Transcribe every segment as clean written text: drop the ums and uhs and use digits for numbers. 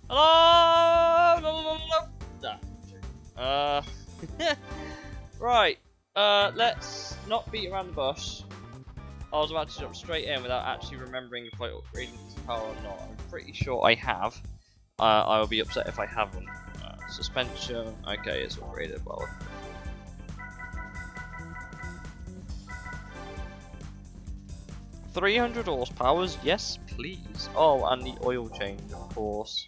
Hello. Right. Let's not beat around the bush. I was about to jump straight in without actually remembering if I upgraded this car or not. I'm pretty sure I have. I will be upset if I haven't. Suspension. Okay, it's upgraded well. 300 horsepower, yes please. Oh, and the oil change, of course.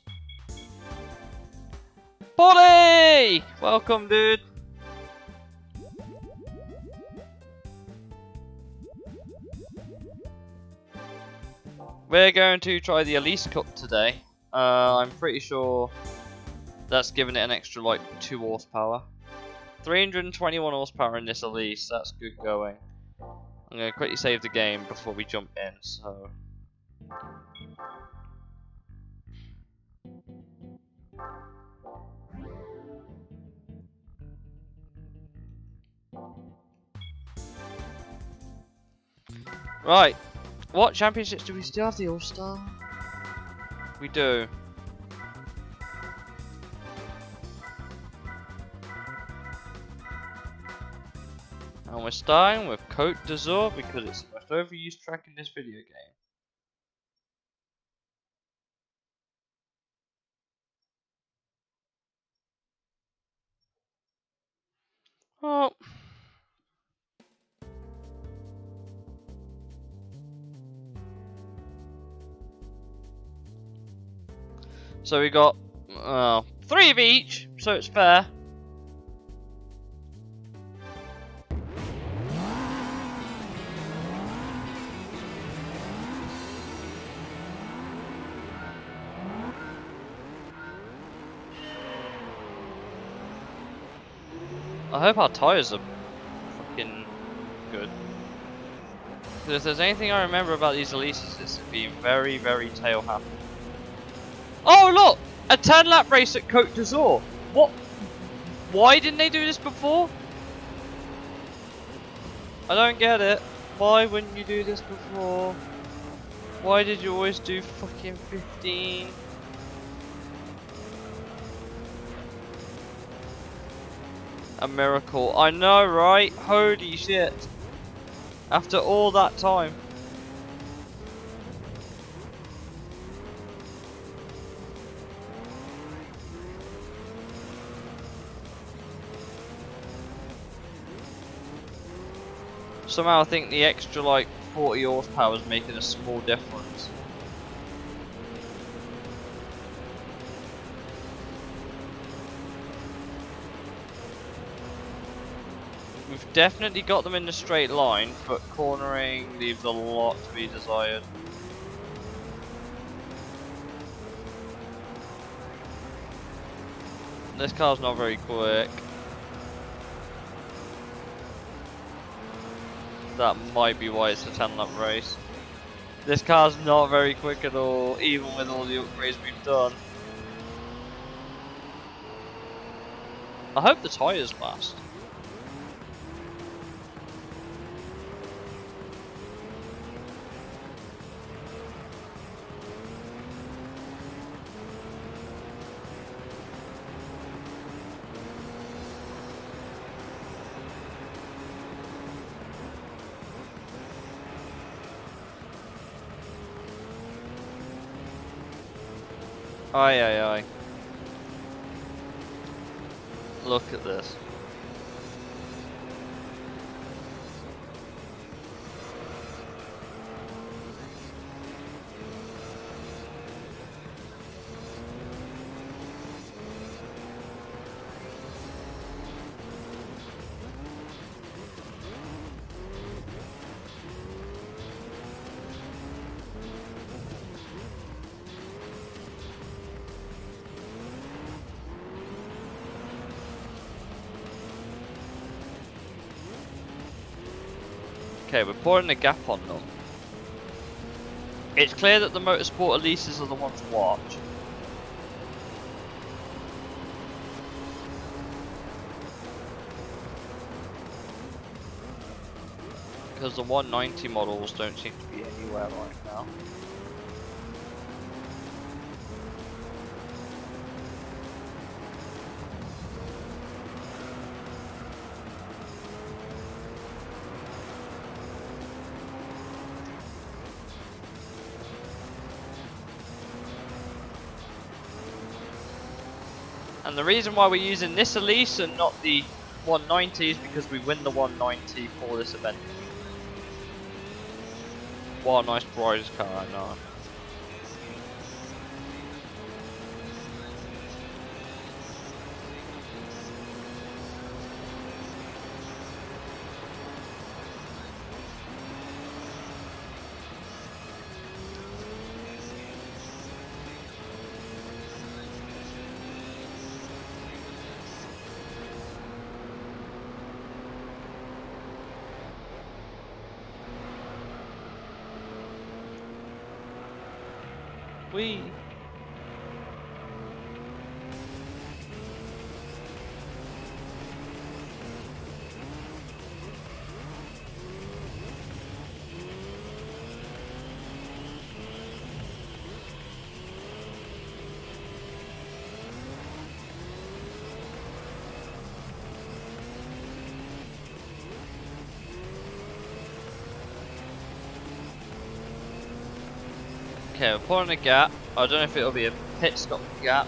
Polly! Welcome, dude. We're going to try the Elise Cup today. I'm pretty sure that's giving it an extra like 2 horsepower. 321 horsepower in this Elise, that's good going. I'm going to quickly save the game before we jump in, so... Right, what championships do we still have? The All-Star? We do. And we're starting with Côte d'Azur because it's the most overused track in this video game. Oh. So we got 3 of each, so it's fair. I hope our tyres are fucking good. Because if there's anything I remember about these Elises, it's being very, very tail happy. Oh look! A 10-lap race at Côte d'Azur! What? Why didn't they do this before? I don't get it. Why wouldn't you do this before? Why did you always do fucking 15? A miracle. I know, right? Holy shit. After all that time. Somehow I think the extra like 40 horsepower is making a small difference. We've definitely got them in the straight line, but cornering leaves a lot to be desired. This car's not very quick. That might be why it's a 10-lap race. This car's not very quick at all, even with all the upgrades we've done. I hope the tyres last. Aye, aye, aye. Look at this. Okay, we're pouring the gap on them. It's clear that the Motorsport Elises are the ones to watch. Because the 190 models don't seem to be anywhere right now. And the reason why we're using this Elise and not the 190 is because we win the 190 for this event. What a nice Bride's car, I know. We. Okay, we're pulling a gap. I don't know if it'll be a pit stop gap.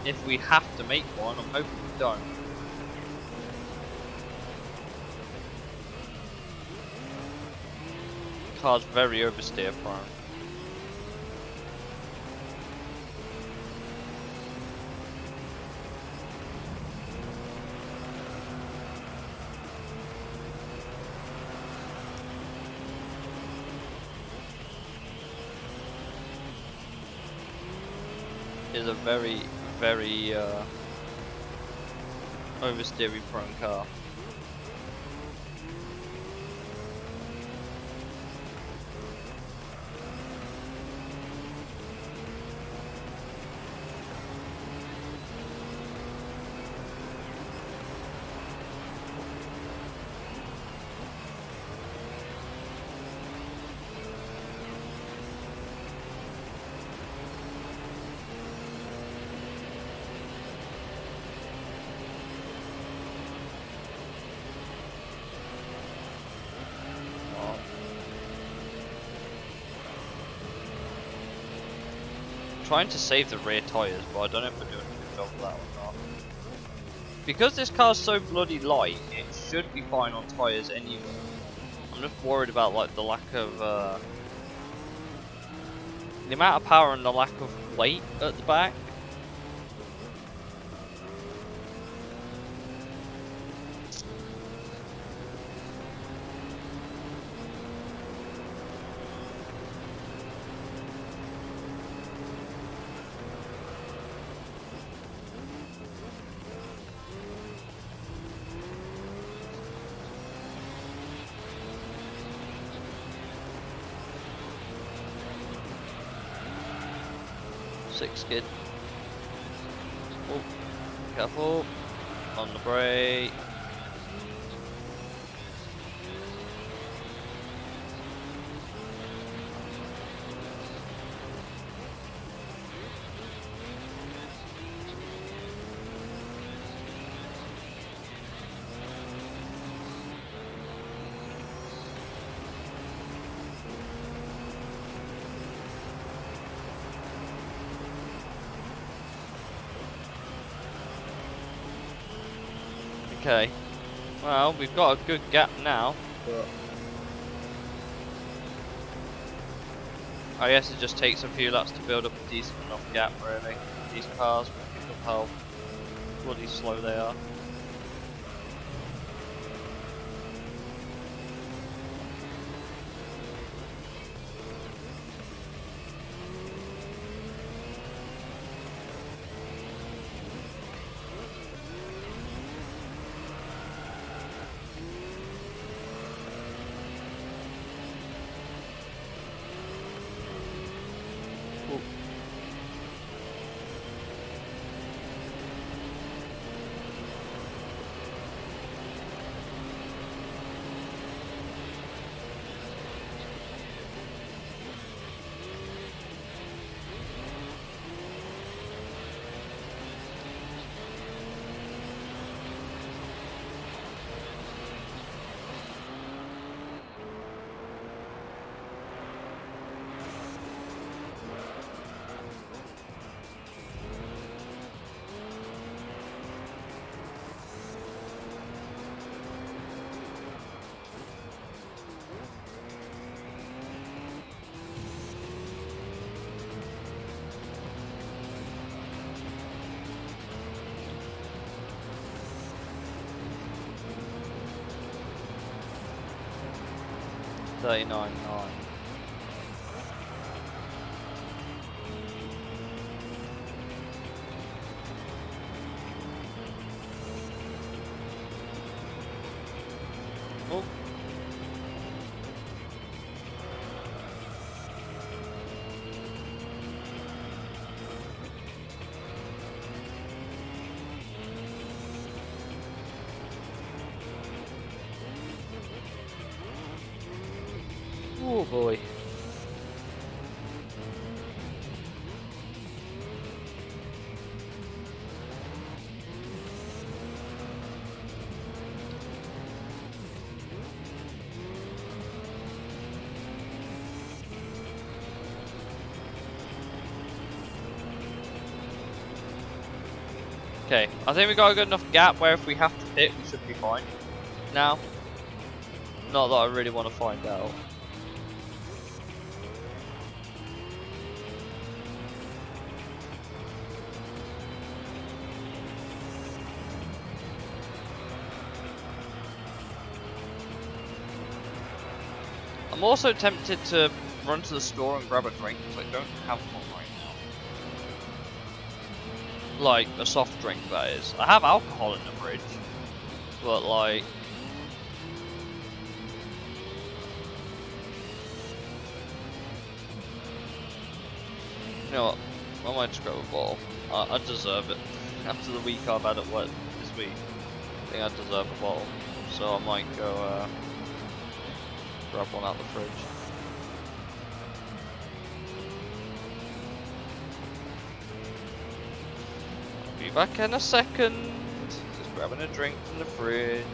If we have to make one, I'm hoping we don't. Car's very oversteer prone. Is a very, very oversteering prone car. Trying to save the rear tyres, but I don't know if we're doing a good job of that or not. Because this car's so bloody light, it should be fine on tyres anyway. I'm just worried about like the lack of the amount of power and the lack of weight at the back. Six skid. Oh, careful. On the brake. Okay, well, we've got a good gap now, but I guess it just takes a few laps to build up a decent enough gap, really. These cars, pick up how bloody slow they are. 39.9. Oh. Oh boy. Okay, I think we got a good enough gap where if we have to pit, we should be fine. Now, not that I really want to find out. I'm also tempted to run to the store and grab a drink because I don't have one right now. Like, a soft drink, that is. I have alcohol in the fridge, but like... You know what? I might just grab a bottle. I deserve it. After the week I've had at work this week, I think I deserve a bottle. So I might go grab one out the fridge. I'll be back in a second. Just grabbing a drink from the fridge.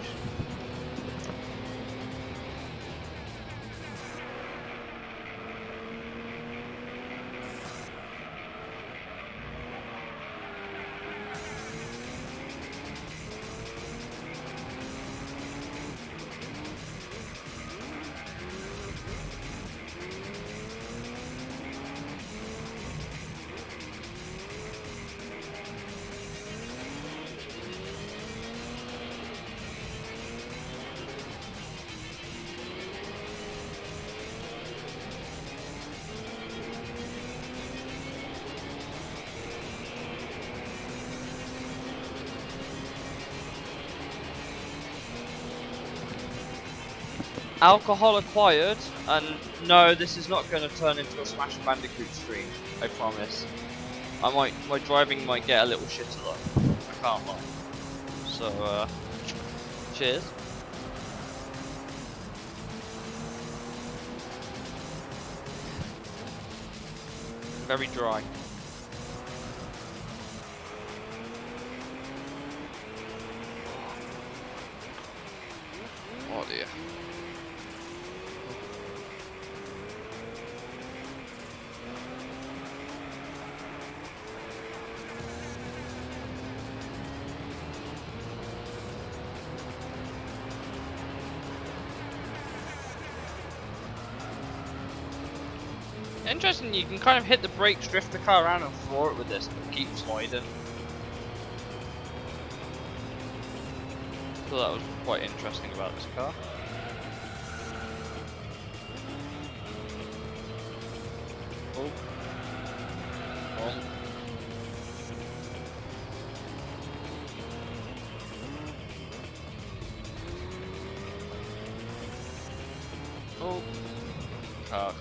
Alcohol acquired, and no, this is not going to turn into a Smash Bandicoot stream, I promise. My driving might get a little shitter though, I can't lie. So, cheers. Very dry. Oh dear. Interesting, you can kind of hit the brakes, drift the car around and floor it with this, but keep sliding. So that was quite interesting about this car. Oh. Oh. Oh. Car.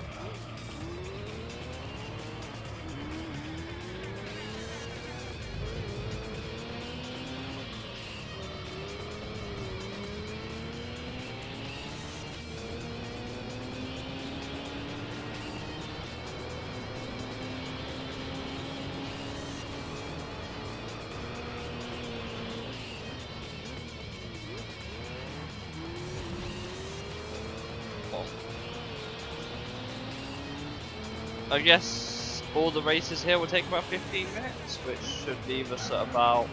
I guess all the races here will take about 15 minutes, which should leave us at about,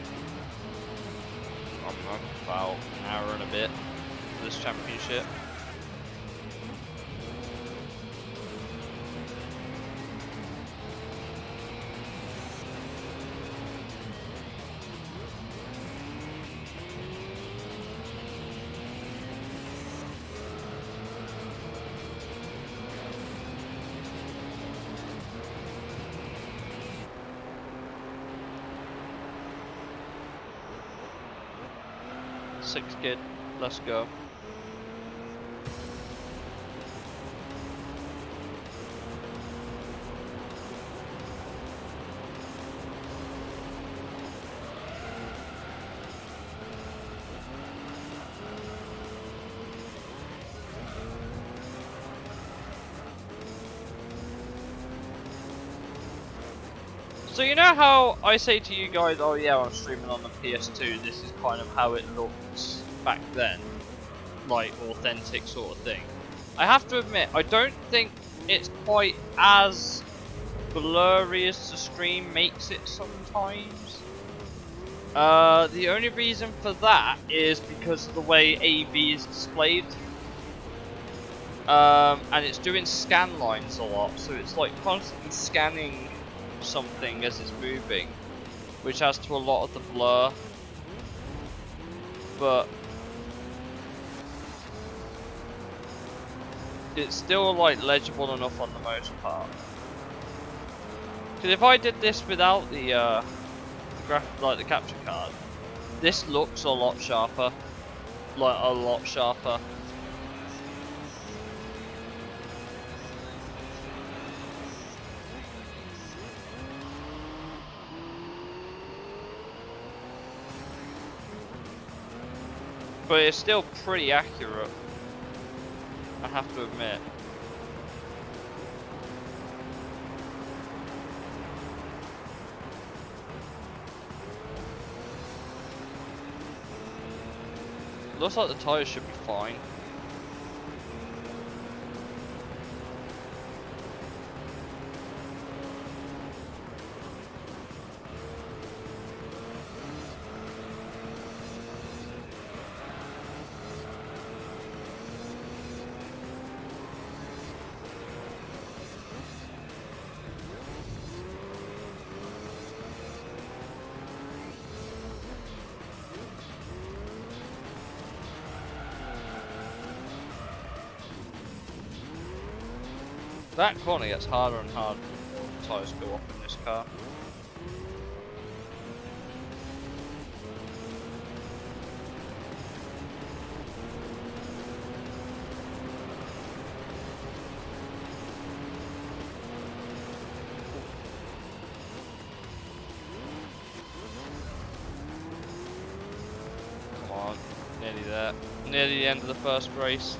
I don't know, about an hour and a bit for this championship. 6 kid. Let's go. So you know how I say to you guys, oh yeah, I'm streaming on the PS2, this is kind of how it looked back then, like authentic sort of thing. I have to admit, I don't think it's quite as blurry as the stream makes it sometimes. The only reason for that is because of the way AV is displayed. And it's doing scan lines a lot, so it's like constantly scanning something as it's moving, which adds to a lot of the blur. But it's still like legible enough on the most part. Because if I did this without the like the capture card, this looks a lot sharper, like a lot sharper. But it's still pretty accurate, I have to admit. Looks like the tyres should be fine. That corner gets harder and harder the more the tyres go up in this car. Come on, nearly there. Nearly the end of the first race.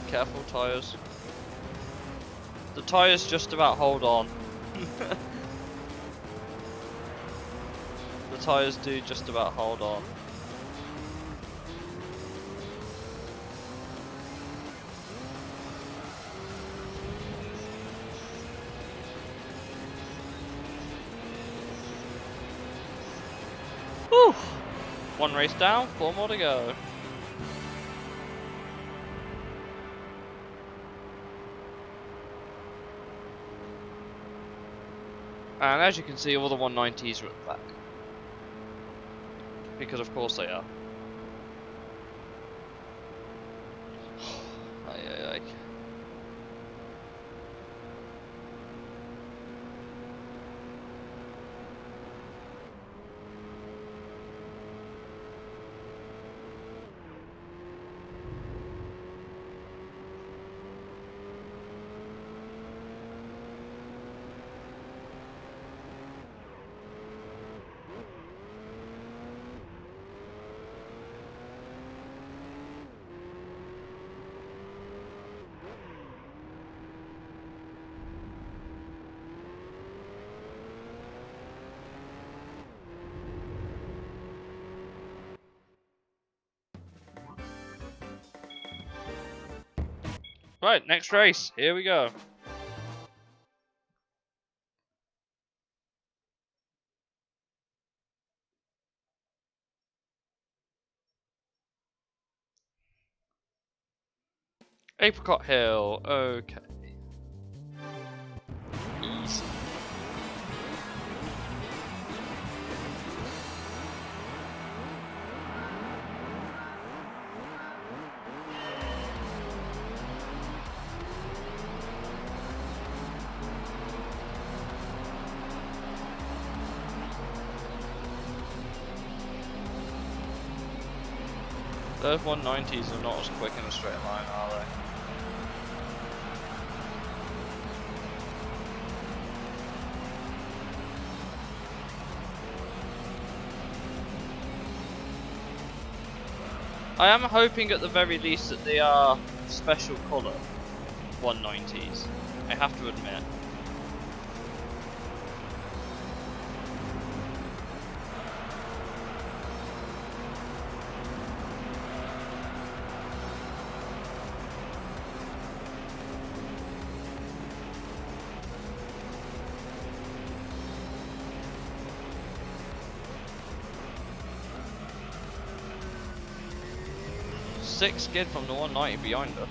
Careful tyres. The tyres just about hold on. The tyres do just about hold on. Whew. One race down, 4 more to go. And as you can see, all the 190s are at the back. Because of course they are. Ay, ay, ay. Right, next race. Here we go. Apricot Hill. Okay. Easy. Those 190s are not as quick in a straight line, are they? I am hoping at the very least that they are special colour 190s. I have to admit. Six skid from the 190 behind her.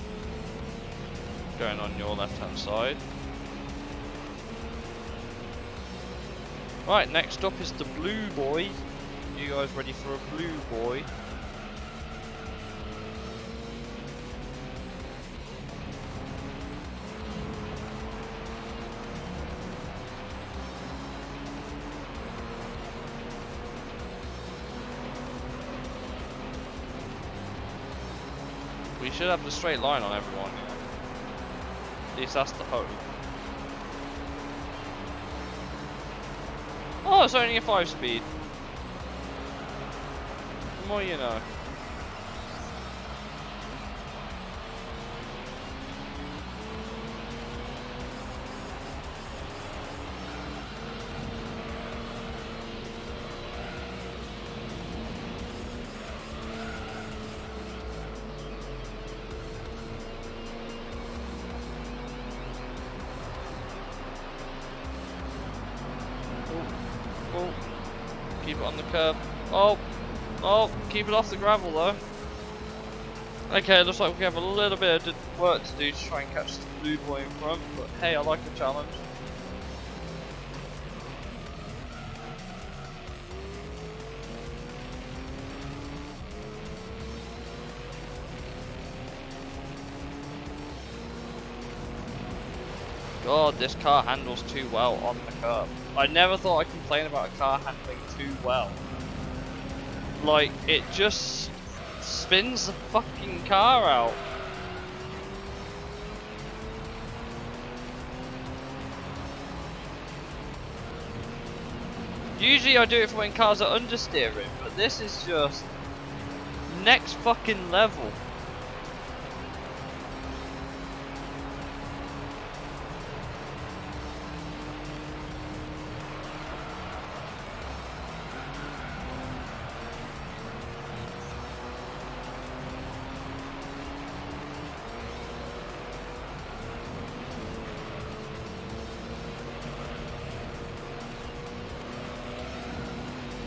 Going on your left hand side. Right, next up is the blue boy. You guys ready for a blue boy? We should have the straight line on everyone. At least that's the hope. Oh, it's only a 5-speed. The more you know. Oh, keep it on the curb. Oh, keep it off the gravel though. Okay, looks like we have a little bit of work to do to try and catch the blue boy in front, but hey, I like the challenge. God, this car handles too well on the curb. I never thought I'd complain about a car handling too well. Like, it just spins the fucking car out. Usually I do it for when cars are understeering, but this is just next fucking level.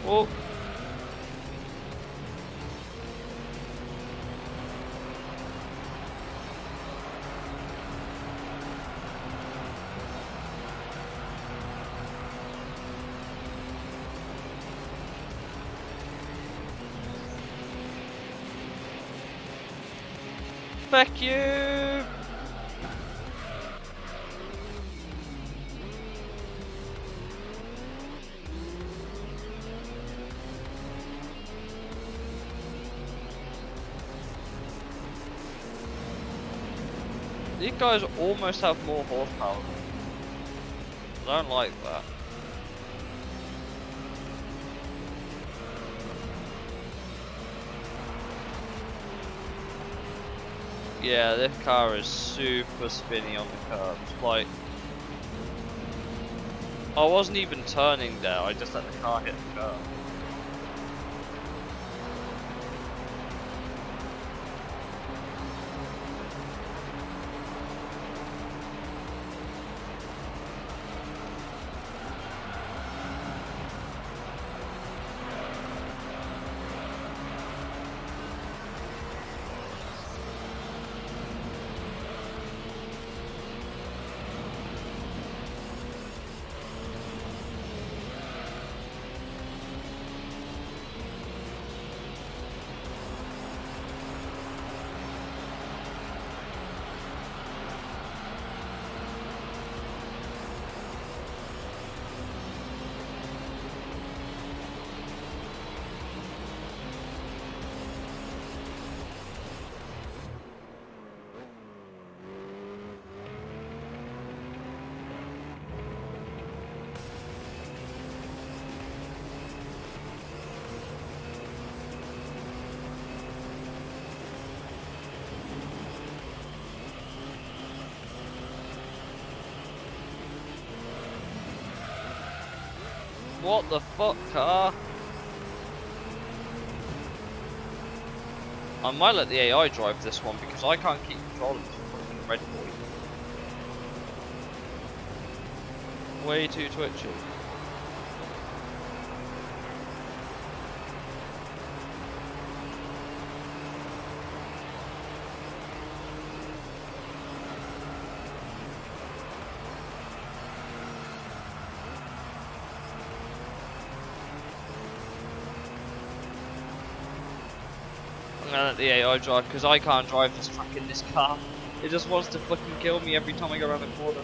Oh. Fuck you! These guys almost have more horsepower. I don't like that. Yeah, this car is super spinny on the curbs. Like, I wasn't even turning there, I just let the car hit the curb. What the fuck, car? I might let the AI drive this one because I can't keep control of this fucking red boy. Way too twitchy. I'm gonna let the AI drive because I can't drive this truck in this car. It just wants to fucking kill me every time I go around the corner.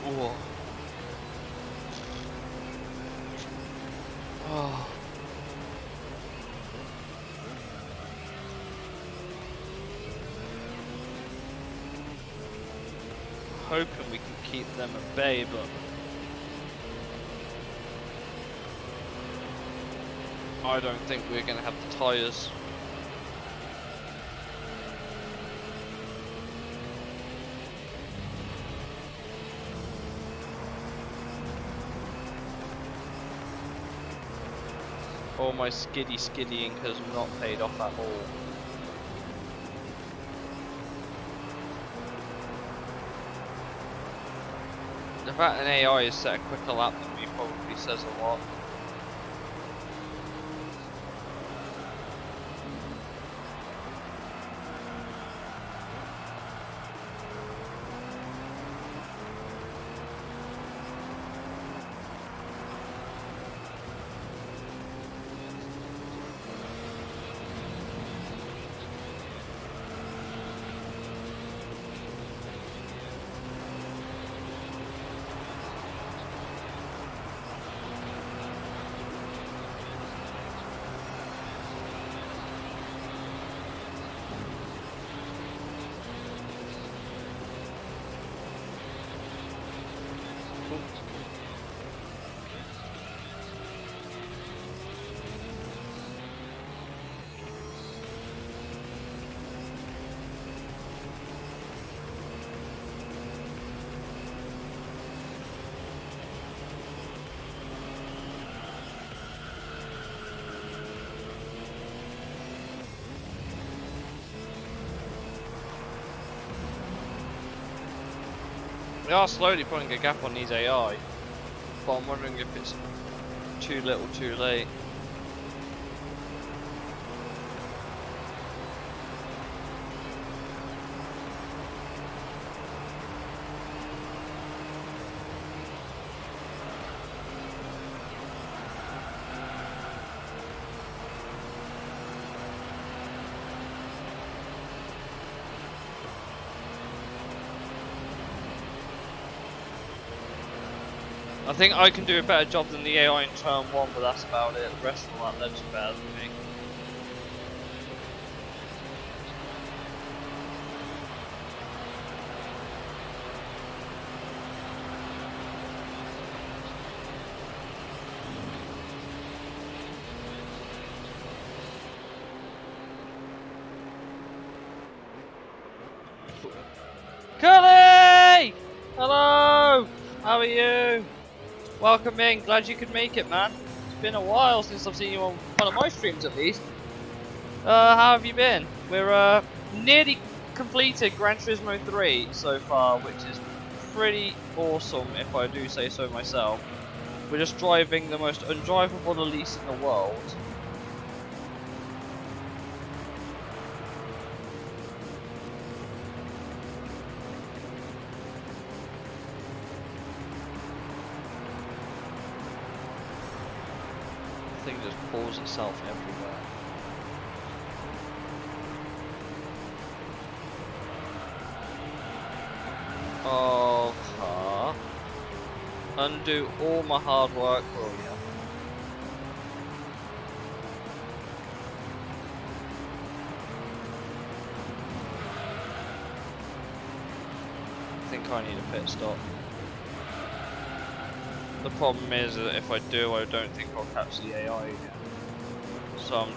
Whoa. Oh. Hoping we can keep them at bay, but I don't think we're going to have the tyres. All my skiddying has not paid off at all. The fact an AI is set a quicker lap than me probably says a lot. We are slowly putting a gap on these AI, but I'm wondering if it's too little too late. I think I can do a better job than the AI in turn 1, but that's about it. The rest of that looks better than me. Curly! Hello! How are you? Welcome in, glad you could make it, man. It's been a while since I've seen you on one of my streams at least. How have you been? We're nearly completed Gran Turismo 3 so far, which is pretty awesome if I do say so myself. We're just driving the most undrivable Elise in the world. Thing just pulls itself everywhere. Oh, car. Undo all my hard work, will ya? I think I need a pit stop. The problem is that if I do, I don't think I'll catch the AI again. So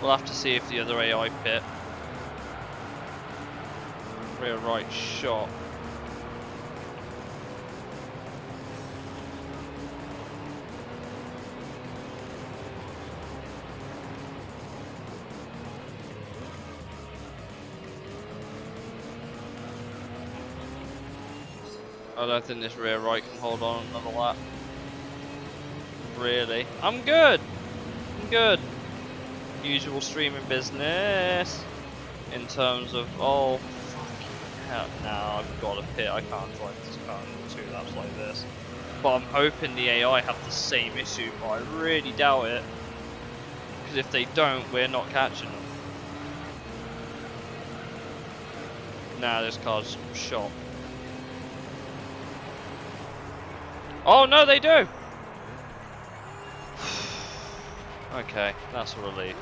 we'll have to see if the other AI pit rear right shot. I don't think this rear right can hold on another lap. Really? I'm good! I'm good. Usual streaming business. In terms of, oh, fucking hell. Now I've got a pit. I can't drive this car in 2 laps like this. But I'm hoping the AI have the same issue, but I really doubt it. Because if they don't, we're not catching them. Nah, this car's shot. Oh no, they do! Okay, that's a relief.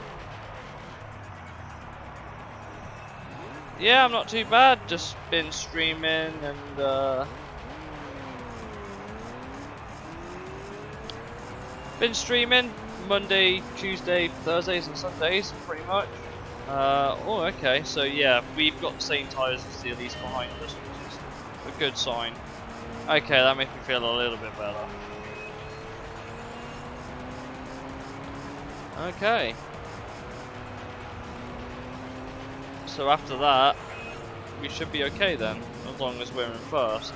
Yeah, I'm not too bad. Just been streaming and been streaming Monday, Tuesday, Thursdays and Sundays pretty much. Oh okay, so yeah, we've got the same tyres as the Elise behind us, which is a good sign. Okay, that makes me feel a little bit better. Okay. So after that, we should be okay then, as long as we're in first.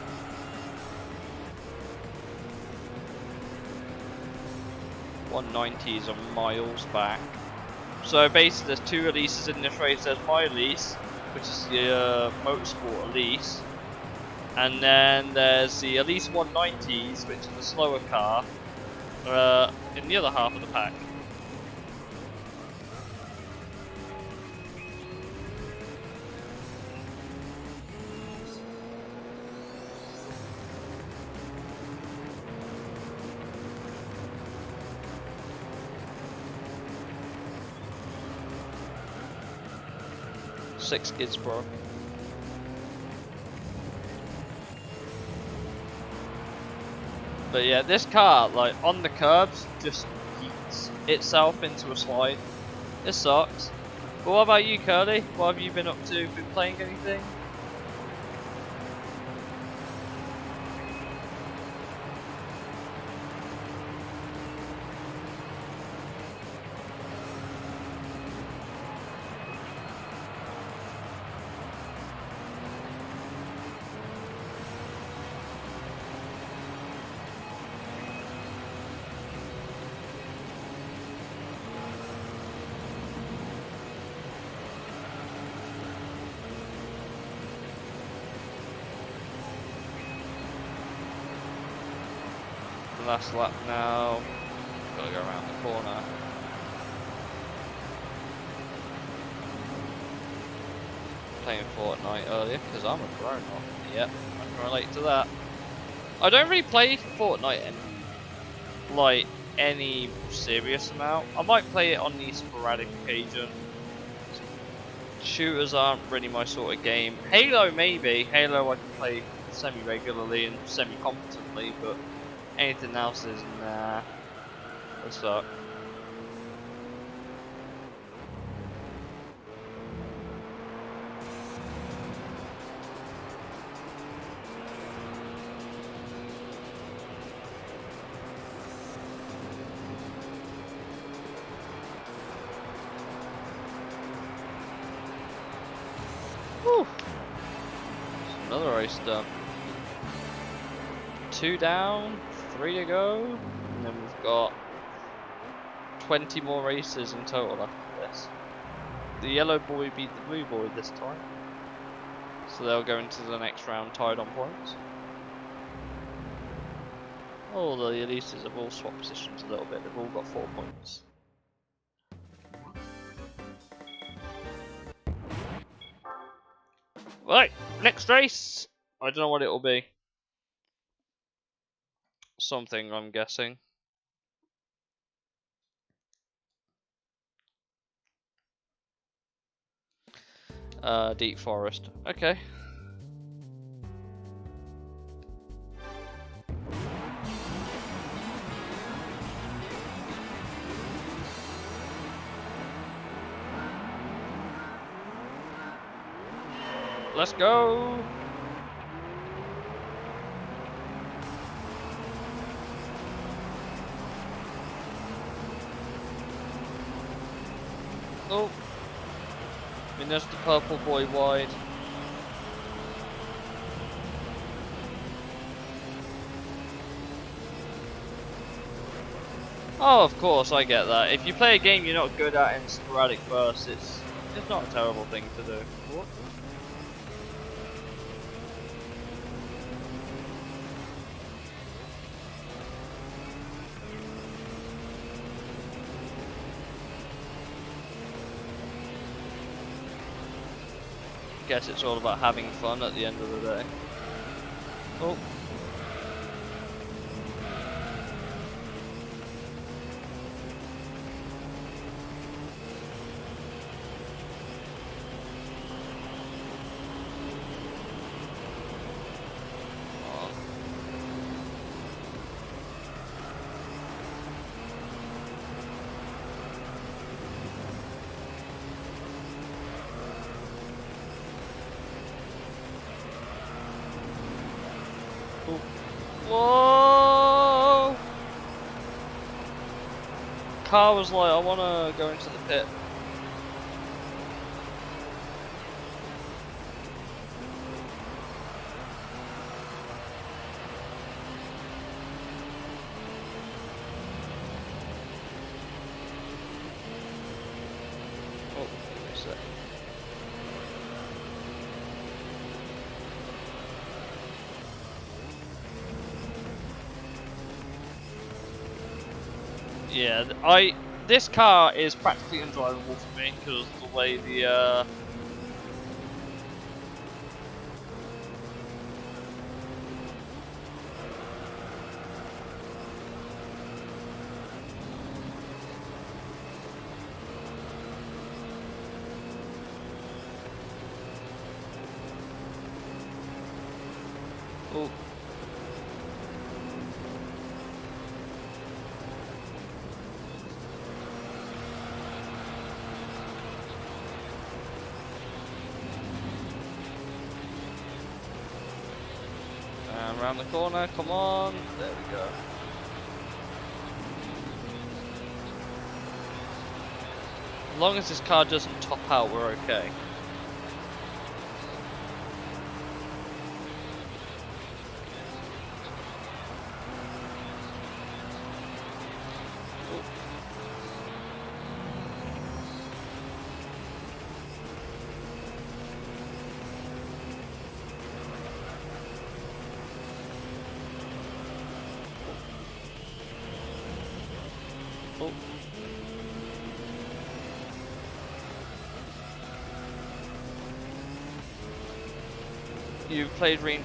.190s are miles back. So basically there's 2 Elises in this race. There's my Elise, which is the Motorsport Elise. And then there's the Elise 190s, which is the slower car, in the other half of the pack. Six skids, bro. But yeah, this car, like, on the curbs, just yeets itself into a slide. It sucks. But what about you, Curly? What have you been up to? Been playing anything? Last lap now. Gotta go around the corner. Playing Fortnite earlier because I'm a grown up. Yep, I can relate to that. I don't really play Fortnite in like any serious amount. I might play it on the sporadic occasion. Shooters aren't really my sort of game. Halo maybe. Halo I can play semi-regularly and semi-competently, but anything else is nah. They suck. Whew. Another race done. 2 down, 3 to go, and then we've got 20 more races in total after this. The yellow boy beat the blue boy this time, so they'll go into the next round tied on points. Oh, the Elises have all swapped positions a little bit, they've all got 4 points. Right, next race! I don't know what it'll be. Something, I'm guessing. Deep forest. Okay. Let's go. Oh. I mean, there's the purple boy wide. Oh, of course, I get that. If you play a game you're not good at in sporadic bursts, it's not a terrible thing to do. What? Guess it's all about having fun at the end of the day. Oh. Whoa! Car was like, I want to go into the pit. Oh, wait a sec. Yeah, this car is practically undrivable for me because of the way the oh. And around the corner, come on, there we go. As long as this car doesn't top out, we're okay. Oh. You played Rain.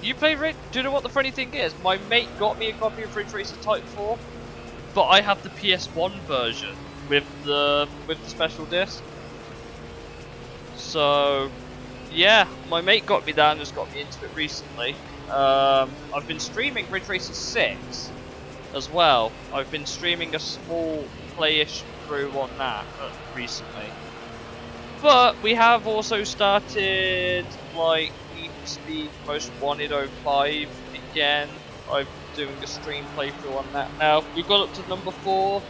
You played Rain? Do you know what the funny thing is? My mate got me a copy of Ridge Racer Type 4, but I have the PS1 version with the special disc. So, yeah, my mate got me that and just got me into it recently. I've been streaming Ridge Racer 6 as well. I've been streaming a small playish through on that recently. But we have also started like Need for Speed Most Wanted 05 again. I'm doing a stream playthrough on that now. We've got up to number 4,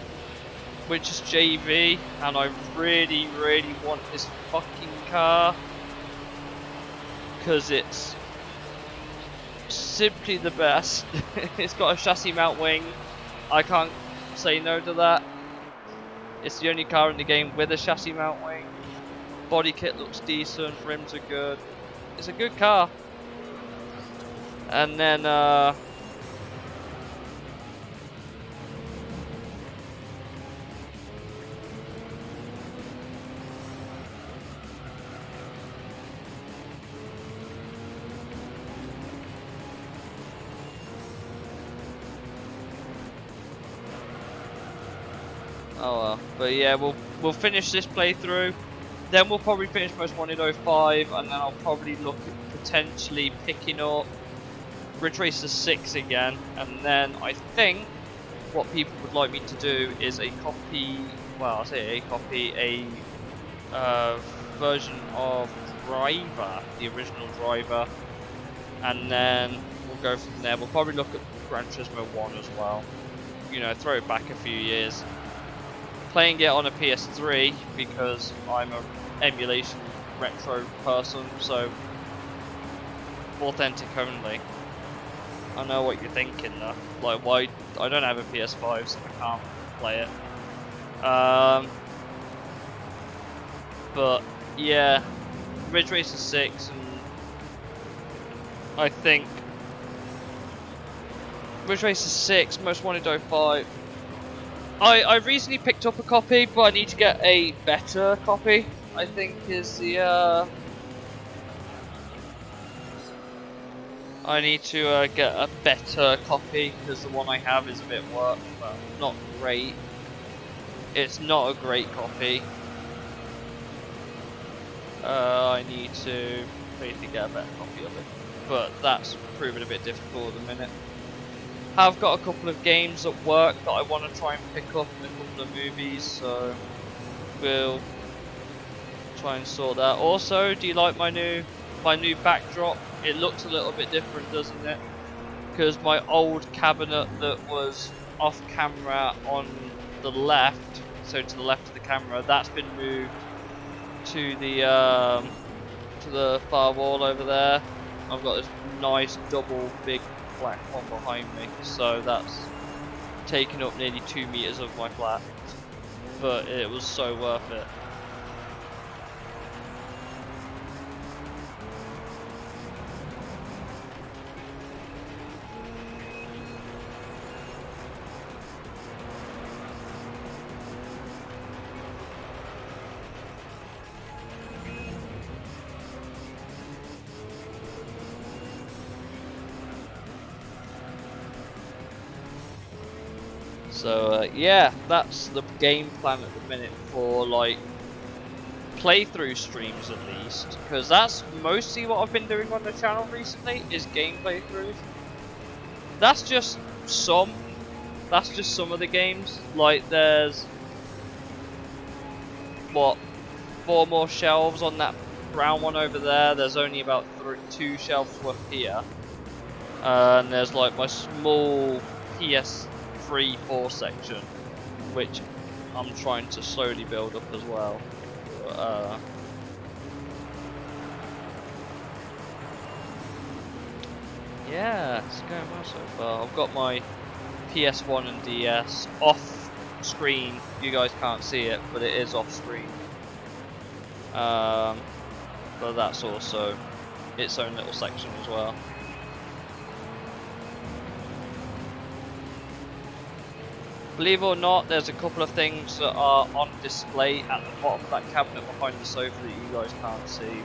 which is JV, and I really want this fucking car because it's simply the best. It's got a chassis mount wing. I can't say no to that. It's the only car in the game with a chassis mount wing. Body kit looks decent, rims are good. It's a good car. And then oh well. But yeah, we'll finish this playthrough. Then we'll probably finish Most Wanted 05, and then I'll probably look at potentially picking up Ridge Racer 6 again. And then I think what people would like me to do is a copy, well, I say a copy, version of Driver, the original Driver, and then we'll go from there. We'll probably look at Gran Turismo 1 as well. You know, throw it back a few years. Playing it on a PS3 because I'm a emulation retro person, so authentic only. I know what you're thinking though. Like, why? I don't have a PS5, so I can't play it. But yeah, Ridge Racer 6, and I think Ridge Racer 6, Most Wanted 05. I recently picked up a copy, but I need to get a better copy. I think is the I need to get a better copy because the one I have is a bit well, not great. It's not a great copy. I need to basically get a better copy of it, but that's proving a bit difficult at the minute. I've got a couple of games at work that I want to try and pick up, and a couple of movies, so we'll try and sort that. Also, do you like my new backdrop? It looks a little bit different, doesn't it? Because my old cabinet that was off camera on the left, so to the left of the camera, that's been moved to the far wall over there. I've got this nice double big black one behind me, so that's taken up nearly 2 meters of my flat, but it was so worth it. So yeah, that's the game plan at the minute for like playthrough streams at least, because that's mostly what I've been doing on the channel recently is game playthroughs. That's just some of the games. Like there's what, 4 more shelves on that brown one over there. There's only about 2 shelves worth here, and there's like my small PS3-4 section, which I'm trying to slowly build up as well. Yeah, it's going well so far. I've got my PS1 and DS off screen. You guys can't see it, but it is off screen. But that's also its own little section as well. Believe it or not, there's a couple of things that are on display at the bottom of that cabinet behind the sofa that you guys can't see.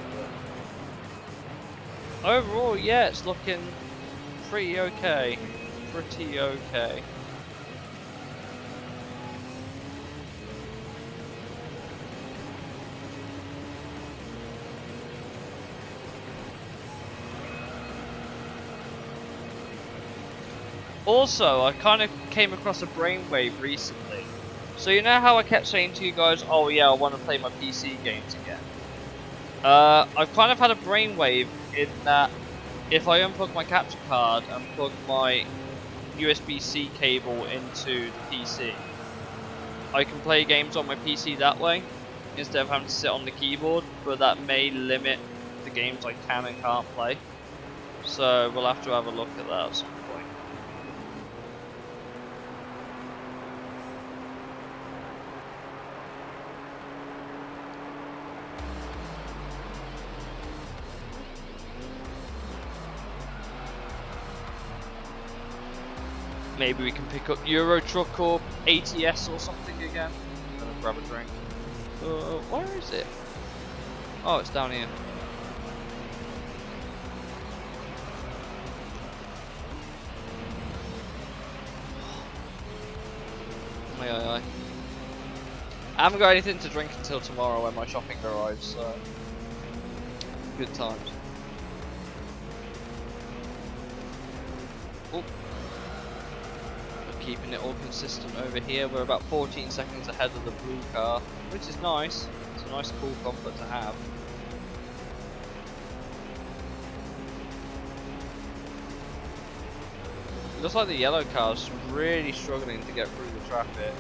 But overall, yeah, it's looking pretty okay. Pretty okay. Also, I kind of came across a brainwave recently. So you know how I kept saying to you guys, oh yeah, I want to play my PC games again. I've kind of had a brainwave in that if I unplug my capture card and plug my USB-C cable into the PC, I can play games on my PC that way, instead of having to sit on the keyboard, but that may limit the games I can and can't play. So we'll have to have a look at that at some point. Maybe we can pick up Euro Truck or ATS or something again. I'm gonna grab a drink. Where is it? Oh, it's down here. Aye. I haven't got anything to drink until tomorrow when my shopping arrives, so good times. Oh. Keeping it all consistent over here. We're about 14 seconds ahead of the blue car, which is nice. So a nice cool comfort to have. It looks like the yellow car's really struggling to get through the traffic.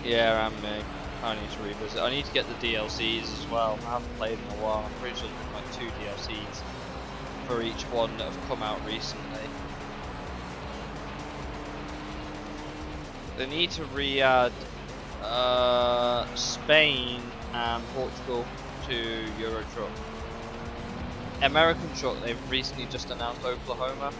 Yeah, and me. I need to revisit. I need to get the DLCs as well. I haven't played in a while. I'm pretty sure there's been like 2 DLCs for each one that have come out recently. They need to re-add Spain and Portugal to Euro Truck. American Truck, they've recently just announced Oklahoma.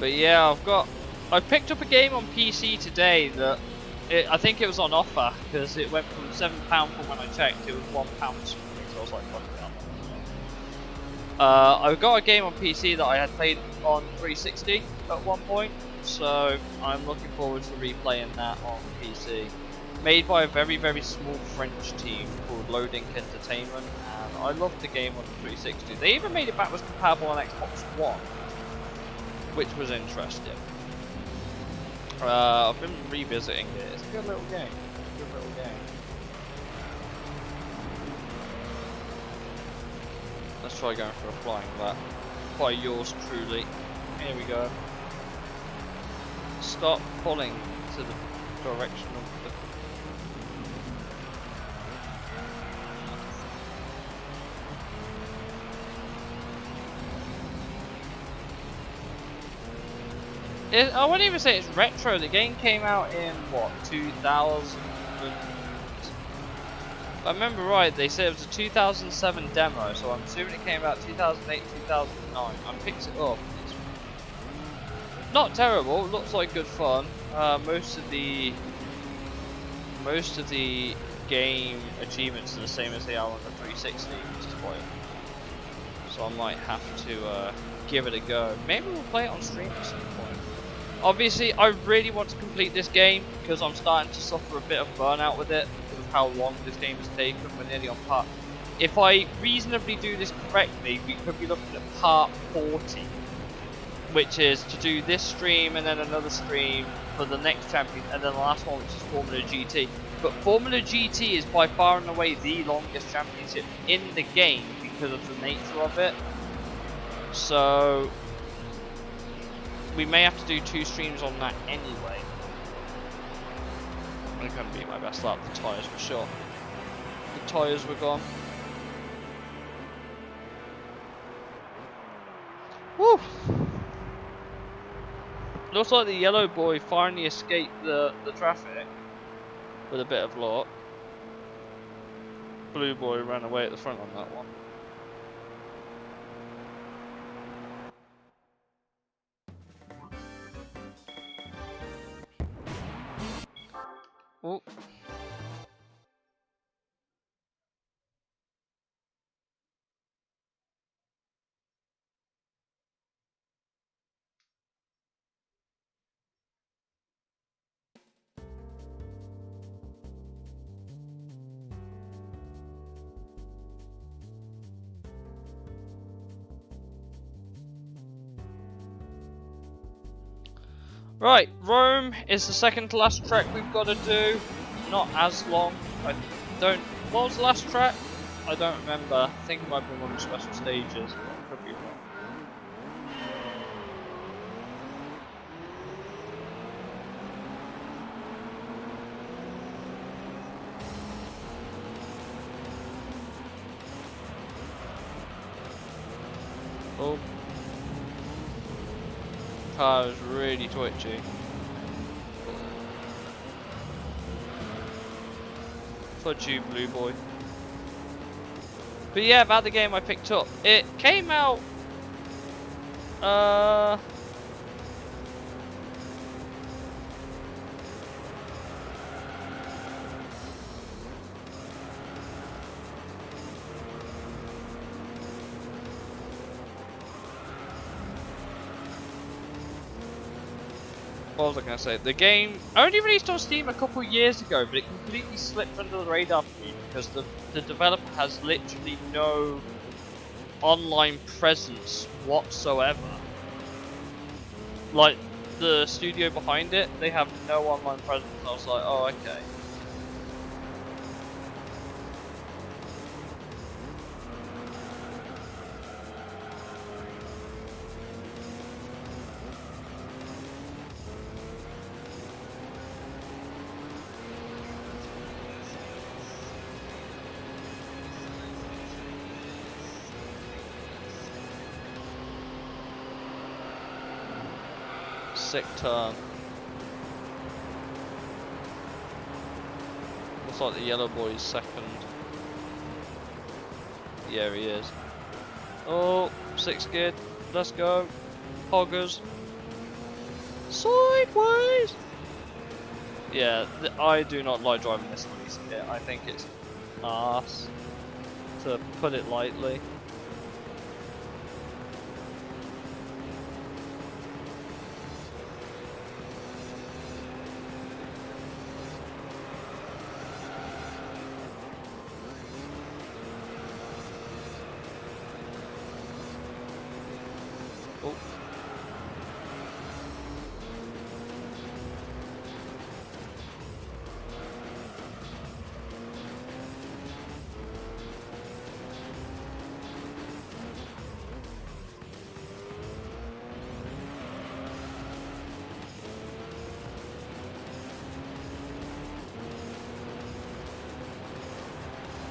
But yeah, I picked up a game on PC today that I think it was on offer because it went from £7 from when I checked, it was £1 something, so I was like, fuck it. I got a game on PC that I had played on 360 at one point, so I'm looking forward to replaying that on PC. Made by a very, very small French team called Loading Entertainment, and I loved the game on the 360. They even made it backwards compatible on Xbox One, which was interesting. I've been revisiting it. It's a good little game. It's a good little game. Let's try going for a flying lap. By yours truly. Here we go. Stop pulling to the direction of the... I wouldn't even say it's retro. The game came out in what, 2000? If I remember right, they said it was a 2007 demo, so I'm assuming it came out 2008, 2009. I picked it up. It's not terrible. It looks like good fun. Most of the game achievements are the same as they are on the 360, which is quite. So I might have to give it a go. Maybe we'll play it on stream at some point. Obviously, I really want to complete this game because I'm starting to suffer a bit of burnout with it because of how long this game has taken. We're nearly on part. If I reasonably do this correctly, we could be looking at part 40, which is to do this stream and then another stream for the next champion, and then the last one, which is Formula GT. But Formula GT is by far and away the longest championship in the game because of the nature of it. So we may have to do 2 streams on that anyway. I'm going to beat my best lap. The tyres were shot. The tyres were gone. Woo! Looks like the yellow boy finally escaped the traffic with a bit of luck. Blue boy ran away at the front on that one. Oh. Right, Rome is the second to last track we've got to do. Not as long. What was the last track? I don't remember. I think it might be one of the special stages. Could be wrong. Oh. Car is really twitchy. Fudge you, blue boy. But yeah, about the game I picked up. It came out What was I going to say? The game only released on Steam a couple years ago, but it completely slipped under the radar for me because the developer has literally no online presence whatsoever. Like, the studio behind it, they have no online presence. I was like, oh, okay. Sick turn. Looks like the yellow boy's second. Yeah, he is. Oh, 6 geared. Let's go. Hoggers. Sideways! Yeah, I do not like driving this release kit. I think it's arse, to put it lightly. Oh.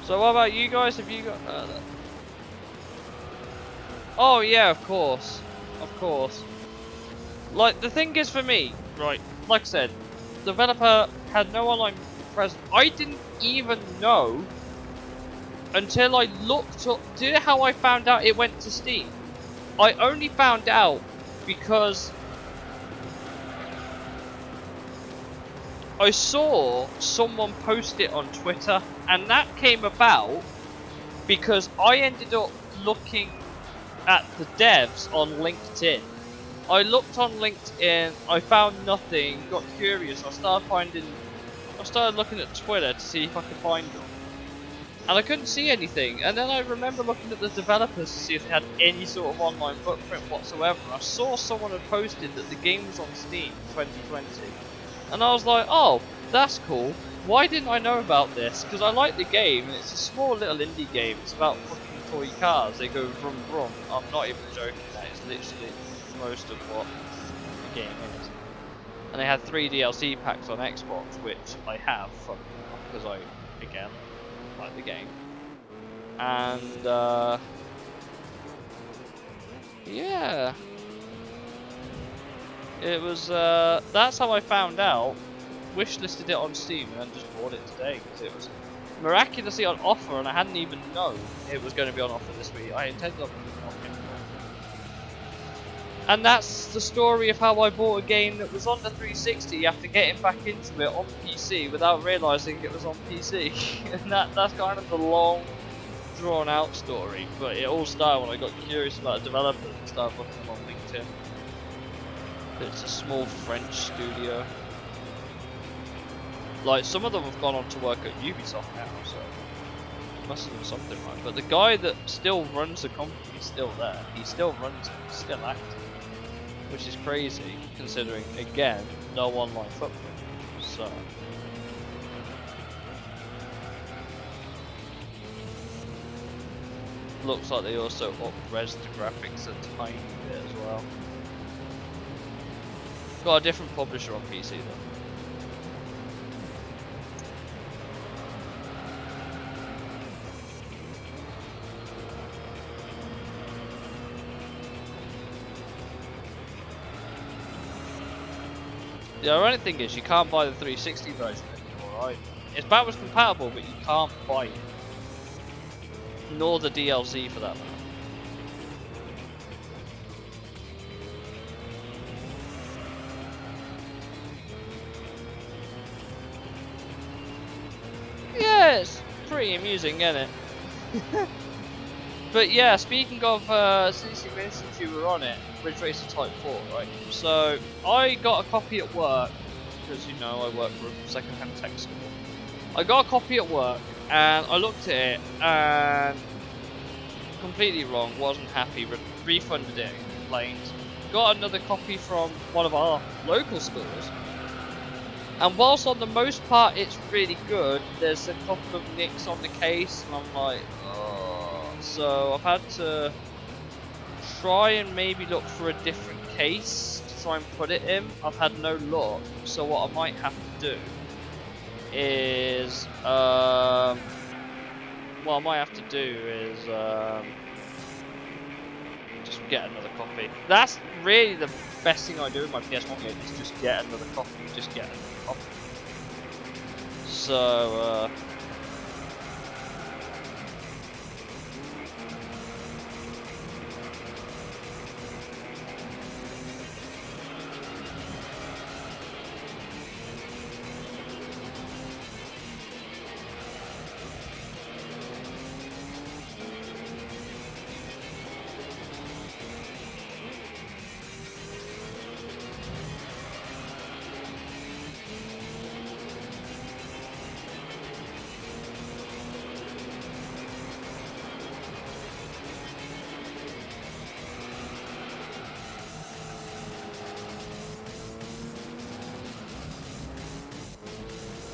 So what about you guys? Have you got... Oh yeah, of course. Of course. Like, the thing is for me, right, like I said, the developer had no online presence. I didn't even know until I looked up... Do you know how I found out it went to Steam? I only found out because I saw someone post it on Twitter, and that came about because I ended up looking at the devs on LinkedIn. I looked on LinkedIn, I found nothing, got curious, I started looking at Twitter to see if I could find them. And I couldn't see anything, and then I remember looking at the developers to see if they had any sort of online footprint whatsoever. I saw someone had posted that the game was on Steam 2020. And I was like, oh, that's cool. Why didn't I know about this? Because I like the game, and it's a small little indie game. It's about fucking toy cars. They go vroom vroom. I'm not even joking. That is literally most of what the game is. And they had 3 DLC packs on Xbox, which I have, because I, again, like the game. And, yeah. It was, that's how I found out, wishlisted it on Steam, and then just bought it today, because it was miraculously on offer, and I hadn't even known it was going to be on offer this week. I intended on putting it on before. And that's the story of how I bought a game that was on the 360 after getting back into it on PC without realising it was on PC. And that's kind of the long, drawn out story, but it all started when I got curious about a developer and started looking them on LinkedIn. It's a small French studio. Like, some of them have gone on to work at Ubisoft now, so must have done something right. But the guy that still runs the company is still there. He still runs it, he's still active. Which is crazy, considering, again, no online footprint. So looks like they also up-res the graphics a tiny bit as well. Got a different publisher on PC though. The ironic thing is you can't buy the 360 version anymore either. It's backwards compatible, but you can't buy it. Nor the DLC for that matter. Yeah, it's pretty amusing, isn't it? But yeah, speaking of, since you mentioned you were on it, Ridge Racer Type 4, right? So, I got a copy at work, because, you know, I work for a second-hand tech store. I got a copy at work, and I looked at it, and completely wrong, wasn't happy, refunded it, and complained. Got another copy from one of our local stores, and whilst on the most part it's really good, there's a couple of nicks on the case, and I'm like, oh. So I've had to try and maybe look for a different case to try and put it in. I've had no luck, so what I might have to do is, what I might have to do is, just get another copy. That's really the best thing I do with my PS1 game, is just get another copy, just get another copy. So,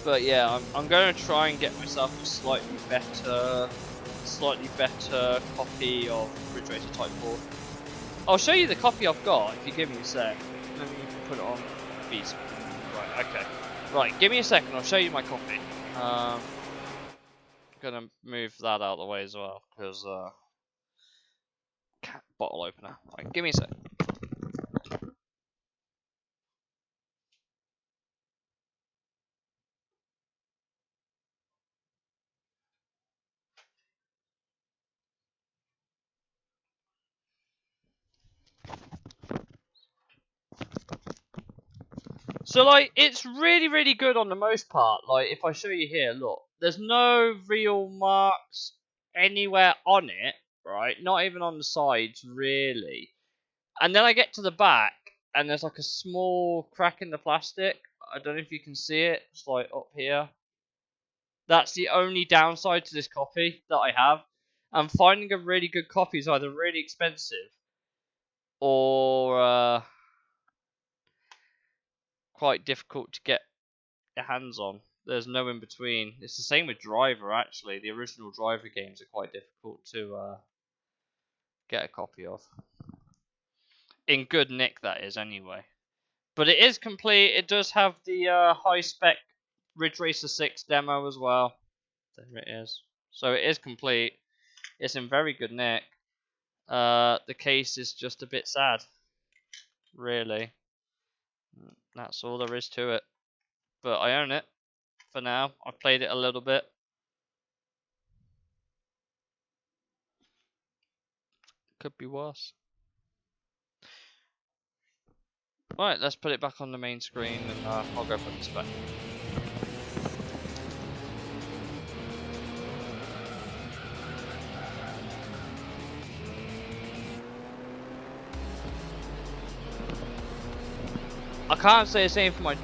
but yeah, I'm going to try and get myself a slightly better copy of Ridge Racer Type 4. I'll show you the copy I've got if you give me a sec. Then you can put it on these. Right, okay. Right, give me a second, I'll show you my copy. I'm gonna move that out of the way as well, because bottle opener. Right, give me a sec. So, like, it's really, really good on the most part. Like, if I show you here, look, there's no real marks anywhere on it, right? Not even on the sides, really. And then I get to the back, and there's like a small crack in the plastic. I don't know if you can see it. It's like up here. That's the only downside to this copy that I have. And finding a really good copy is either really expensive or quite difficult to get your hands on. There's no in between. It's the same with Driver, actually. The original Driver games are quite difficult to get a copy of. In good nick, that is, anyway. But it is complete. It does have the high-spec Ridge Racer 6 demo as well. There it is. So it is complete. It's in very good nick. The case is just a bit sad, really. That's all there is to it. But I own it for now. I've played it a little bit. Could be worse. Right, let's put it back on the main screen, and I'll go put this back. I can't say the same for my...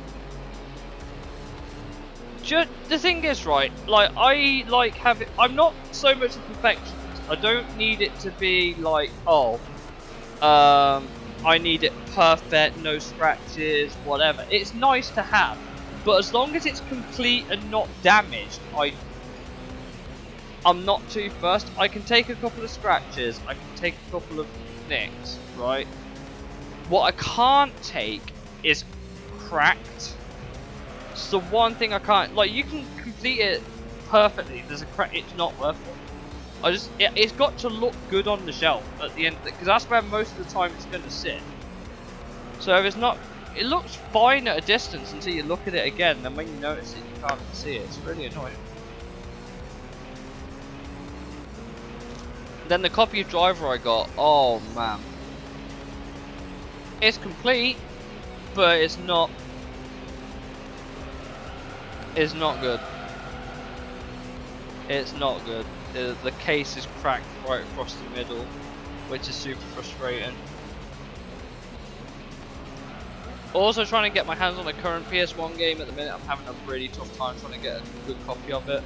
The thing is, right, like, I like having... I'm not so much a perfectionist. I don't need it to be like, oh, I need it perfect, no scratches, whatever. It's nice to have, but as long as it's complete and not damaged, I'm not too fussed. I can take a couple of scratches, I can take a couple of nicks, right? What I can't take is cracked. It's the one thing I can't, like, you can complete it perfectly, there's a crack, it's not worth it. It's got to look good on the shelf at the end, because that's where most of the time it's going to sit. So if it's not, it looks fine at a distance until you look at it again, and when you notice it, you can't see it. It's really annoying. Then the copy of Driver I got, oh man. It's complete, but it's not good. It's not good. The case is cracked right across the middle, which is super frustrating. Also trying to get my hands on the current PS1 game at the minute. I'm having a really tough time trying to get a good copy of it.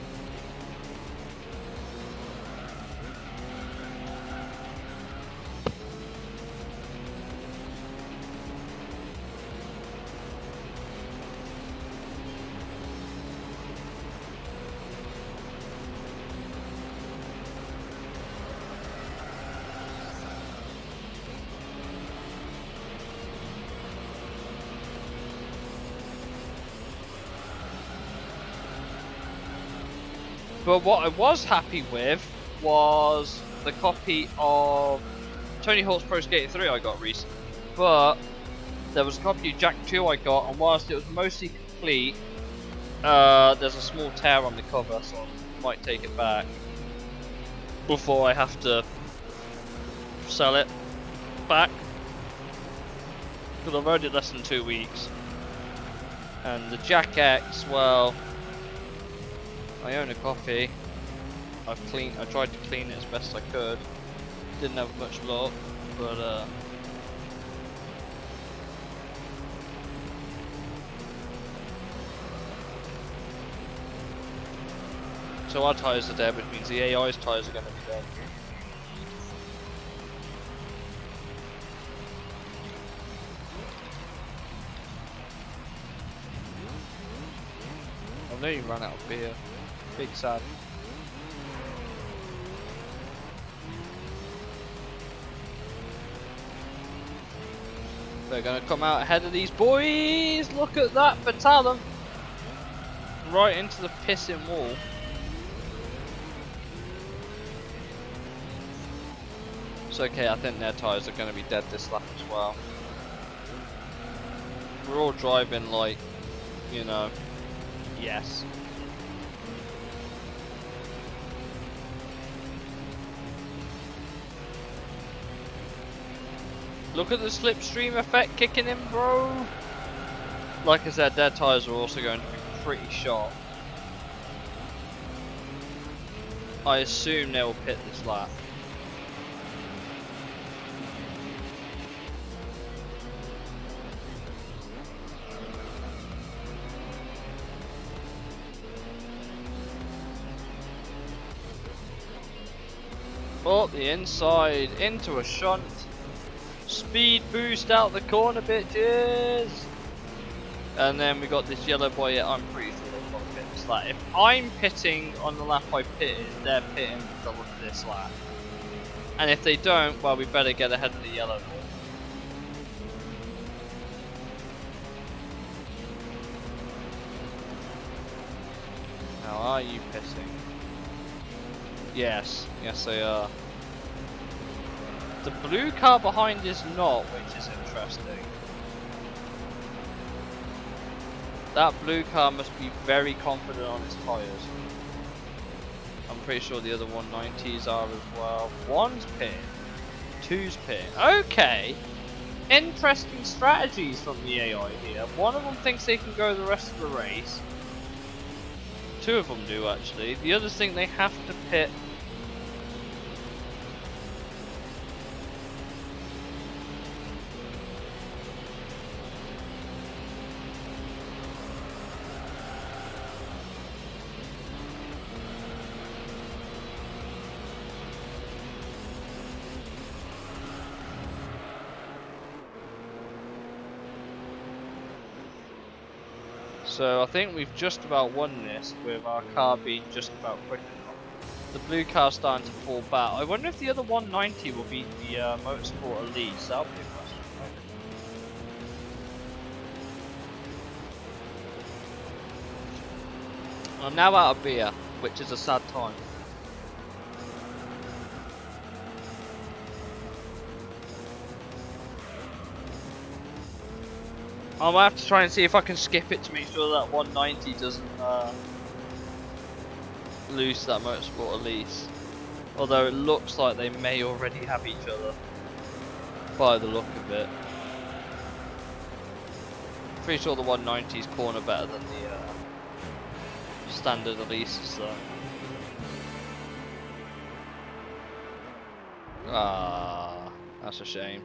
But what I was happy with was the copy of Tony Hawk's Pro Skater 3 I got recently. But there was a copy of Jack 2 I got, and whilst it was mostly complete, there's a small tear on the cover, so I might take it back before I have to sell it back. Because I've owned it less than 2 weeks. And the Jack X, well, I own a copy. I tried to clean it as best I could. Didn't have much luck, but so our tyres are dead, which means the AI's tyres are going to be dead. I know you ran out of beer. Big sad. They're gonna come out ahead of these boys. Look at that for talent. Right into the pissing wall. It's okay, I think their tyres are gonna be dead this lap as well. We're all driving like, you know, yes. Look at the slipstream effect kicking in, bro. Like I said, their tyres are also going to be pretty sharp. I assume they will pit this lap. Up the inside into a shunt. Speed boost out the corner, bitches. And then we got this yellow boy. I'm pretty sure they've got to pit this lap. If I'm pitting on the lap I pitted, they're pitting the this lap. And if they don't, well, we better get ahead of the yellow boy. How are you pissing? Yes, yes they are. The blue car behind is not, which is interesting. That blue car must be very confident on its tyres. I'm pretty sure the other 190s are as well. One's pin, two's pin. Okay, interesting strategies from the AI here. One of them thinks they can go the rest of the race. Two of them do actually. The others think they have to pit. So I think we've just about won this with our car being just about quick enough. The blue car's starting to fall back. I wonder if the other 190 will beat the Motorsport Elise. That'll be a question. I'm now out of beer, which is a sad time. I might have to try and see if I can skip it to make sure that 190 doesn't lose that Motorsport Elise. Although it looks like they may already have each other by the look of it. Pretty sure the 190's corner better than the standard Elises though. Ah, that's a shame.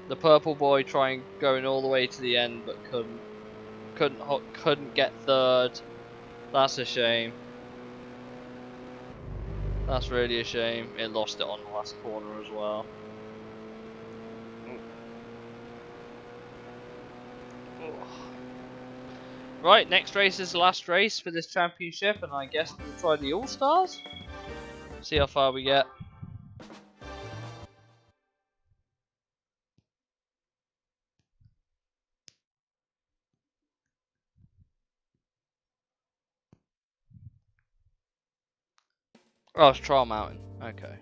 The purple boy going all the way to the end, but couldn't get third. That's a shame. That's really a shame. It lost it on the last corner as well. Right, next race is the last race for this championship, and I guess we'll try the All-Stars. See how far we get. Oh, it's Trial Mountain. Okay.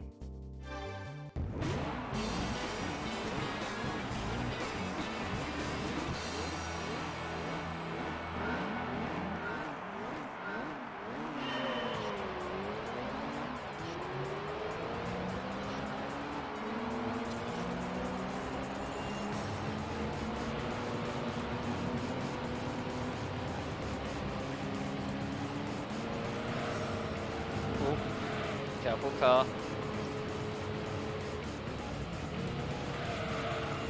Cool. Careful car.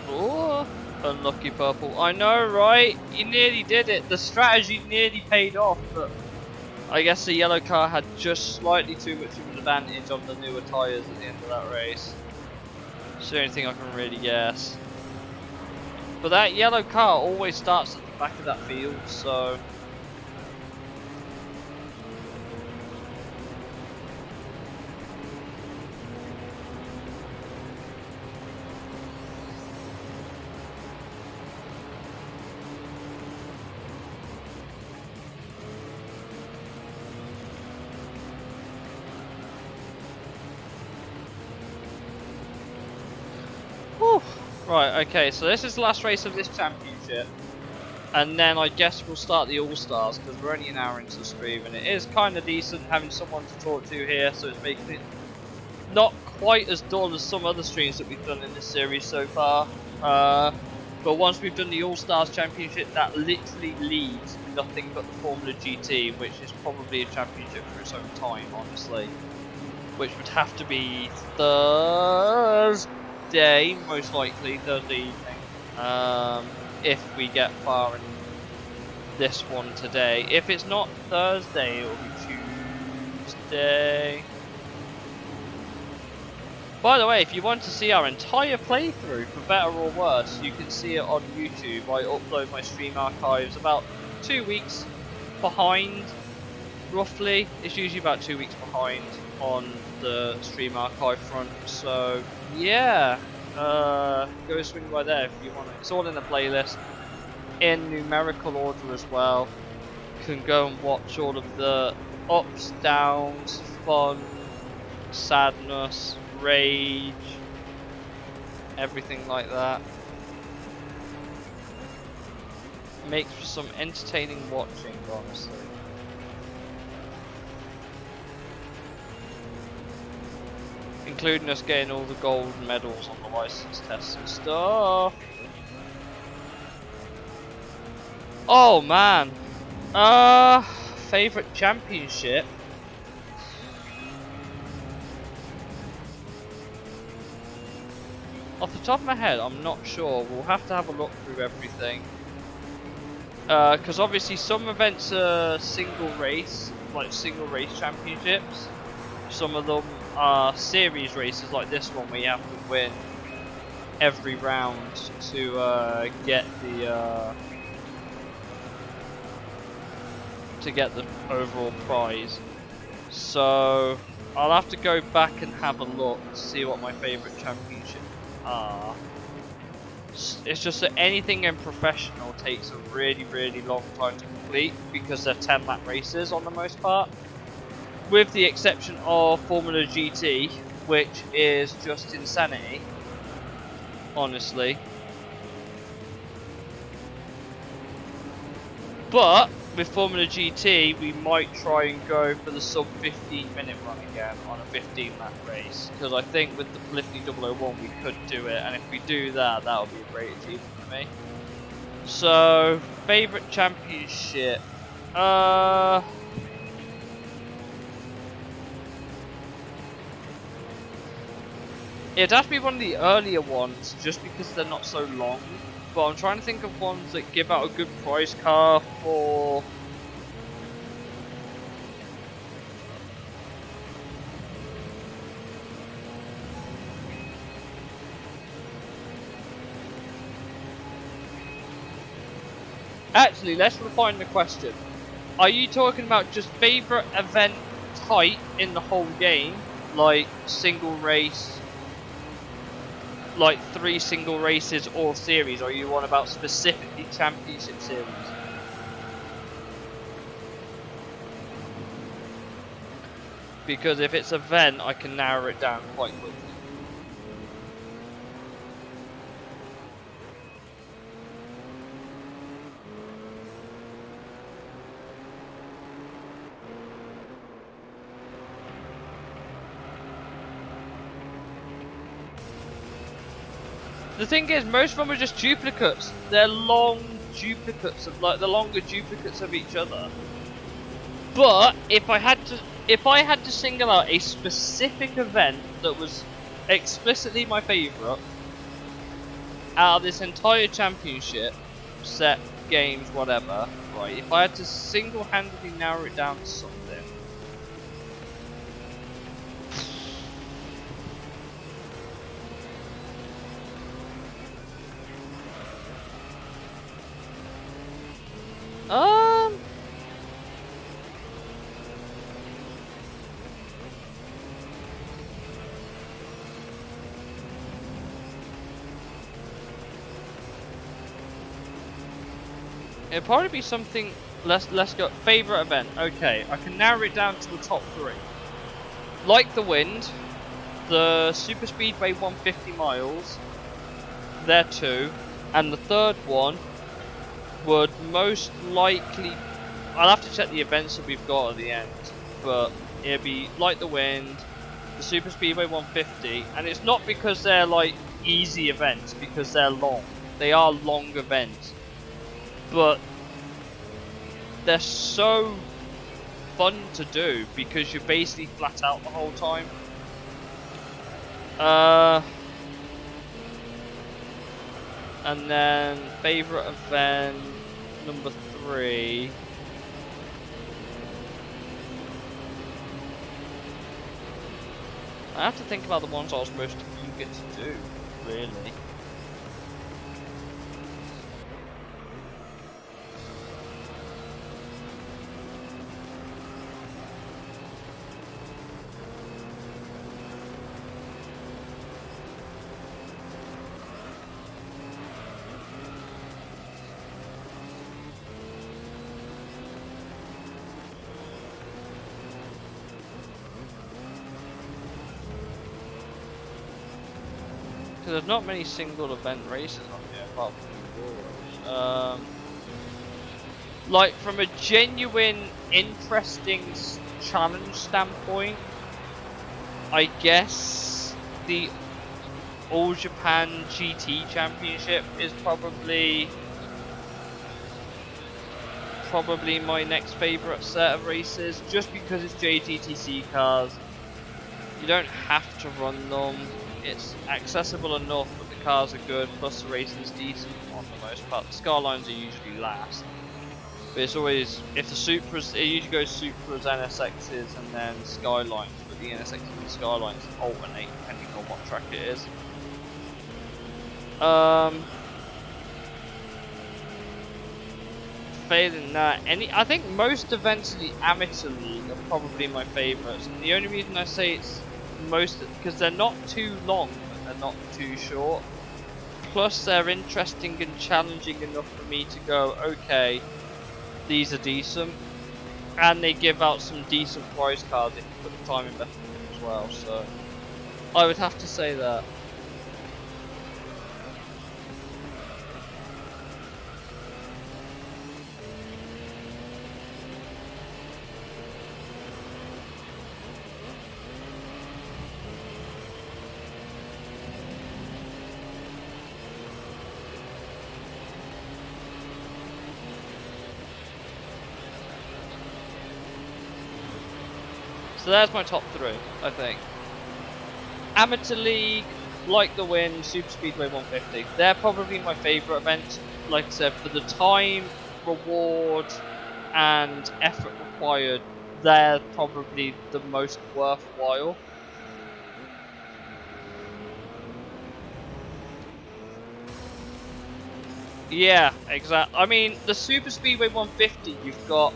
Oh, unlucky purple. I know, right? You nearly did it. The strategy nearly paid off, but I guess the yellow car had just slightly too much of an advantage on the newer tyres at the end of that race. It's the only thing I can really guess. But that yellow car always starts at the back of that field, so... Whew. Right, okay, so this is the last race of this championship. And then I guess we'll start the All-Stars, because we're only an hour into the stream, and it is kind of decent having someone to talk to here, so it's making it not quite as dull as some other streams that we've done in this series so far. But once we've done the All-Stars Championship, that literally leaves nothing but the Formula GT, which is probably a championship for its own time, honestly. Which would have to be Thursday, most likely, Thursday evening. If we get far in this one today. If it's not Thursday, it will be Tuesday. By the way, if you want to see our entire playthrough, for better or worse, you can see it on YouTube. I upload my stream archives about 2 weeks behind, roughly. It's usually about 2 weeks behind on the stream archive front. So, yeah. Go swing by there if you want it. It's all in the playlist in numerical order as well. You can go and watch all of the ups, downs, fun, sadness, rage, everything like that. Makes for some entertaining watching, honestly. Including us getting all the gold medals on the license tests and stuff. Oh man. Favorite championship. Off the top of my head, I'm not sure. We'll have to have a look through everything. Because obviously some events are single race, like single race championships. Some of them are series races like this one where you have to win every round to get the overall prize. So I'll have to go back and have a look to see what my favourite championships are. It's just that anything in professional takes a really, really long time to complete because they're 10-lap races on the most part. With the exception of Formula GT, which is just insanity, honestly. But with Formula GT, we might try and go for the sub 15-minute run again on a 15-lap race, because I think with the Polyphony 001 we could do it, and if we do that, that'll be a great achievement for me. So, favourite championship. It'd have to be one of the earlier ones, just because they're not so long. But I'm trying to think of ones that give out a good prize car for... Actually, let's refine the question. Are you talking about just favourite event type in the whole game? Like single race, like 3 single races or series? Or are you on about specifically championship series? Because if it's event, I can narrow it down quite quickly. The thing is, most of them are just duplicates. They're long duplicates of, like, the longer duplicates of each other. But if I had to single out a specific event that was explicitly my favourite out of this entire championship set, games, whatever, right? If I had to single-handedly narrow it down to something, it'd probably be something. Let's go. Favorite event. Okay, I can narrow it down to the top 3. Like the Wind, the Super Speedway 150 miles. They're 2, and the third one would most likely. I'll have to check the events that we've got at the end, but it'd be Like the Wind, the Super Speedway 150, and it's not because they're like easy events, because they're long. They are long events. But they're so fun to do because you're basically flat out the whole time. And then favourite event number 3. I have to think about the ones I was most eager to do, really. Because there's not many single event races on here apart from the Euros. Like from a genuine, interesting challenge standpoint, I guess the All Japan GT Championship is probably my next favourite set of races, just because it's JTTC cars. You don't have to run them. It's accessible enough, but the cars are good, plus the racing's decent on the most part. The Skylines are usually last. But it's always, if the Supras, it usually goes Supras, NSXs, and then Skylines, but the NSXs and Skylines alternate depending on what track it is. Failing that, I think most events in the Amateur League are probably my favourites. And the only reason I say it's most, because they're not too long, but they're not too short. Plus they're interesting and challenging enough for me to go, okay, these are decent. And they give out some decent prize cards if you put the time investment in as well, so I would have to say that. So that's my top 3, I think. Amateur League, like the Win, Super Speedway 150. They're probably my favourite events. Like I said, for the time, reward, and effort required, they're probably the most worthwhile. Yeah, exactly. I mean, the Super Speedway 150, you've got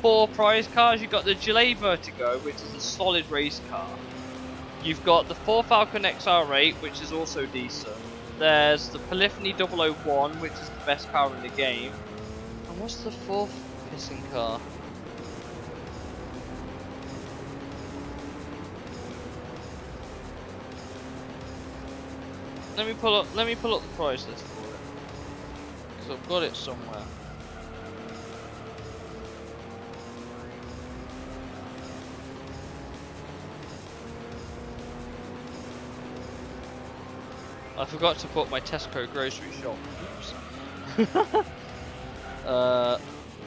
4 prize cars. You've got the Gillet Vertigo, which is a solid race car. You've got the 4 Falcon XR8, which is also decent. There's the Polyphony 001, which is the best car in the game. And what's the 4th missing car? Let me pull up the price list for it, because I've got it somewhere. I forgot to put my Tesco grocery shop. Oops.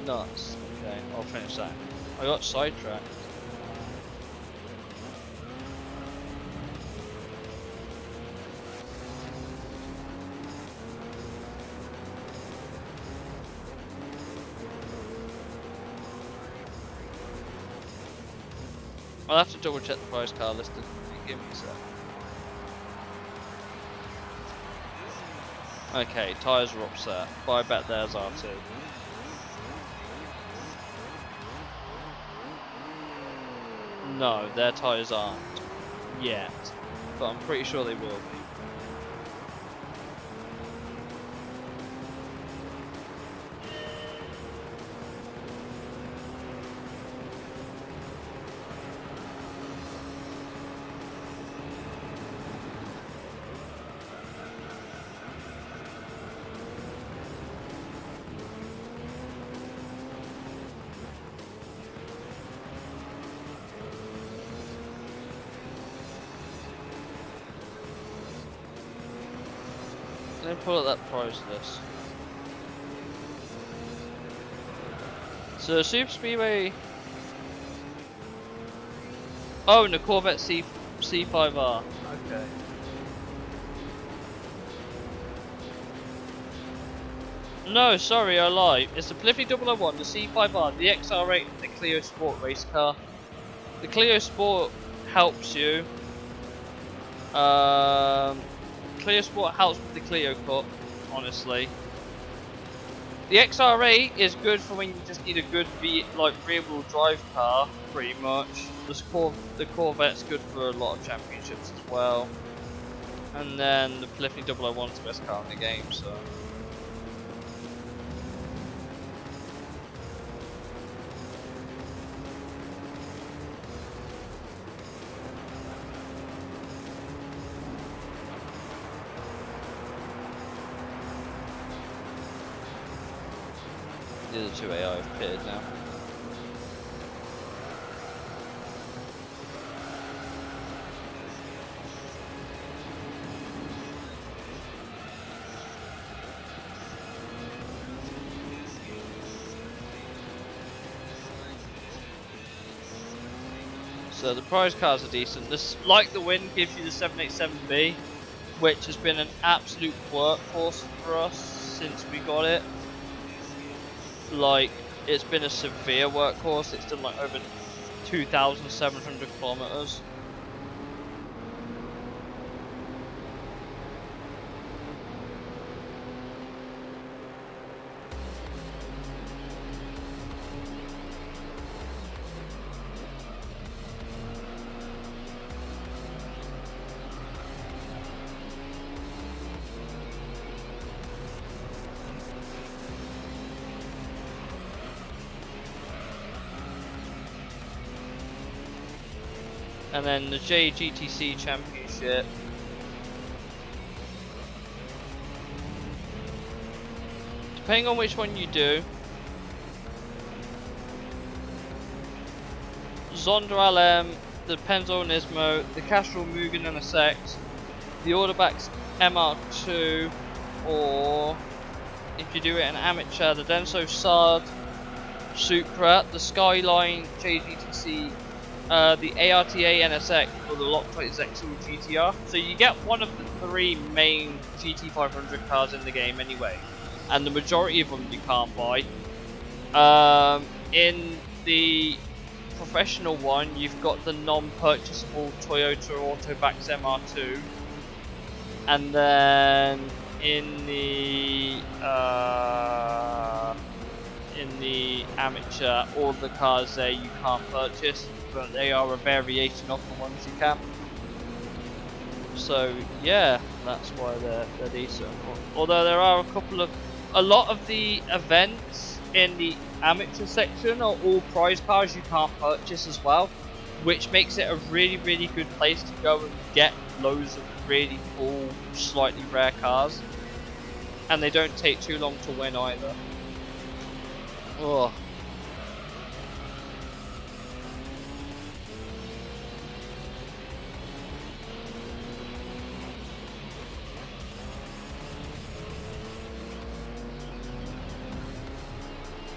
Nuts. Okay, I'll finish that. I got sidetracked. I'll have to double check the price car list and give me a sec. Okay, tyres are upset, but I bet theirs are too. No, their tyres aren't yet, but I'm pretty sure they will be. Let me pull up that price list. So Super Speedway. Oh, and the Corvette C5R. Okay. No, sorry, I lied. It's the Polyphony 001, the C5R, the XR8, and the Clio Sport race car. The Clio Sport helps you. Clio Sport helps with the Clio Cup, honestly. The XR8 is good for when you just need a good rear-wheel drive car, pretty much. The Corvette's good for a lot of championships as well. And then the Polyphony 001 is the best car in the game, so. The other two AI have pitted now. So the prize cars are decent. This, like the Win, gives you the 787B, which has been an absolute workhorse for us since we got it. Like, it's been a severe workhorse. It's done like over 2,700 kilometers. And then the JGTC Championship. Depending on which one you do, Zonda LM, the Pennzoil Nismo, the Castrol Mugen NSX, the Audax MR2, or if you do it in amateur, the Denso Sard Supra, the Skyline JGTC the ARTA NSX or the Loctite Zexal GTR. So you get one of the 3 main GT500 cars in the game anyway, and the majority of them you can't buy. In the professional one, you've got the non-purchasable Toyota Autobacks MR2, and then in the amateur, all the cars there you can't purchase, but they are a variation of the ones you can. So yeah, that's why they're decent. Although there are a lot of the events in the amateur section are all prize cars you can't purchase as well, which makes it a really good place to go and get loads of really cool, slightly rare cars, and they don't take too long to win either. Oh.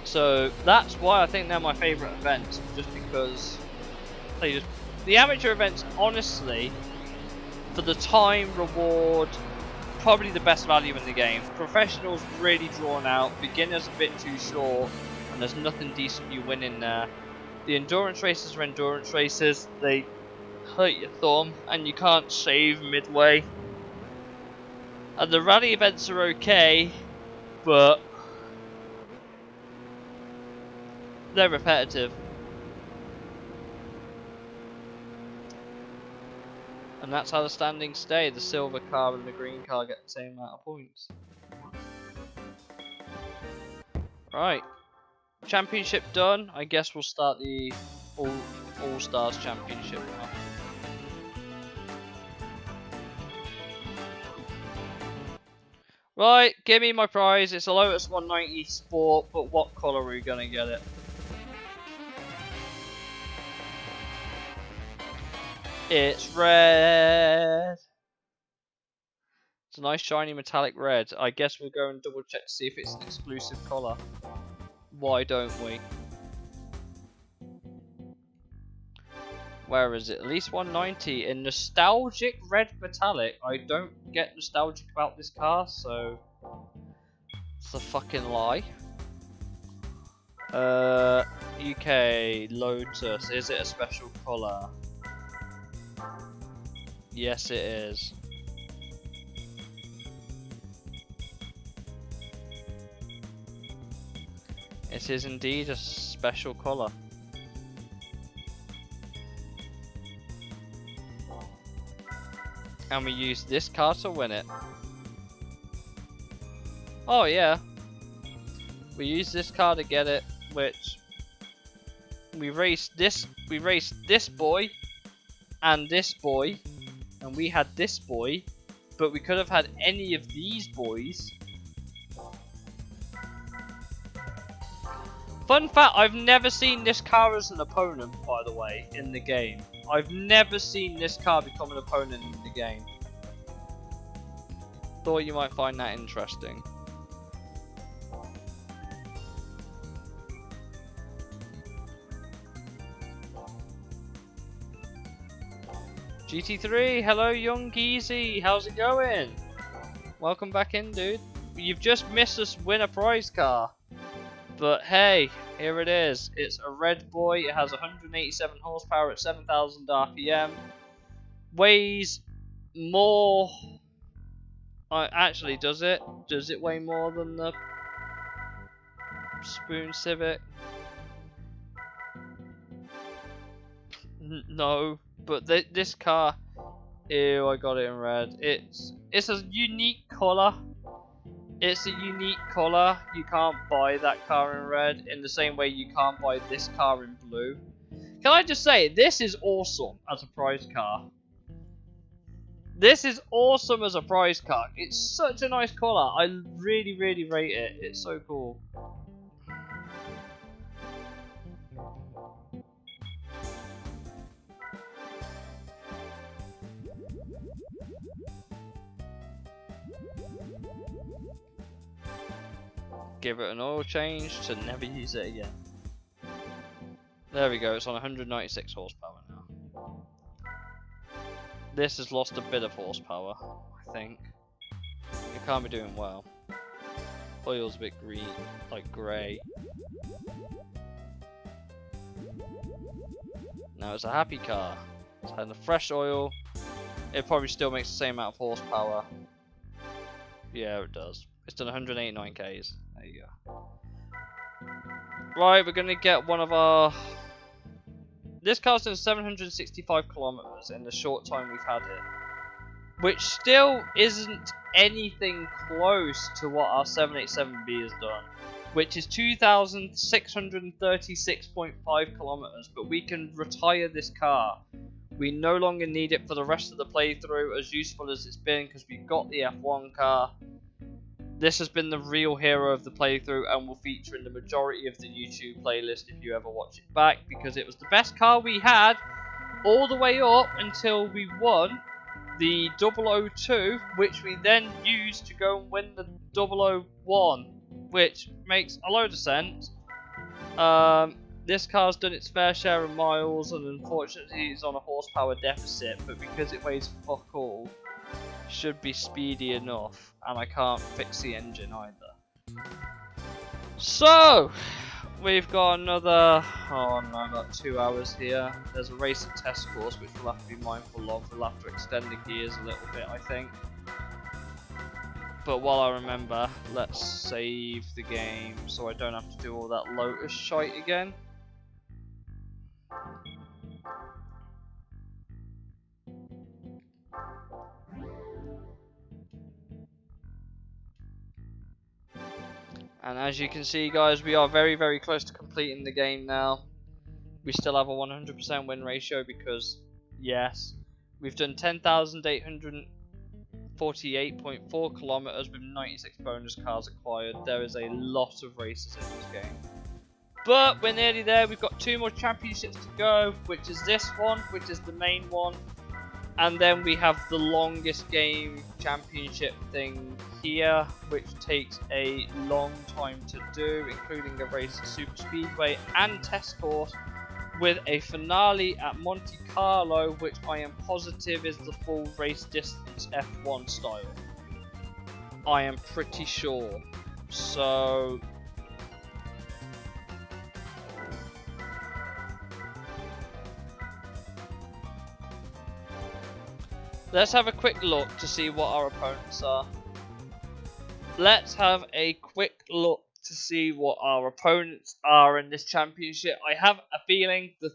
So that's why I think they're my favourite events, just because the amateur events, honestly, for the time, reward, probably the best value in the game. Professionals really drawn out, beginners a bit too short, and there's nothing decent you win in there. The endurance races are endurance races, they hurt your thumb and you can't save midway. And the rally events are okay, but they're repetitive. And that's how the standings stay. The silver car and the green car get the same amount of points. Right. Championship done. I guess we'll start the All-Stars Championship now. Right, give me my prize. It's a Lotus 190 Sport, but what colour are we going to get it? It's red. It's a nice shiny metallic red. I guess we'll go and double check to see if it's an exclusive colour. Why don't we? Where is it? Elise 190 in nostalgic red metallic. I don't get nostalgic about this car, so it's a fucking lie. UK Lotus. Is it a special colour? Yes, it is. It is indeed a special colour. And we use this car to win it. Oh yeah. We use this car to get it, which we raced this boy and this boy, and we had this boy, but we could have had any of these boys. Fun fact, I've never seen this car as an opponent, by the way, in the game. I've never seen this car become an opponent in the game. Thought you might find that interesting. GT3, hello young geezy, how's it going? Welcome back in, dude. You've just missed us win a prize car. But hey, here it is. It's a red boy. It has 187 horsepower at 7,000 RPM. Weighs more. Actually, does it? Does it weigh more than the Spoon Civic? No, but this car. Ew, I got it in red. It's a unique colour. It's a unique colour. You can't buy that car in red in the same way you can't buy this car in blue. Can I just say, this is awesome as a prize car. This is awesome as a prize car. It's such a nice colour. I really rate it. It's so cool. Give it an oil change to never use it again. There we go, it's on 196 horsepower now. This has lost a bit of horsepower, I think. It can't be doing well. Oil's a bit green, like grey. Now it's a happy car. It's had a fresh oil. It probably still makes the same amount of horsepower. Yeah, it does. It's done 189 Ks. There you go. Right, we're gonna get one of our. This car's done 765 kilometers in the short time we've had it, which still isn't anything close to what our 787B has done, which is 2,636.5 kilometers. But we can retire this car. We no longer need it for the rest of the playthrough, as useful as it's been, because we've got the F1 car. This has been the real hero of the playthrough and will feature in the majority of the YouTube playlist if you ever watch it back, because it was the best car we had all the way up until we won the 002, which we then used to go and win the 001, which makes a load of sense. This car's done its fair share of miles, and unfortunately it's on a horsepower deficit, but because it weighs fuck all, should be speedy enough, and I can't fix the engine either. So, we've got another, oh no, I've got 2 hours here. There's a racing test course which we'll have to be mindful of. We'll have to extend the gears a little bit, I think. But while I remember, let's save the game so I don't have to do all that Lotus shite again. And as you can see, guys, we are very, very close to completing the game now. We still have a 100% win ratio because, yes, we've done 10,848.4 kilometers with 96 bonus cars acquired. There is a lot of races in this game. But we're nearly there. We've got 2 more championships to go, which is this one, which is the main one. And then we have the longest game championship thing here, which takes a long time to do, including a race at Super Speedway and test course, with a finale at Monte Carlo, which I am positive is the full race distance F1 style. I am pretty sure. So let's have a quick look to see what our opponents are. Let's have a quick look to see what our opponents are in this championship. I have a feeling the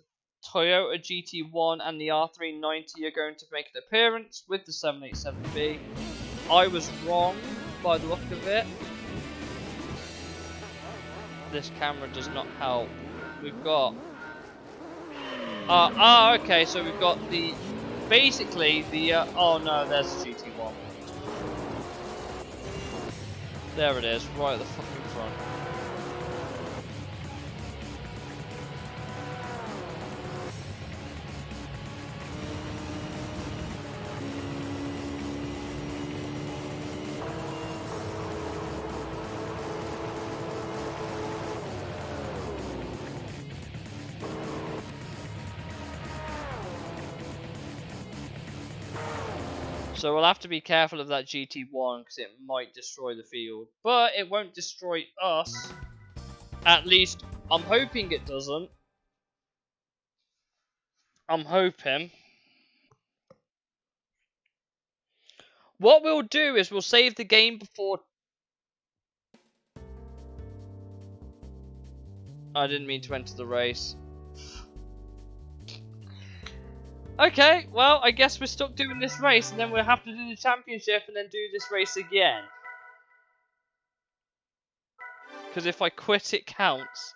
Toyota GT1 and the R390 are going to make an appearance with the 787B. I was wrong by the look of it. This camera does not help. We've got... okay, so we've got the... Basically, the... oh no, there's the GT1. There it is, right at the fucking front. So we'll have to be careful of that GT1 because it might destroy the field. But it won't destroy us. At least, I'm hoping it doesn't. I'm hoping. What we'll do is we'll save the game before... I didn't mean to enter the race. Okay, well, I guess we're stuck doing this race, and then we'll have to do the championship and then do this race again. Because if I quit, it counts.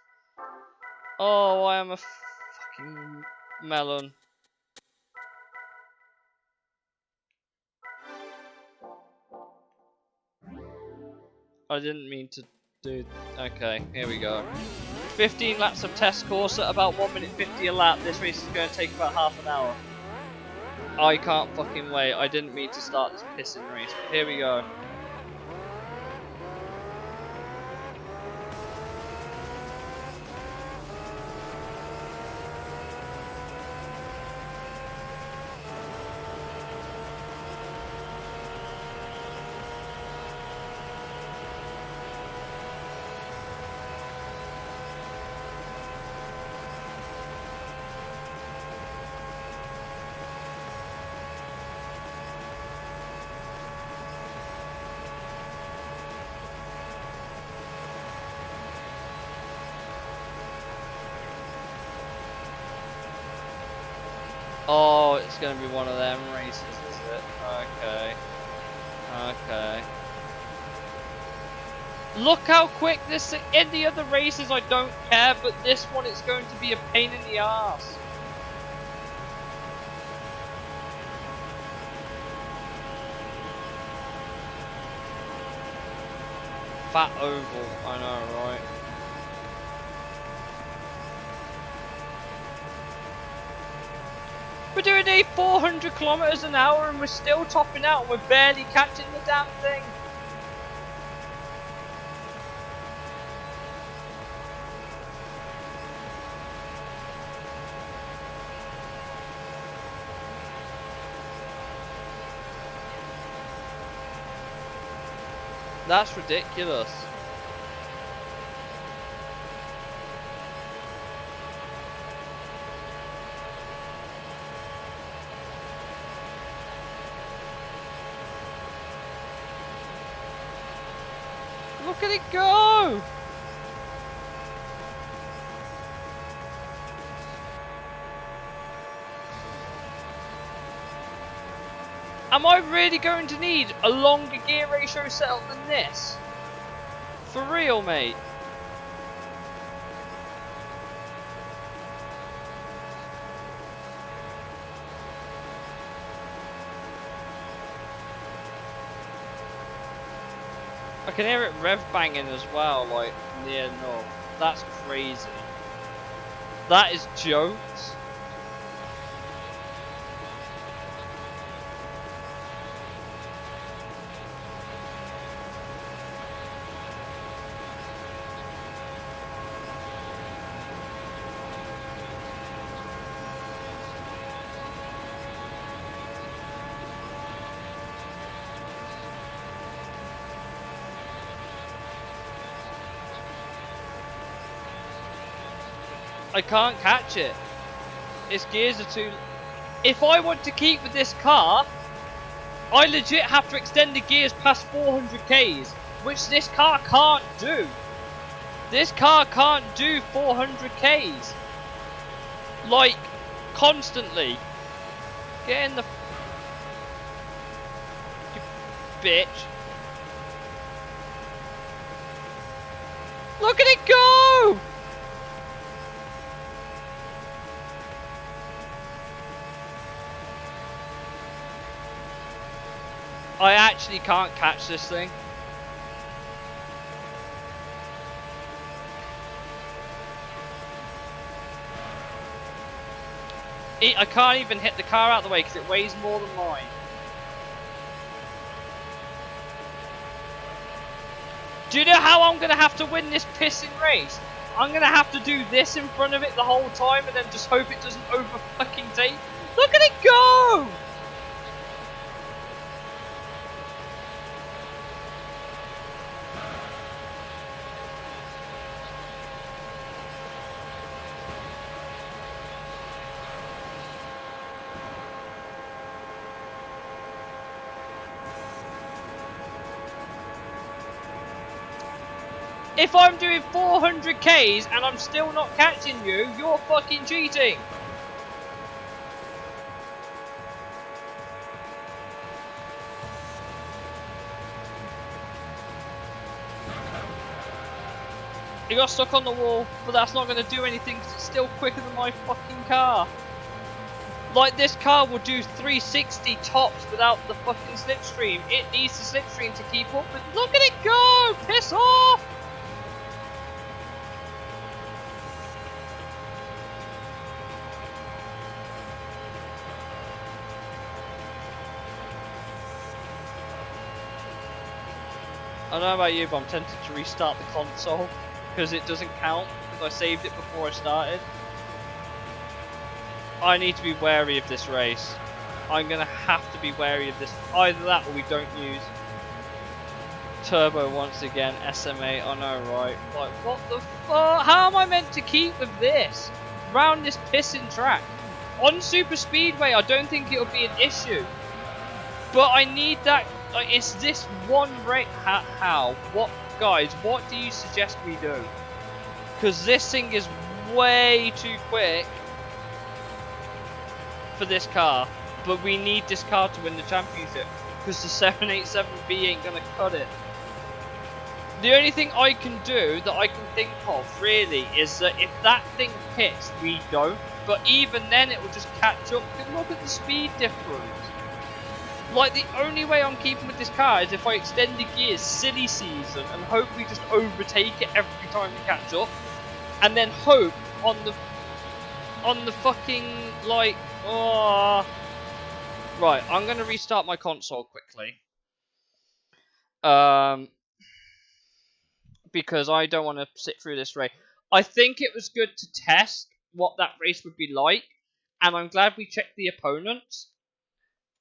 Oh, I am a fucking melon. I didn't mean to do... Okay, here we go. 15 laps of test course at about 1 minute 50 a lap. This race is going to take about half an hour. I can't fucking wait. I didn't mean to start this pissing race. But here we go. It's going to be one of them races, is it? Okay. Okay. Look how quick this... In the other races I don't care, but this one it's going to be a pain in the arse. Fat oval, I know, right? We're doing 400 kilometers an hour and we're still topping out and we're barely catching the damn thing. That's ridiculous. Look at it go! Am I really going to need a longer gear ratio setup than this? For real, mate? I can hear it rev banging as well, like near north. That's crazy. That is jokes. I can't catch it. Its gears are too... If I want to keep with this car, I legit have to extend the gears past 400 Ks, which this car can't do. This car can't do 400 Ks. Like, constantly. Get in the... You bitch. Look at it go! I actually can't catch this thing. I can't even hit the car out of the way because it weighs more than mine. Do you know how I'm going to have to win this pissing race? I'm going to have to do this in front of it the whole time and then just hope it doesn't over fucking take. Look at it go! If I'm doing 400 Ks and I'm still not catching you, you're fucking cheating. It got stuck on the wall, but that's not going to do anything because it's still quicker than my fucking car. Like, this car will do 360 tops without the fucking slipstream. It needs the slipstream to keep up with. Look at it go! Piss off! I don't know about you, but I'm tempted to restart the console because it doesn't count because I saved it before I started. I need to be wary of this race. I'm going to have to be wary of this. Either that or we don't use turbo once again. SMA, I know, right? Like, what the fuck? How am I meant to keep with this? Round this pissing track. On super speedway, I don't think it'll be an issue. But I need that. Like, it's this one rate. How? What, guys? What do you suggest we do? Because this thing is way too quick for this car. But we need this car to win the championship, because the 787B ain't going to cut it. The only thing I can do, that I can think of, really, is that if that thing pits, we don't. But even then, it will just catch up. Look at the speed difference. Like, the only way I'm keeping with this car is if I extend the gears silly season and hope we just overtake it every time we catch up. And then hope on the fucking, like, oh... Right, I'm going to restart my console quickly. Because I don't want to sit through this race. I think it was good to test what that race would be like. And I'm glad we checked the opponents.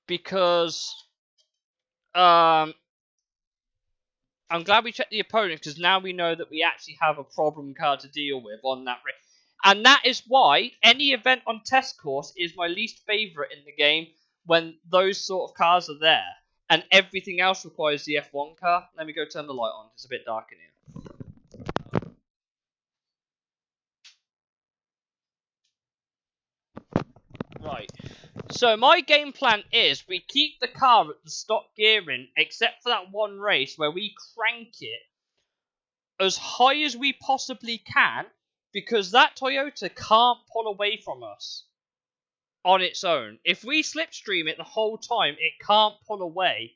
Because... I'm glad we checked the opponent, because now we know that we actually have a problem car to deal with on that race. And that is why any event on test course is my least favourite in the game, when those sort of cars are there. And everything else requires the F1 car. Let me go turn the light on. It's a bit dark in here. Right. So my game plan is we keep the car at the stock gearing, except for that one race where we crank it as high as we possibly can, because that Toyota can't pull away from us on its own. If we slipstream it the whole time, it can't pull away.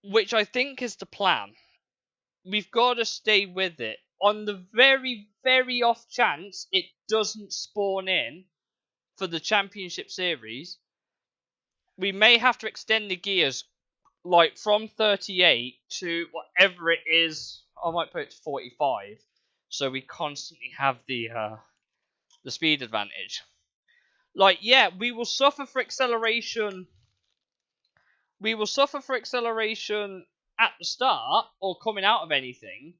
Which I think is the plan. We've got to stay with it. On the very, very off chance it doesn't spawn in for the championship series, we may have to extend the gears, like from 38 to whatever it is. I might put it to 45, so we constantly have the speed advantage. Like, yeah, we will suffer for acceleration. We will suffer for acceleration at the start or coming out of anything.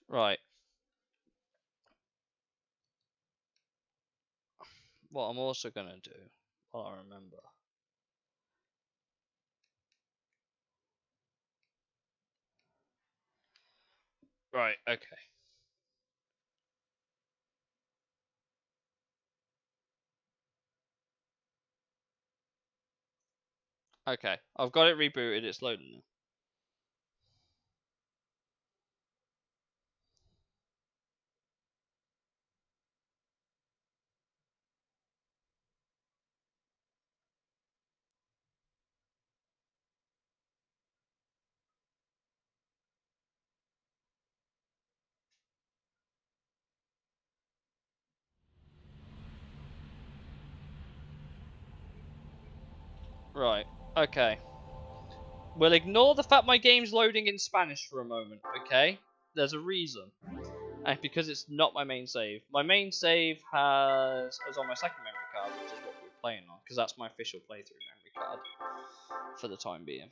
Right. What I'm also going to do, while I remember. Right, okay. Okay, I've got it rebooted, it's loading now. Right, okay. We'll ignore the fact my game's loading in Spanish for a moment, okay? There's a reason. And because it's not my main save. My main save is on my second memory card, which is what we're playing on, because that's my official playthrough memory card for the time being.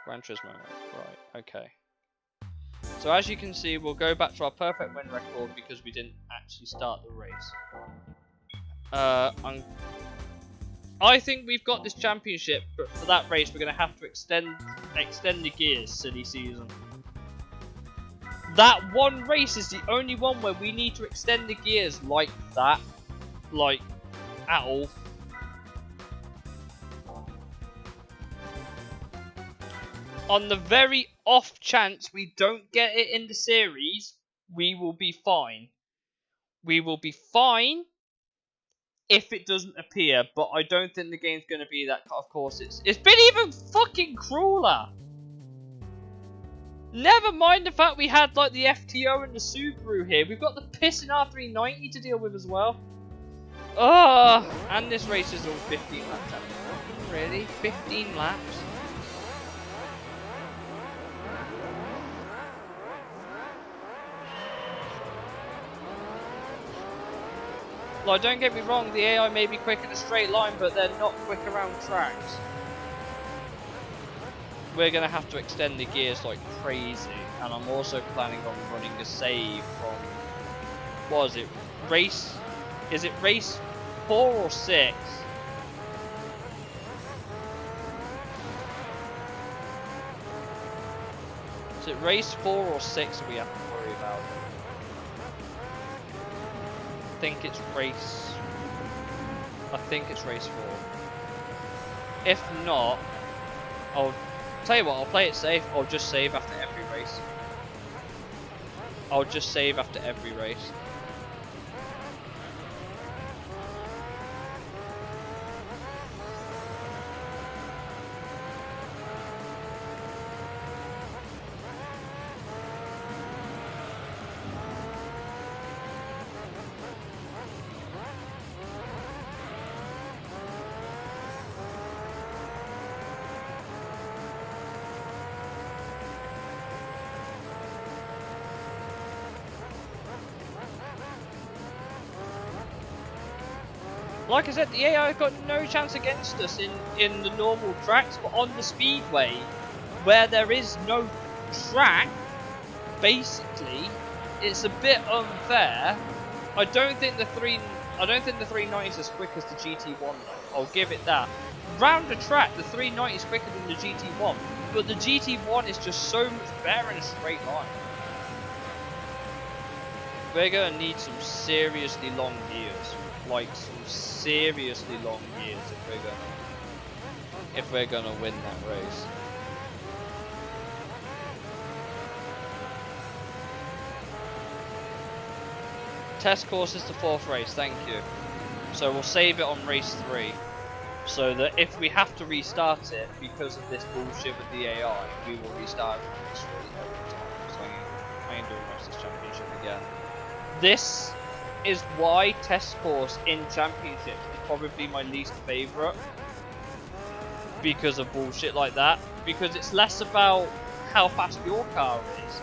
Gran Turismo, right, okay. So as you can see, we'll go back to our perfect win record because we didn't actually start the race. I think we've got this championship, but for that race we're going to have to extend the gears, silly season. That one race is the only one where we need to extend the gears like that. Like, at all. On the very off chance we don't get it in the series, we will be fine. We will be fine if it doesn't appear, but I don't think the game's going to be that. Of course, it's been even fucking crueler. Never mind the fact we had like the FTO and the Subaru here. We've got the pissing R390 to deal with as well. Oh, and this race is all 15 laps. Really? 15 laps? 15 Like, don't get me wrong, the AI may be quick in a straight line, but they're not quick around tracks. We're going to have to extend the gears like crazy, and I'm also planning on running a save from, what is it, race, is it race 4 or 6? Is it race 4 or 6 we have to worry about? I think it's race 4. If not, I'll tell you what, I'll play it safe. I'll just save after every race. Like I said, the AI got no chance against us in the normal tracks, but on the speedway, where there is no track, basically, it's a bit unfair. I don't think the 390 is as quick as the GT1 though. I'll give it that. Round the track, the 390 is quicker than the GT1, but the GT1 is just so much better in a straight line. We're gonna need some seriously long gears, like some seriously long gears if we're gonna win that race. Test course is the 4th race, thank you. So we'll save it on race 3, so that if we have to restart it because of this bullshit with the AI, we will restart it on race 3 every time. So I ain't doing much this championship again. This is why test course in championships is probably my least favourite, because of bullshit like that. Because it's less about how fast your car is,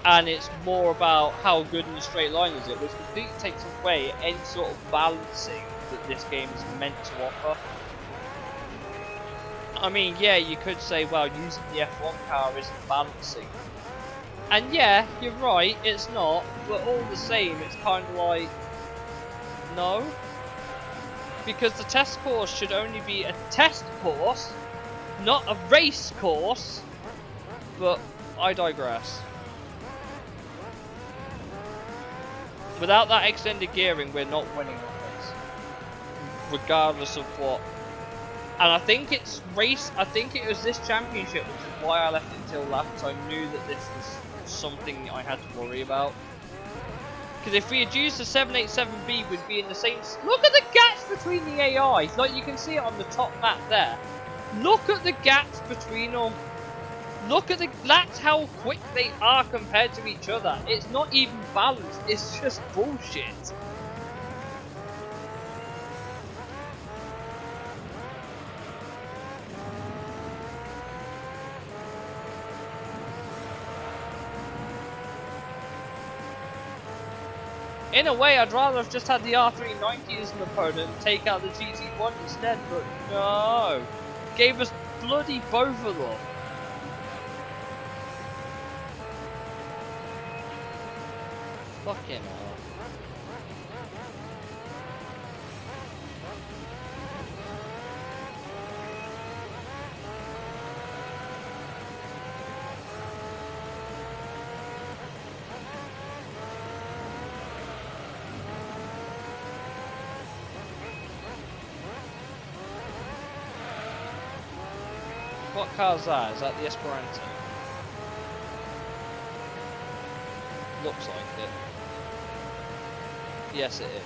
and it's more about how good in a straight line is it, which completely takes away any sort of balancing that this game is meant to offer. I mean, yeah, you could say, well, using the F1 car isn't balancing. And yeah, you're right, it's not, but all the same, it's kind of like, no. Because the test course should only be a test course, not a race course, but I digress. Without that extended gearing, we're not winning that race, regardless of what. And I think it was this championship, which is why I left it till last, because I knew that this was something I had to worry about. Because if we had used the 787B, we'd be in the same. Look at the gaps between the AIs. Like, you can see it on the top map there. Look at the gaps between them. Look at that's how quick they are compared to each other. It's not even balanced. It's just bullshit. In a way, I'd rather have just had the R390 as an opponent and take out the GT1 instead, but no. Gave us bloody both of them. Fucking hell. What car's that? Is that the Esperanto? Looks like it. Yes, it is.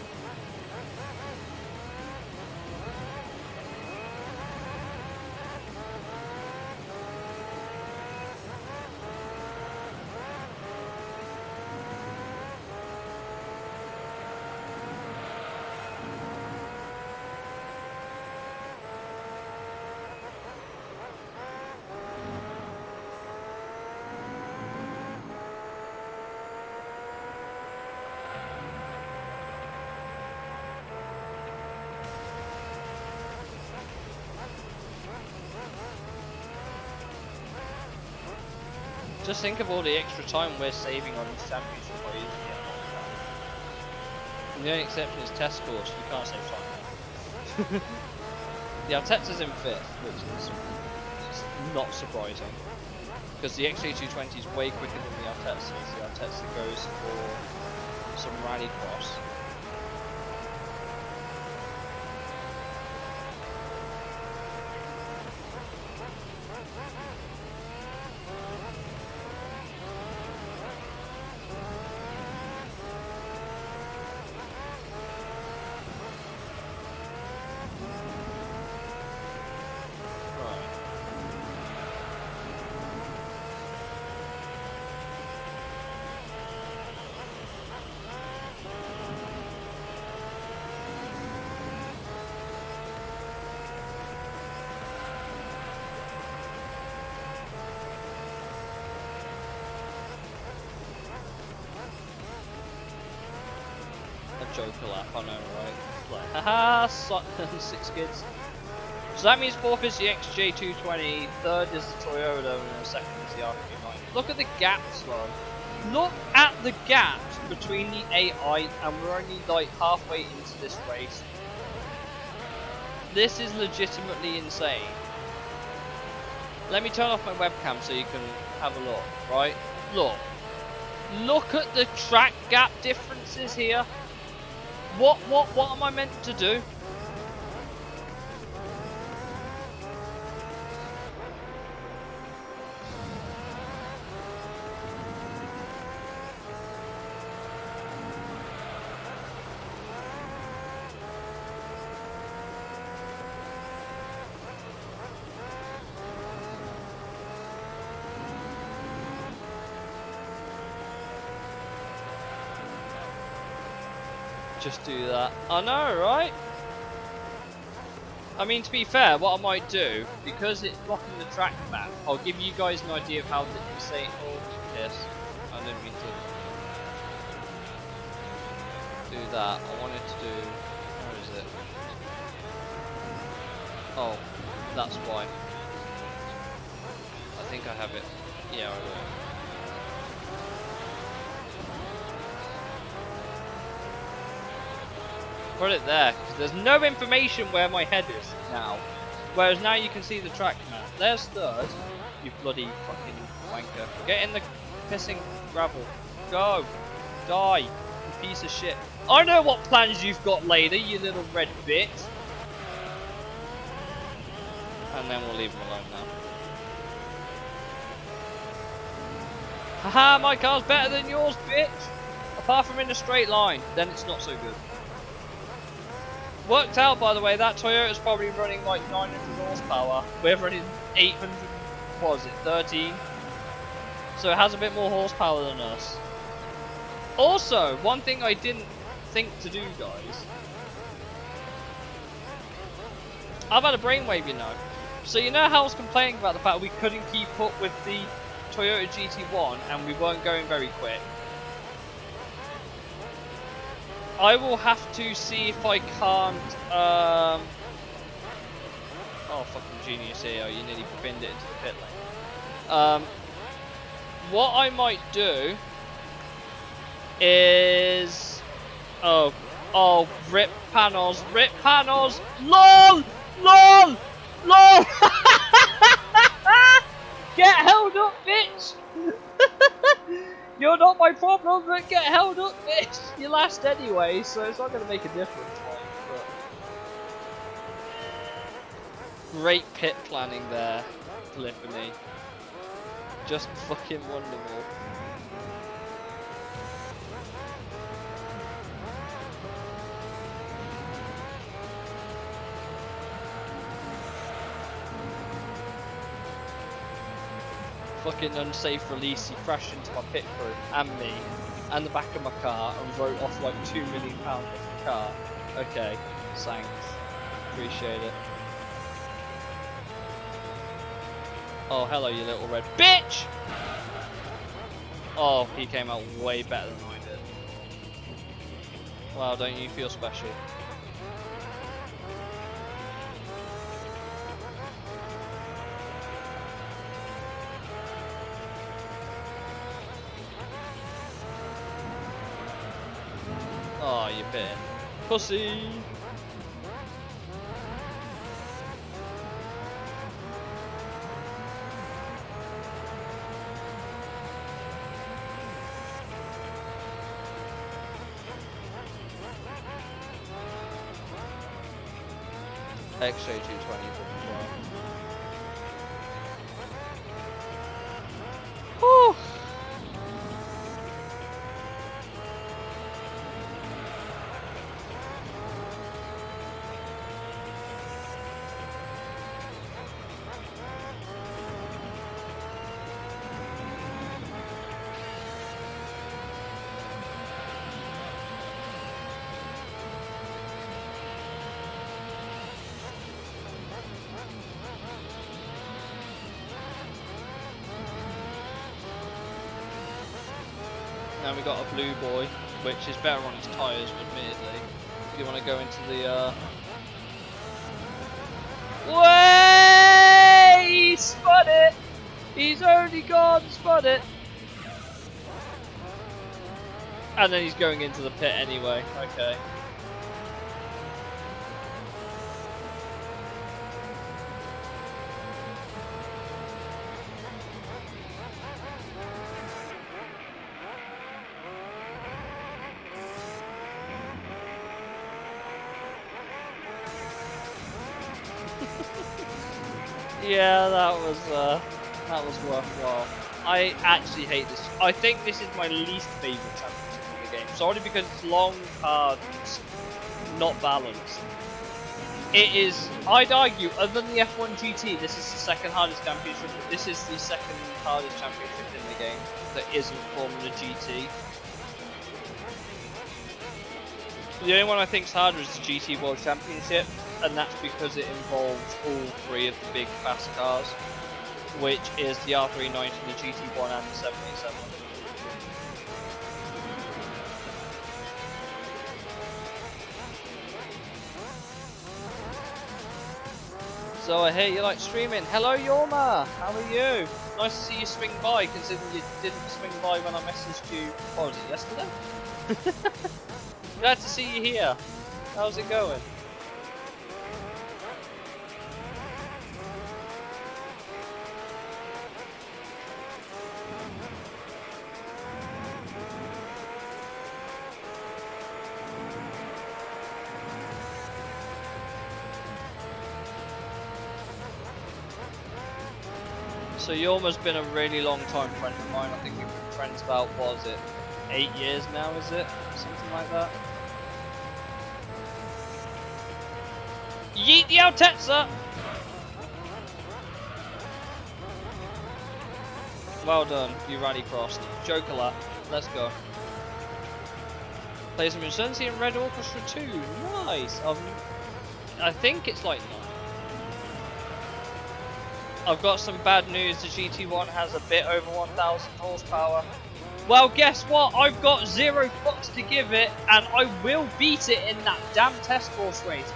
Just think of all the extra time we're saving on this championship by using the and the only exception is test course, you can't save time. The Arteta's in 5th, which is not surprising. Because the XJ220 is way quicker than the Arteta. The Arteta goes for some rallycross. Joker lap, I know, right? Like, haha, 6 kids. So that means 4th is the XJ220, 3rd is the Toyota, and then 2nd is the RQ9. Look at the gaps, man. Look at the gaps between the AI, and we're only like halfway into this race. This is legitimately insane. Let me turn off my webcam so you can have a look, right? Look at the track gap differences here. What am I meant to do? Just do that. I know, right? I mean, to be fair, what I might do, because it's blocking the track map, I'll give you guys an idea of how you say, oh, yes, I didn't mean to do that. I wanted to do, where is it? Oh, that's why. I think I have it. Yeah, I will. Put it there, because there's no information where my head is now. Whereas now you can see the track map. There's 3rd, you bloody fucking wanker. Get in the pissing gravel. Go. Die, you piece of shit. I know what plans you've got later, you little red bitch. And then we'll leave him alone now. Haha, my car's better than yours, bitch. Apart from in a straight line, then it's not so good. Worked out, by the way, that Toyota's probably running like 900 horsepower. We're running 800, what was it, 13? So it has a bit more horsepower than us. Also, one thing I didn't think to do, guys. I've had a brainwave, you know. So you know how I was complaining about the fact we couldn't keep up with the Toyota GT1 and we weren't going very quick? I will have to see if I can't, oh fucking genius here, you nearly pinned it into the pit lane. What I might do is, oh, rip panels, LOL! Get held up, bitch! You're not my problem, but get held up, bitch! You last anyway, so it's not going to make a difference. But... Great pit planning there, Polyphony. Just fucking wonderful. Fucking unsafe release, he crashed into my pit crew and me and the back of my car and wrote off like £2 million off the car. Okay, thanks. Appreciate it. Oh, hello you little red bitch! Oh, he came out way better than I did. Wow, don't you feel special? Oh, you bit. Pussy! XJ 220 as well. Whew. Now we got a blue boy, which is better on his tyres, admittedly. If you want to go into the Way! He spun it! He's only gone, spun it! And then he's going into the pit anyway, okay. Yeah, that was worthwhile. I actually hate this. I think this is my least favourite championship in the game. Solely because it's long, hard, and not balanced. It is, I'd argue, other than the F1 GT, this is the second hardest championship. This is the second hardest championship in the game that isn't Formula GT. The only one I think is harder is the GT World Championship, and that's because it involves all three of the big fast cars, which is the R390, the GT1 and the 787. So I hear you like streaming. Hello Yorma, how are you? Nice to see you swing by, considering you didn't swing by when I messaged you, what was it, yesterday? Glad to see you here. How's it going? So Yorma's been a really long time friend of mine. I think we've been friends about, what is it, 8 years now, is it? Something like that. Yeet the Altetza! Well done, you rally crossed. Joker lap, let's go. Play some Insanity and Red Orchestra 2, nice! I think it's like 9. I've got some bad news, the GT1 has a bit over 1000 horsepower. Well, guess what? I've got 0 fucks to give it, and I will beat it in that damn test course race.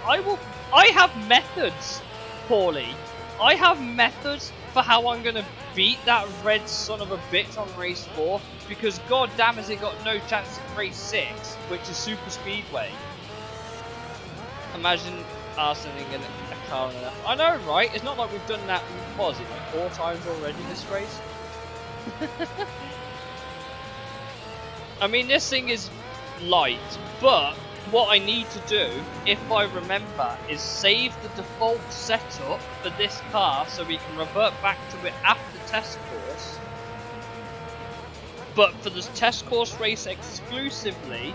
I have methods, Paulie. I have methods for how I'm going to beat that red son of a bitch on race 4, because god damn has it got no chance in race 6, which is super speedway. Imagine arsoning a car in enough. I know, right? It's not like we've done that, what was it, like 4 times already this race? I mean, this thing is light, but what I need to do, if I remember, is save the default setup for this car so we can revert back to it after test course. But for this test course race exclusively,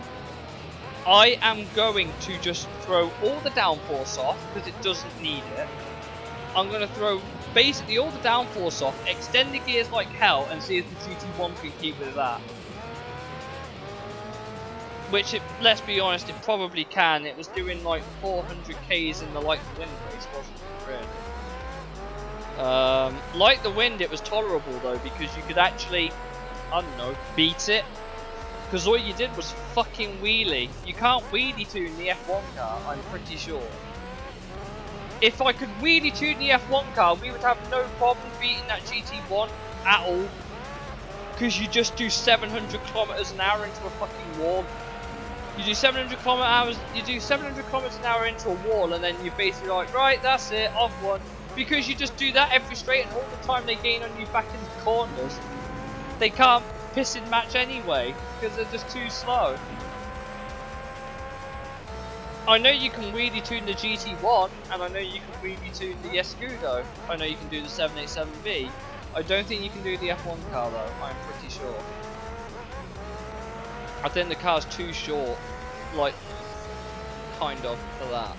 I am going to just throw all the downforce off because it doesn't need it. I'm going to throw basically all the downforce off, extend the gears like hell, and see if the GT1 can keep with that. Which, let's be honest, it probably can. It was doing like 400 Ks in the Light the Wind race, wasn't it, really? Light the Wind, it was tolerable though, because you could actually, I don't know, beat it. Because all you did was fucking wheelie. You can't wheelie tune the F1 car, I'm pretty sure. If I could wheelie tune the F1 car, we would have no problem beating that GT1 at all. Because you just do 700 kilometers an hour into a fucking wall. You do 700 kilometers. You do 700 kilometers an hour into a wall, and then you're basically like, right, that's it, off one. Because you just do that every straight, and all the time they gain on you back into corners, they can't piss in match anyway because they're just too slow. I know you can wheelie tune the GT1, and I know you can wheelie tune the Escudo. I know you can do the 787V. I don't think you can do the F1 car though, I'm pretty sure. I think the car's too short, like, kind of, for that.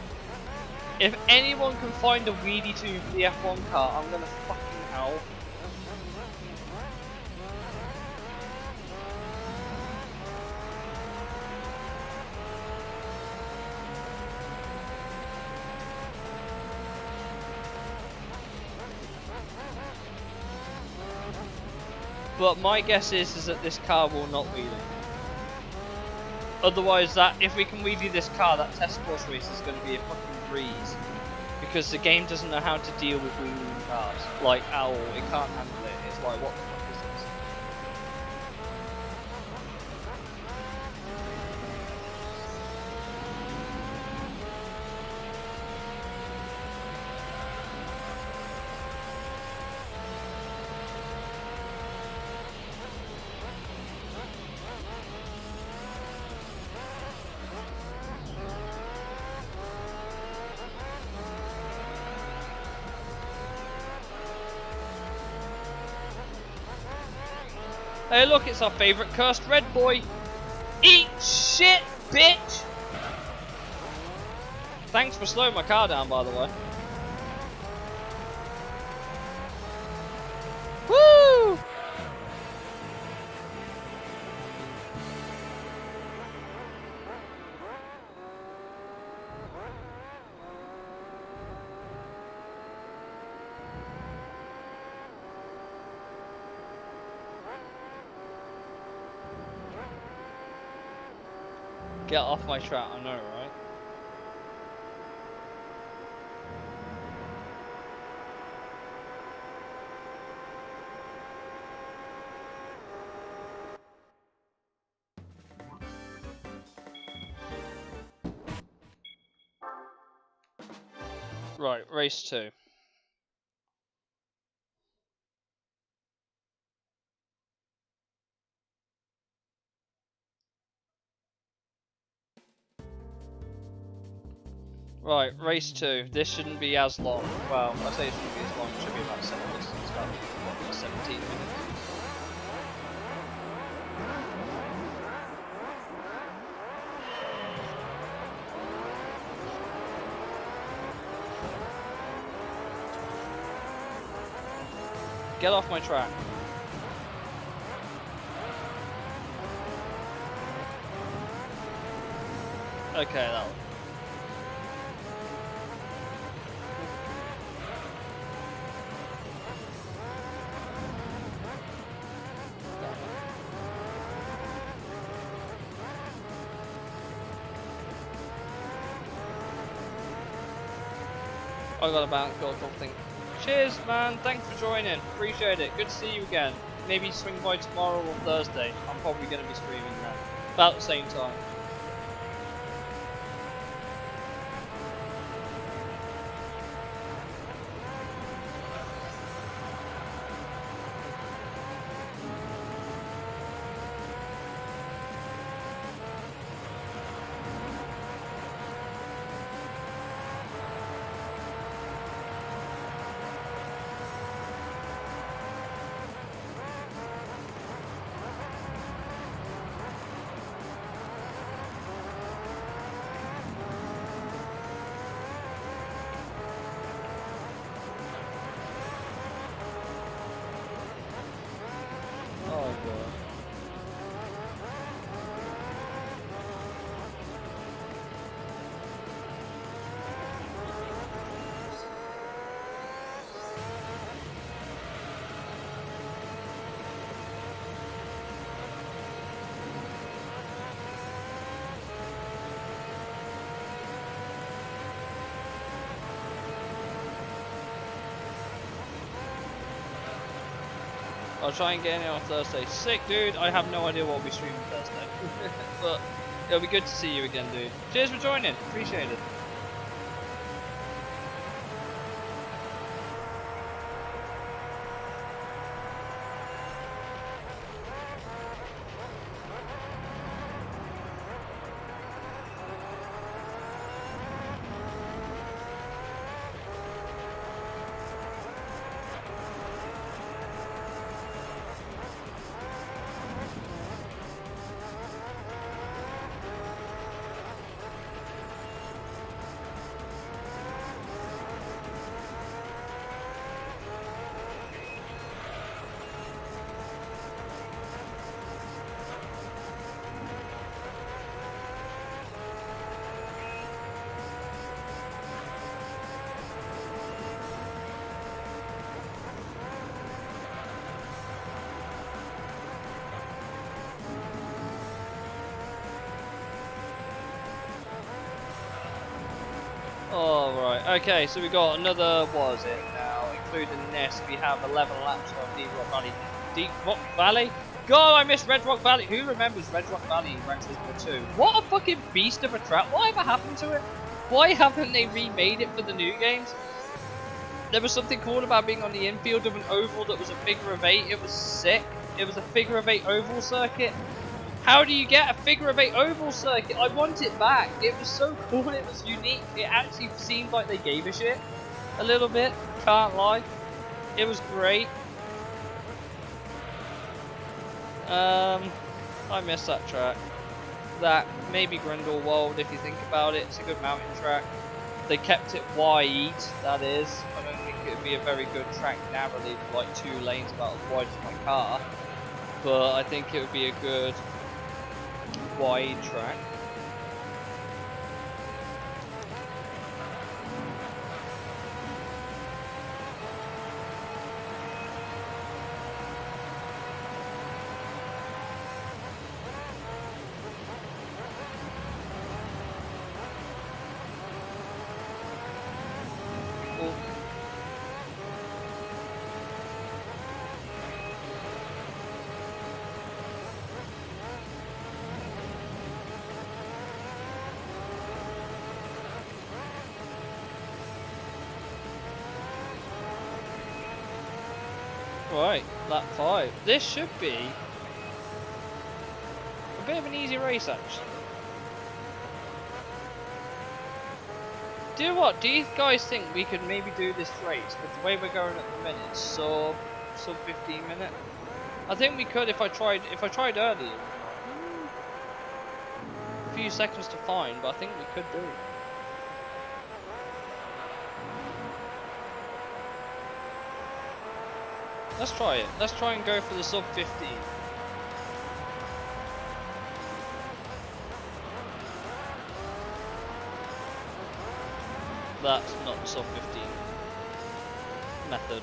If anyone can find a wheelie tune for the F1 car, I'm gonna fucking hell. But my guess is that this car will not wheelie. Otherwise, if we can wheelie this car, that test course race is going to be a fucking breeze. Because the game doesn't know how to deal with wheeling cars. Like, at all. It can't handle it. It's like, what the fuck is this? Hey look, it's our favourite cursed red boy! Eat shit, bitch! Thanks for slowing my car down, by the way. Woo! Get off my track, I know, right? Right, race 2. Right, race 2. This shouldn't be as long. Well, I say it shouldn't be as long. It should be about 17 minutes. Get off my track. Okay, that'll. I got a bounce, got a couple things. Cheers, man. Thanks for joining. Appreciate it. Good to see you again. Maybe swing by tomorrow or Thursday. I'm probably going to be streaming that. About the same time. I'll try and get in on Thursday. Sick, dude. I have no idea what we'll be streaming Thursday. But It'll be good to see you again, dude. Cheers for joining. Appreciate it. All right. Okay. So we got another. What is it now? Including this, we have 11 laps on Deep Rock Valley. Deep Rock Valley. God, I missed Red Rock Valley. Who remembers Red Rock Valley in Gran Turismo 2? What a fucking beast of a track. Whatever happened to it? Why haven't they remade it for the new games? There was something cool about being on the infield of an oval that was a figure of 8. It was sick. It was a figure of 8 oval circuit. How do you get a figure of 8 oval circuit? I want it back. It was so cool. It was unique. It actually seemed like they gave a shit. A little bit. Can't lie. It was great. I miss that track. That maybe Grindelwald, if you think about it. It's a good mountain track. They kept it wide, that is. I don't think it would be a very good track narrowly with like 2 lanes about as wide as my car. But I think it would be a good wide track. Right, lap 5. This should be a bit of an easy race, actually. Do you know what? Do you guys think we could maybe do this race with the way we're going at the minute, sub 15 minute? I think we could if I tried earlier. A few seconds to find, but I think we could do it. Let's try it. Let's try and go for the sub 15. That's not the sub 15 method.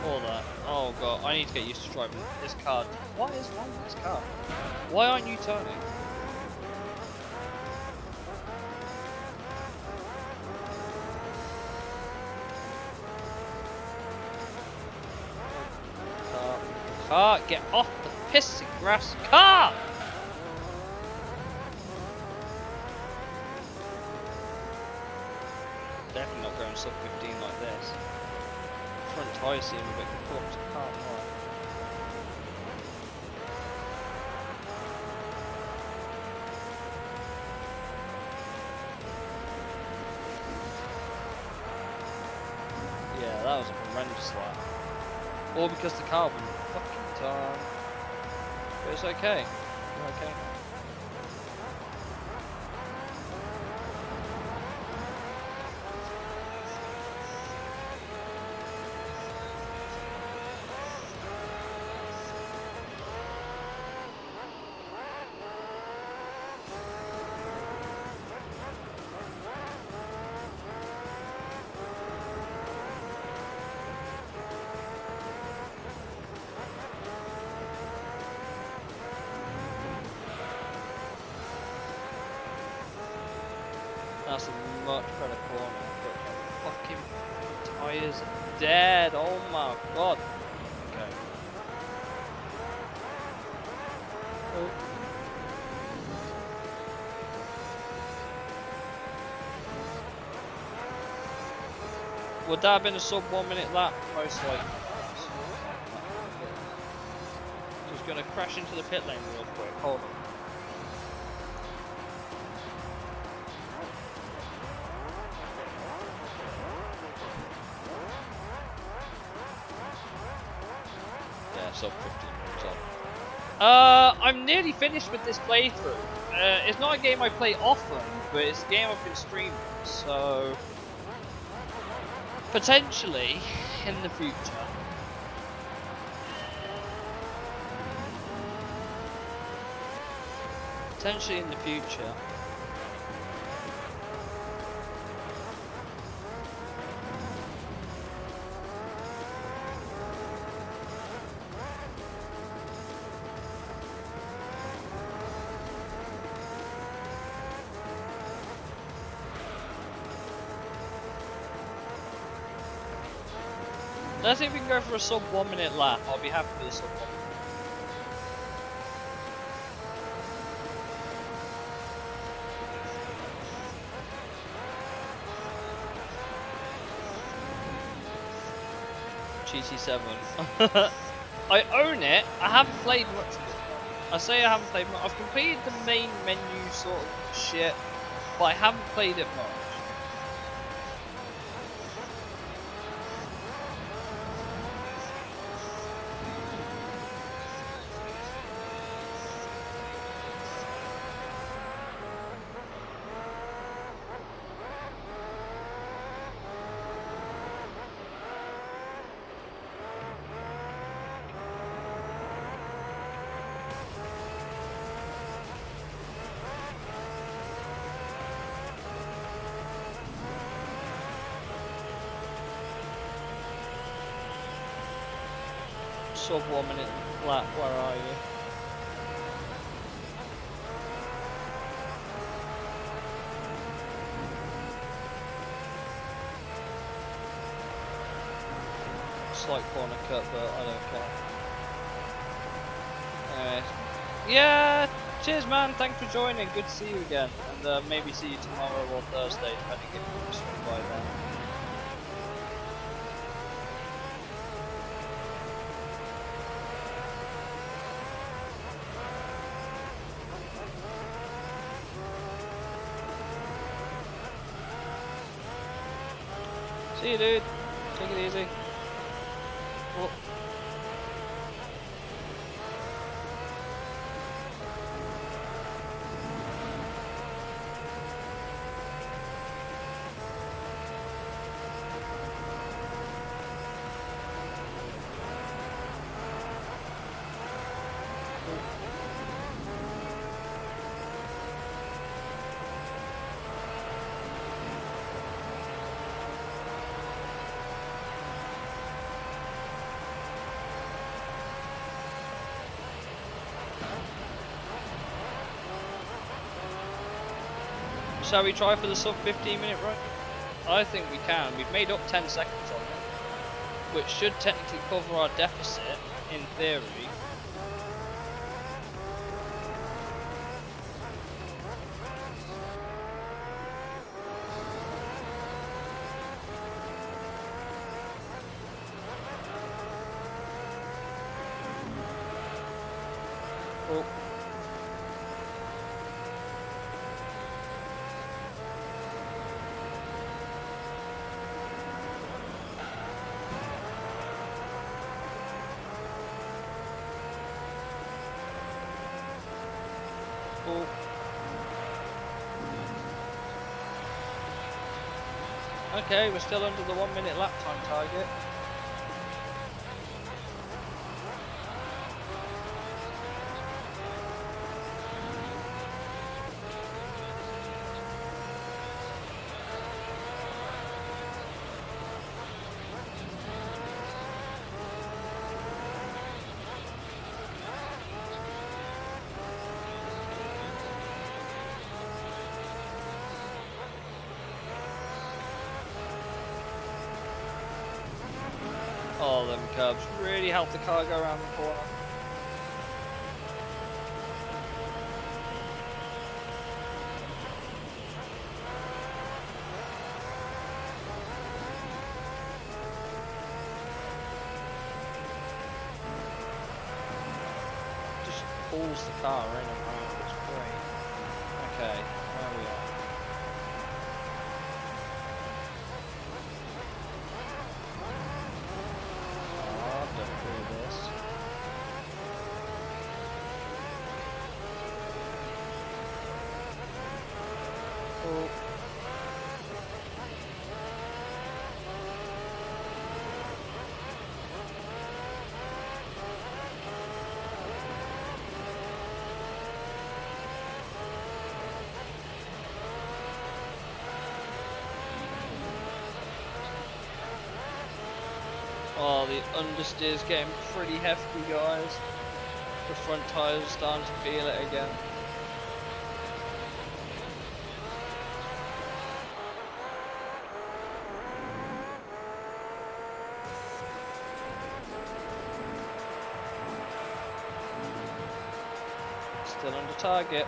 All that. Oh god, I need to get used to driving this car. What is wrong with this car? Why aren't you turning? Car, get off the pissing grass car! Definitely not going sub 15 like this. Front tyres seem a bit crooked, can't lie. Yeah, that was a horrendous lap. All because the car wouldn't fucking turn. But it's okay. We're okay. That's a much better corner, but fucking tyres dead. Oh my god. Okay. Would that have been a sub 1 minute lap? Most likely. Just gonna crash into the pit lane real quick. Hold on. Yeah, sub 15 minutes on. I'm nearly finished with this playthrough. It's not a game I play often, but it's a game I've been streaming, so potentially in the future. Potentially in the future. Let's see if we can go for a sub 1 minute lap. I'll be happy with a sub 1 minute. GT7. I own it. I haven't played much of it. I say I haven't played much. I've completed the main menu sort of shit, but I haven't played it much. Sub 1 minute lap, where are you? Slight corner cut, but I don't care. Yeah, cheers man, thanks for joining, good to see you again. And maybe see you tomorrow or Thursday, depending if you swing by then. See you, dude. Take it easy. Oh. Shall we try for the sub 15 minute run? I think we can. We've made up 10 seconds on it, which should technically cover our deficit in theory. Oh. Okay, we're still under the 1 minute lap time target. Oh, them curbs really help the car go around the corner. pulls the car in and around. It's great. Okay, where we are. Oh, don't do this. Oh. Oh, the understeer's getting pretty hefty, guys. The front tyres are starting to feel it again. Still under target.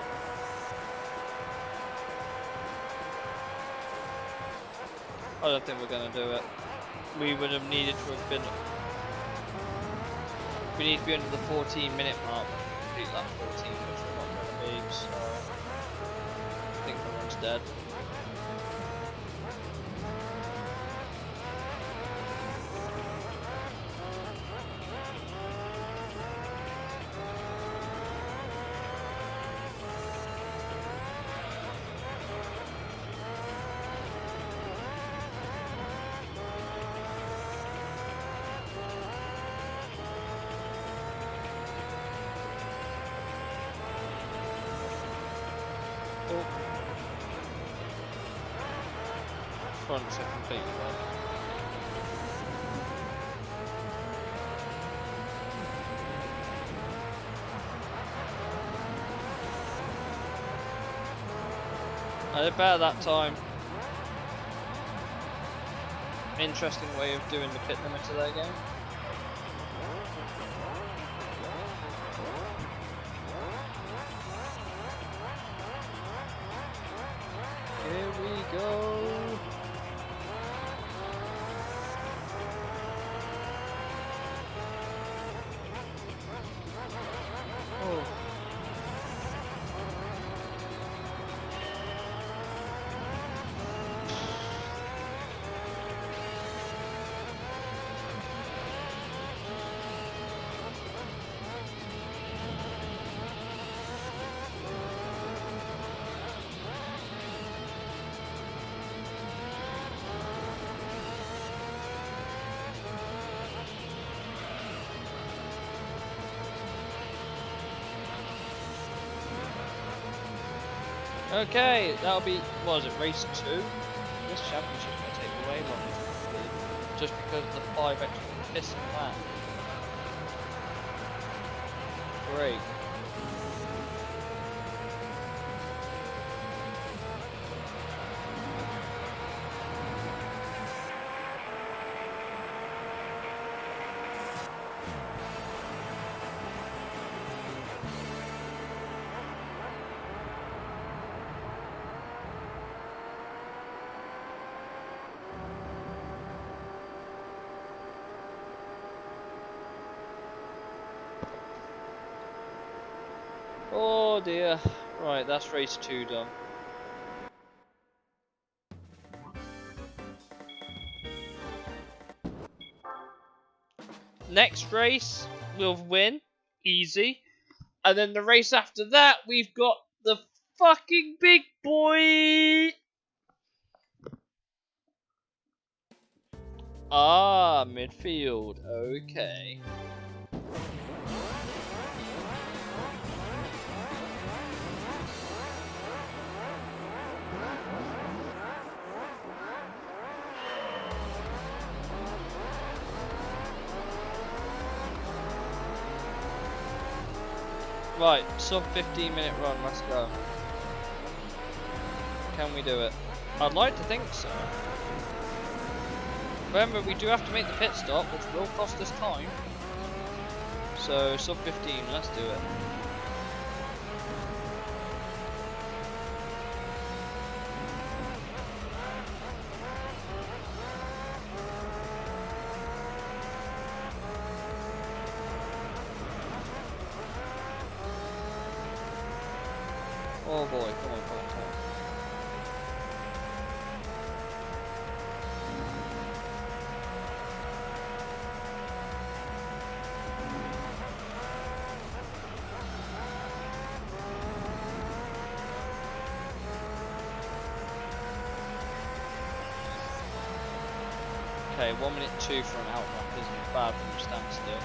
I don't think we're going to do it. We would have needed to have been. We need to be under the 14-minute mark to complete that 14, which we're not going to be, so I think everyone's dead. Fronts are completely gone. I did better that time. Interesting way of doing the pit limiter there again. Here we go. Oh. Okay, that'll be, what is it, race 2? This championship will take way longer to complete, just because of the 5 extra piston laps. Great. Oh dear. Right, that's race 2 done. Next race, we'll win. Easy. And then the race after that, we've got the fucking big boy. Ah, midfield. Okay. Right, sub 15-minute run, let's go. Can we do it? I'd like to think so. Remember, we do have to make the pit stop, which will cost us time. So, sub 15, let's do it. Oh boy, come on, come on, come on. Okay, 1:02 for an outlap isn't bad from a standstill.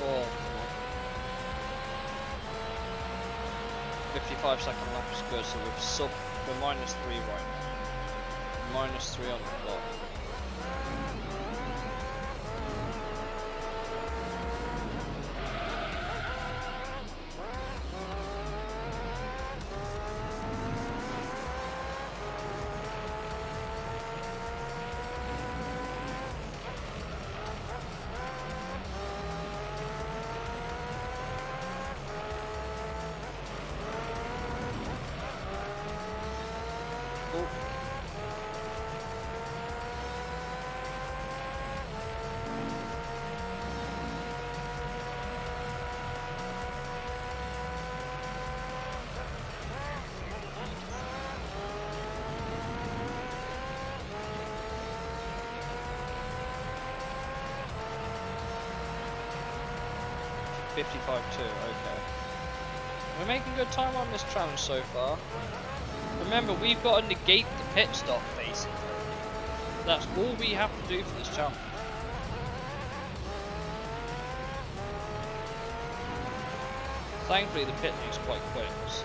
Oh, 55-second lap is good, so we're -3 right now. -3 on the clock. Oh. $55.2, okay. We're making good time on this challenge so far. Remember, we've got to negate the pit stop, basically. That's all we have to do for this challenge. Thankfully, the pit is quite quick, so...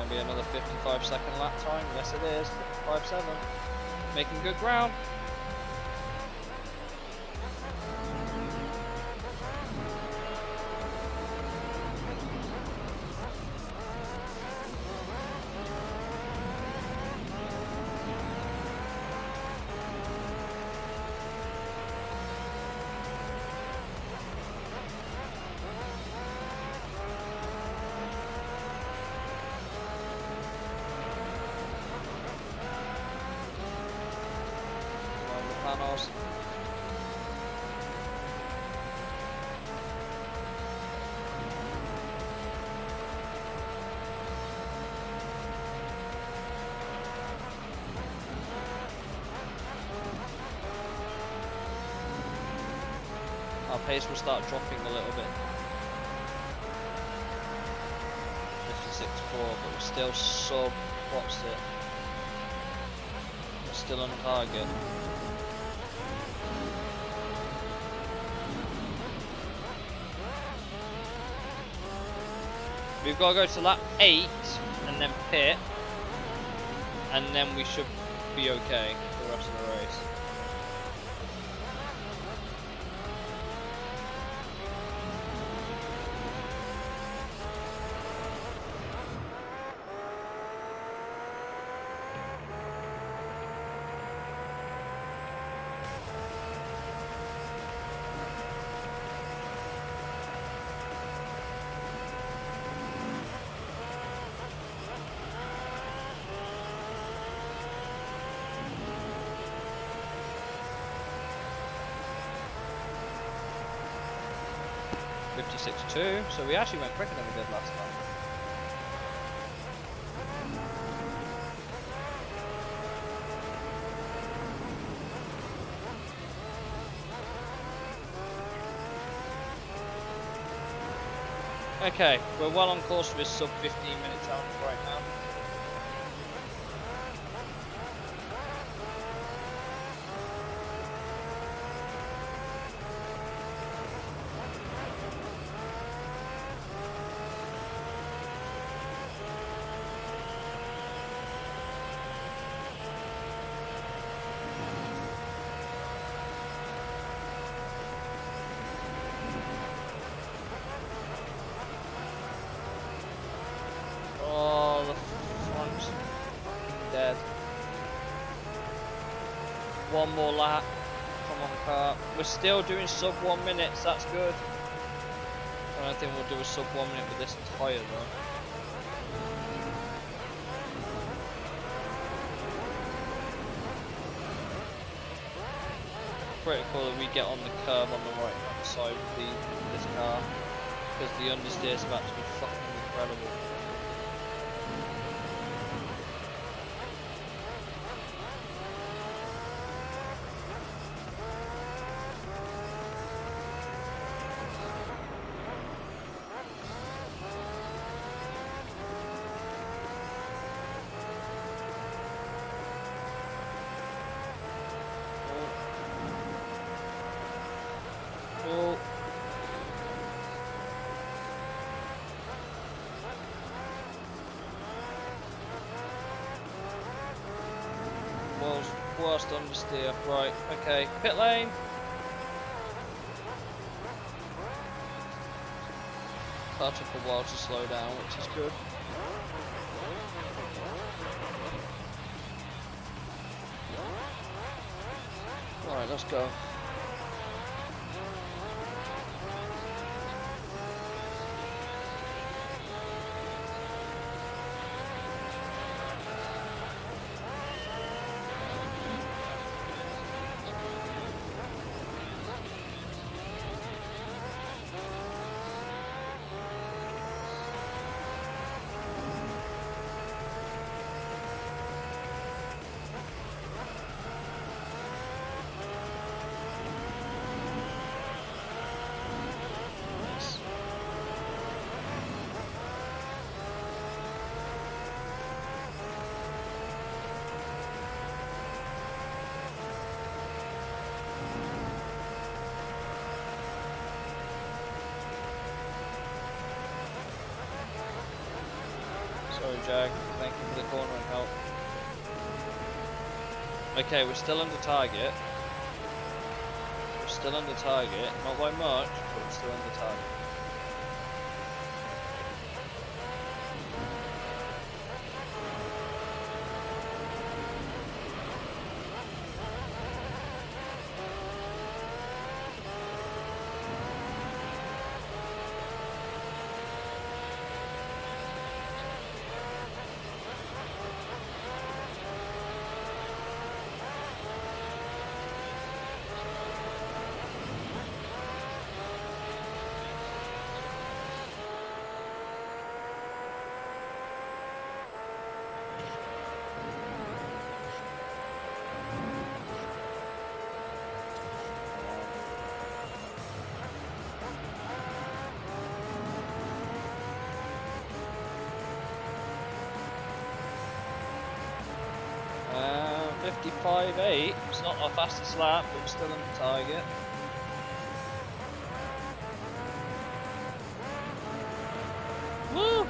Be another 55-second lap time. Yes, it is. 55.7. Making good ground. Panels. Our pace will start dropping a little bit. 56.4, but we're still sub, what's it? We're still on target. We've got to go to lap 8 and then pit, and then we should be okay for the rest of the race. 56.2, so we actually went quicker than we did last time. Okay, we're well on course for this sub 15-minute challenge right now. Oh, the front's fucking dead. One more lap. Come on, car. We're still doing sub 1 minute, so that's good. I don't think we'll do a sub 1 minute with this tyre though. Critical that we get on the curb on the right hand side of this car, because the understeer is about to be fucking incredible. Oh. World's worst understeer. Right, okay. Pit lane. Car took a while to slow down, which is good. Alright, let's go. Sorry, Jag. Thank you for the corner and help. Okay, we're still under target. We're still under target. Not by much, but we're still under target. Uh, 55.8. It's not our fastest lap, but we're still under target. Woo!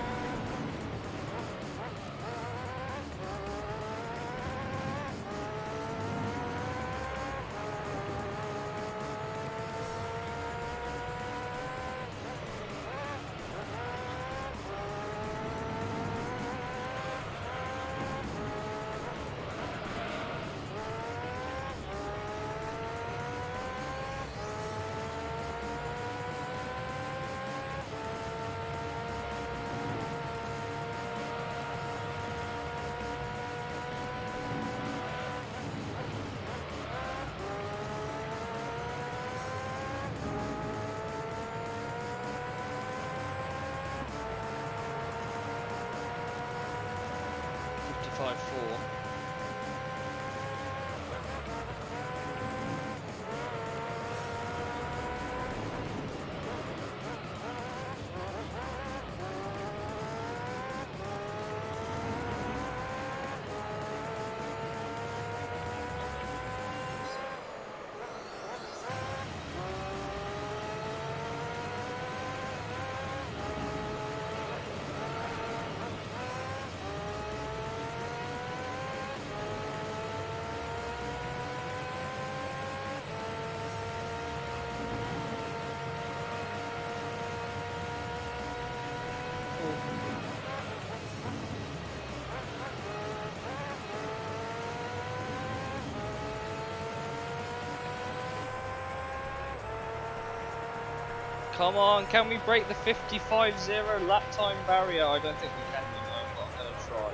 Come on, can we break the 55-0 lap time barrier? I don't think we can, you know, but I'm going to try.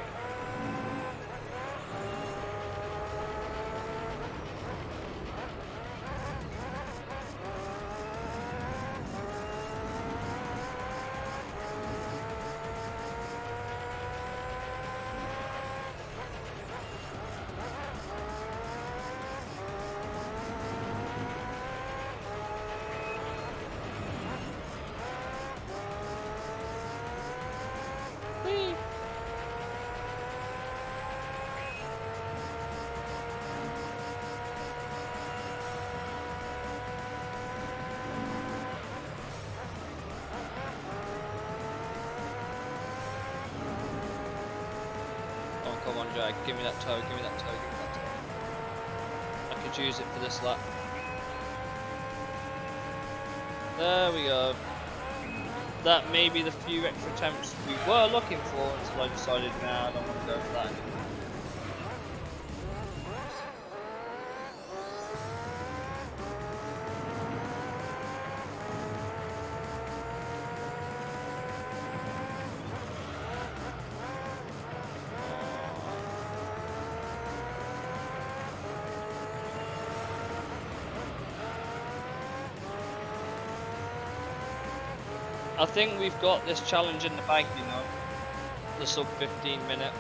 Whee! Oh, come on, Jag. Give me that toe, give me that toe, give me that toe. I could use it for this lap. There we go. That may be the few extra attempts we were looking for until I decided, nah, I don't want to go for that anymore. I think we've got this challenge in the bag, you know, the sub 15 minute.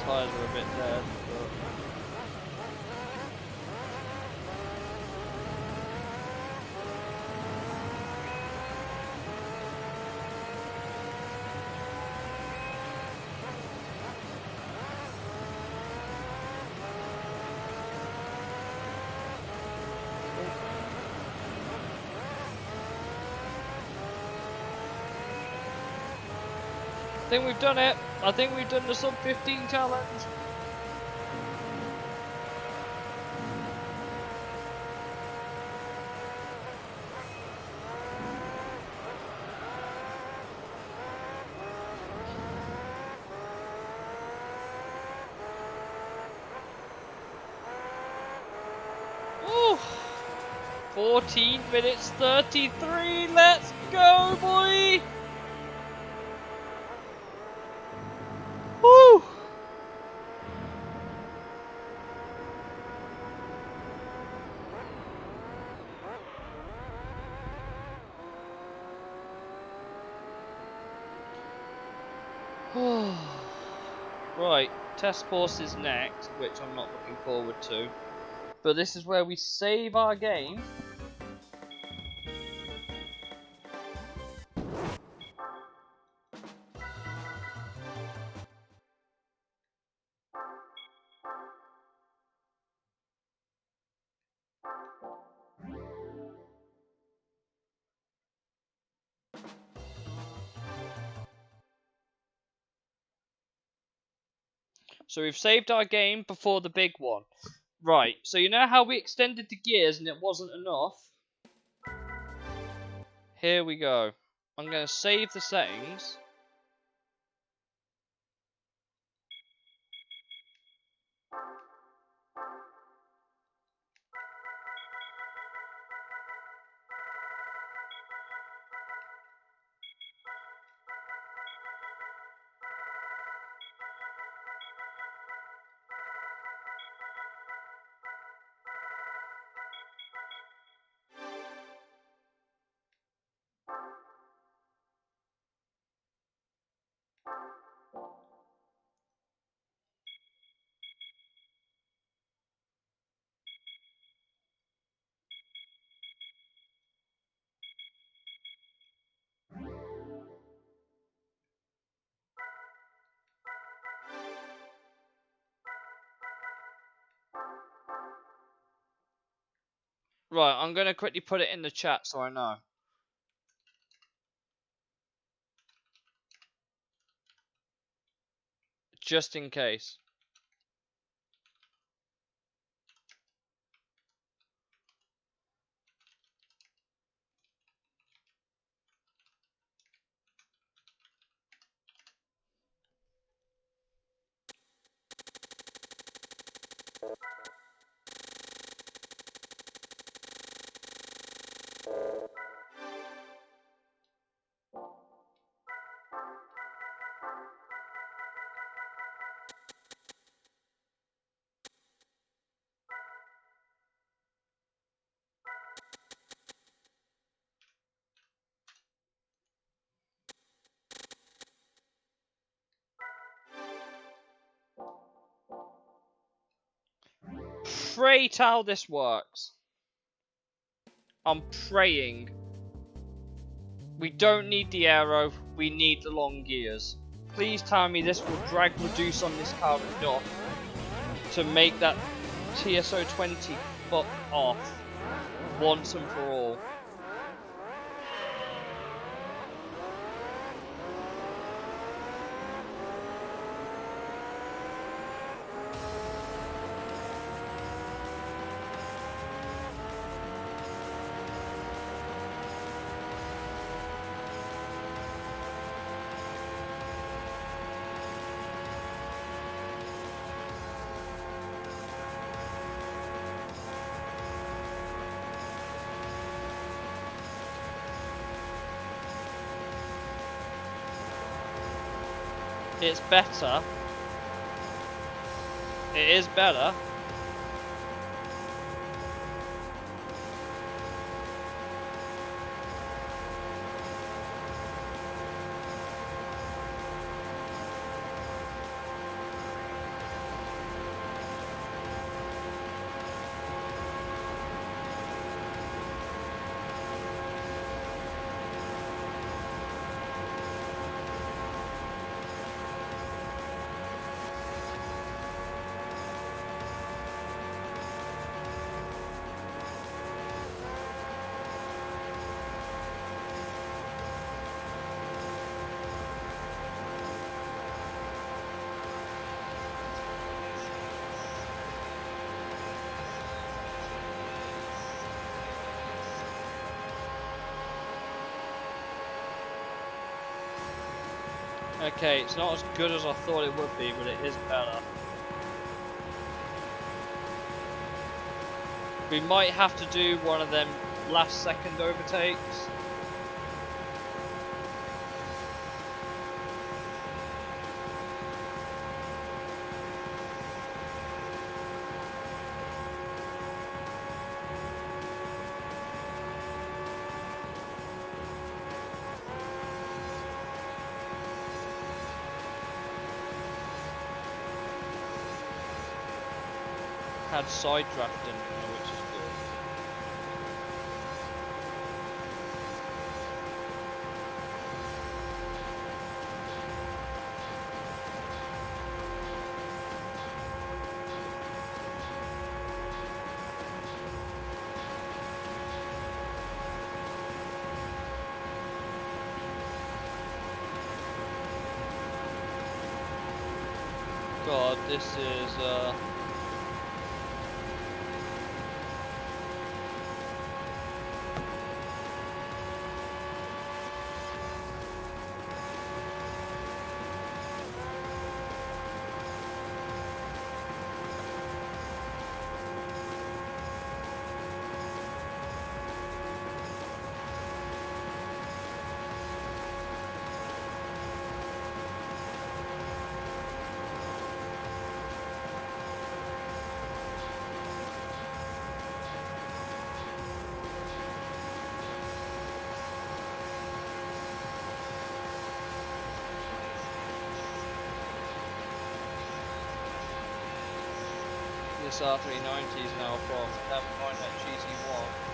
Tyres are a bit dead, but I think we've done it. I think we've done the sub 15 challenge. Ooh, 14 minutes 33. Let's go, boy. Woo. Right, test course is next, which I'm not looking forward to. But this is where we save our game. So we've saved our game before the big one. Right, so you know how we extended the gears and it wasn't enough? Here we go. I'm going to save the settings. Right, I'm going to quickly put it in the chat so I know. just in case. Pray how this works. I'm praying. We don't need the aero, we need the long gears. Please tell me this will drag reduce on this car enough to make that TSO 20 fuck off once and for all. It's better. It is better. Okay, it's not as good as I thought it would be, but it is better. We might have to do one of them last second overtakes. Had side drafting, which is good. God, this is this R390 is now from. Never mind that GT1.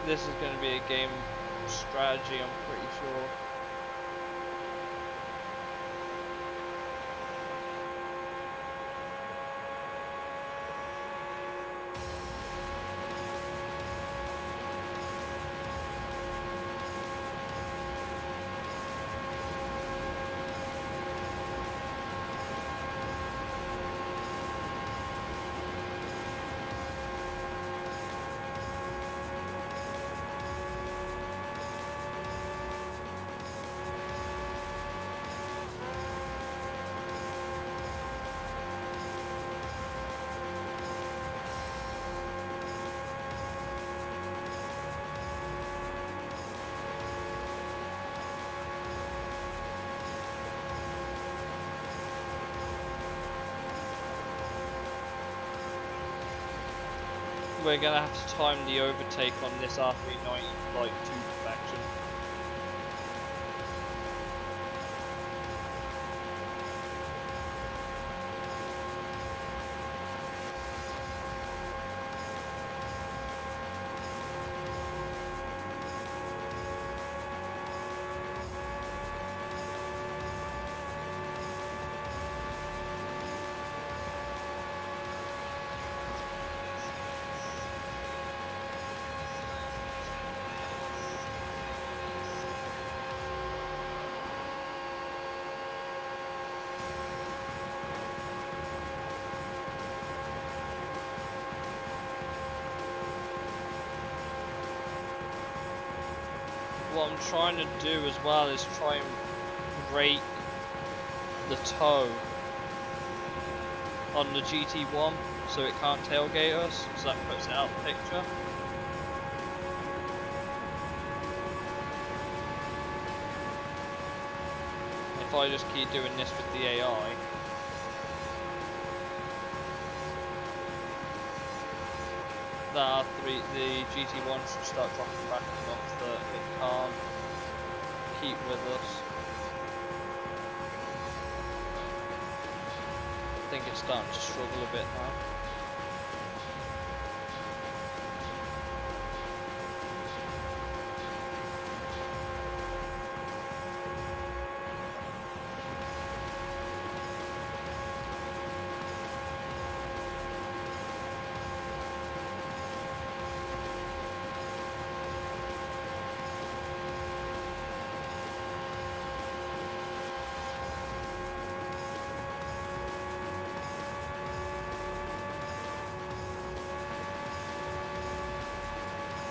This is going to be a game strategy, I'm pretty sure. We're gonna have to time the overtake on this R390 like to perfection. What I'm trying to do as well is try and break the toe on the GT1 so it can't tailgate us, so that puts it out of the picture. If I just keep doing this with the AI, that R3, the GT1 should start dropping back enough that it can't keep with us. I think it's starting to struggle a bit now.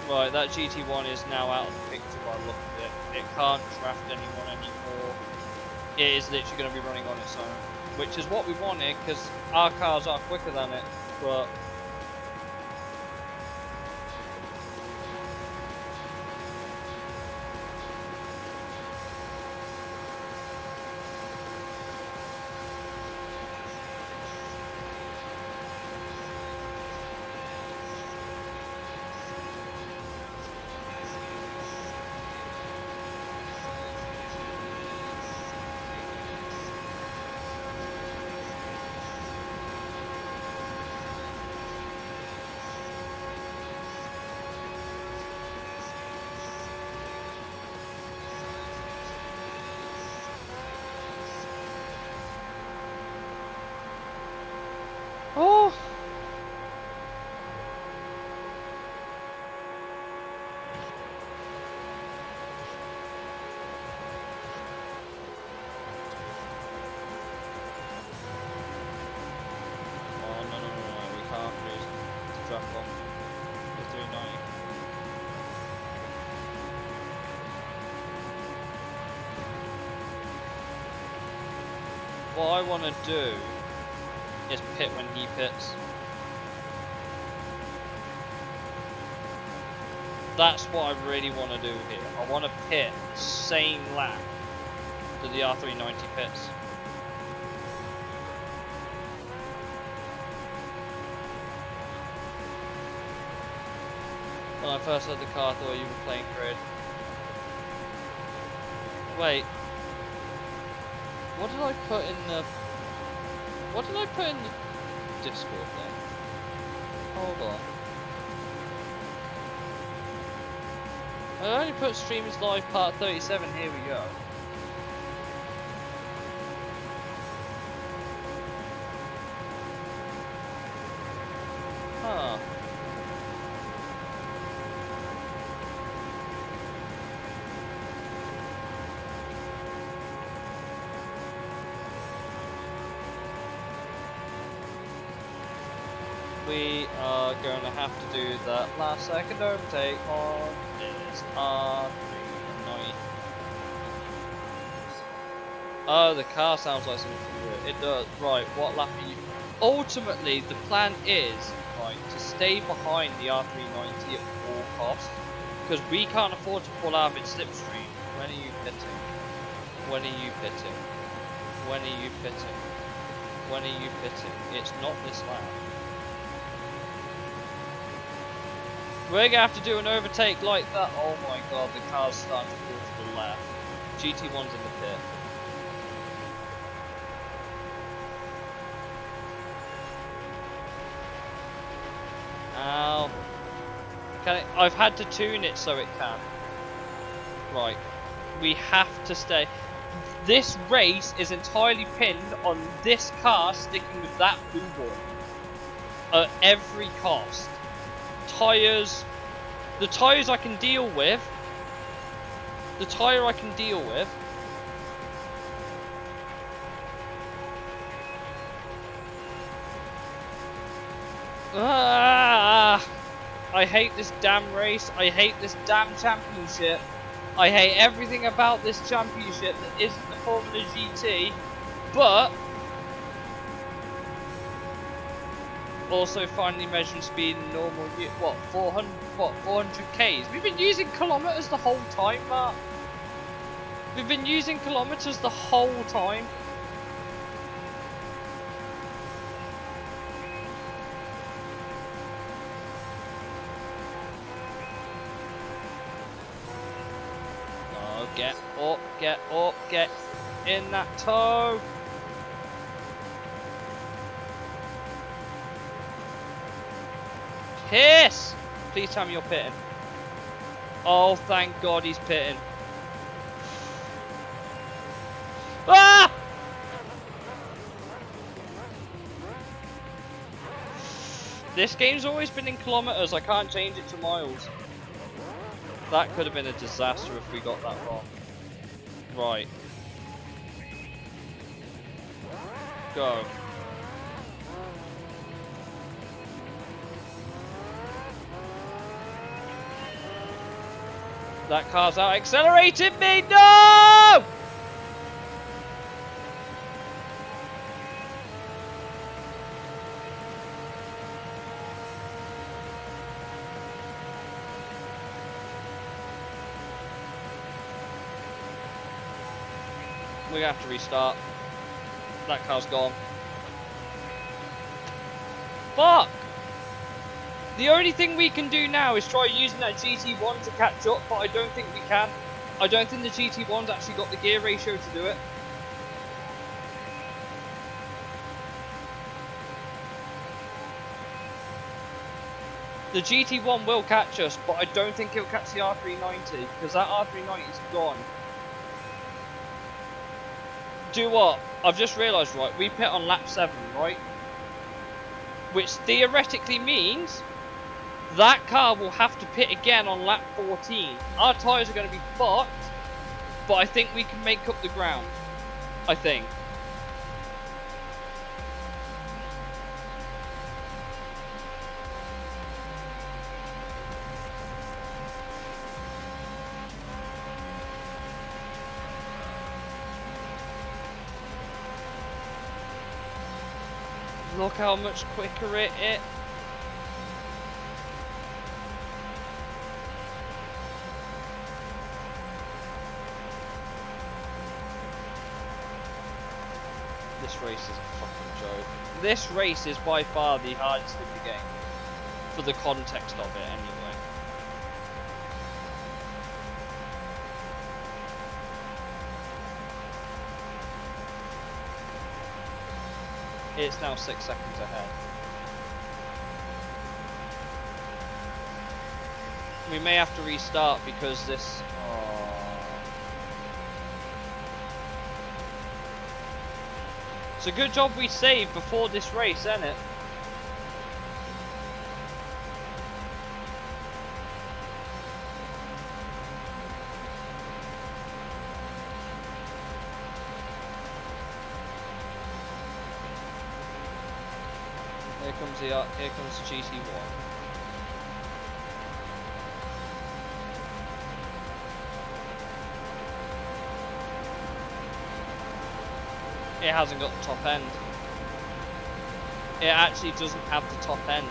Right, that GT1 is now out of the picture by the look of it. It can't draft anyone anymore. It is literally going to be running on its own, which is what we wanted because our cars are quicker than it, but oh. No, we can't lose to drop off the 390. What I want to do is pit when he pits. That's what I really want to do here. I want to pit same lap to the R390 pits. When I first had the car, I thought you were playing grid. Wait. What did I put in the... What did I put in the Discord then? Hold on. I only put streams live part 37. Here we go. Huh. We are going to have to do that last second overtake on this R390. Oh, the car sounds like something familiar. It does. Right, what lap are you? Ultimately, the plan is, right, to stay behind the R390 at all costs, because we can't afford to pull out of its slipstream. When are you pitting? When are you pitting? When are you pitting? When are you pitting? It's not this lap. We're gonna have to do an overtake like that. Oh my god, the car's starting to pull to the left. GT1's in the pit. Ow. I've had to tune it so it can. Right. We have to stay. This race is entirely pinned on this car sticking with that blue ball. At every cost. Tyres. The tyres I can deal with. The tyre I can deal with. Ah, I hate this damn race. I hate this damn championship. I hate everything about this championship that isn't the Formula GT. But also finally measuring speed in normal. What 400? What 400 Ks? We've been using kilometers the whole time, Mark. We've been using kilometers the whole time. Get up, get up, get in that toe. Piss! Please tell me you're pitting. Oh, thank God he's pitting. Ah! This game's always been in kilometers. I can't change it to miles. That could have been a disaster if we got that wrong. Right. Go. That car's out accelerated me! No! We have to restart. That car's gone. Fuck! The only thing we can do now is try using that GT1 to catch up, but I don't think we can. I don't think the GT1's actually got the gear ratio to do it. The GT1 will catch us, but I don't think it'll catch the R390, because that R390's gone. Do what? I've just realised, right, we pit on lap 7, right? Which theoretically means that car will have to pit again on lap 14. Our tyres are going to be fucked, but I think we can make up the ground. I think. Look how much quicker it is. This race is a fucking joke. This race is by far the hardest in the game. For the context of it, anyway. It's now 6 seconds ahead. We may have to restart because this... Oh. It's a good job we saved before this race, isn't it? Here comes GT1. It hasn't got the top end. It actually doesn't have the top end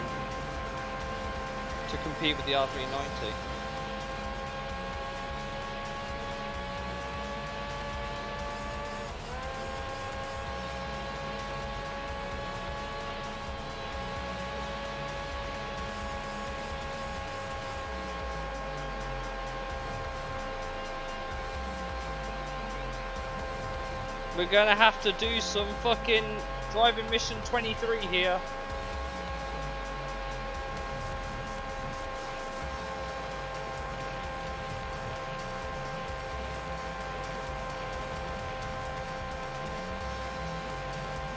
to compete with the R390. We're gonna have to do some fucking driving mission 23 here.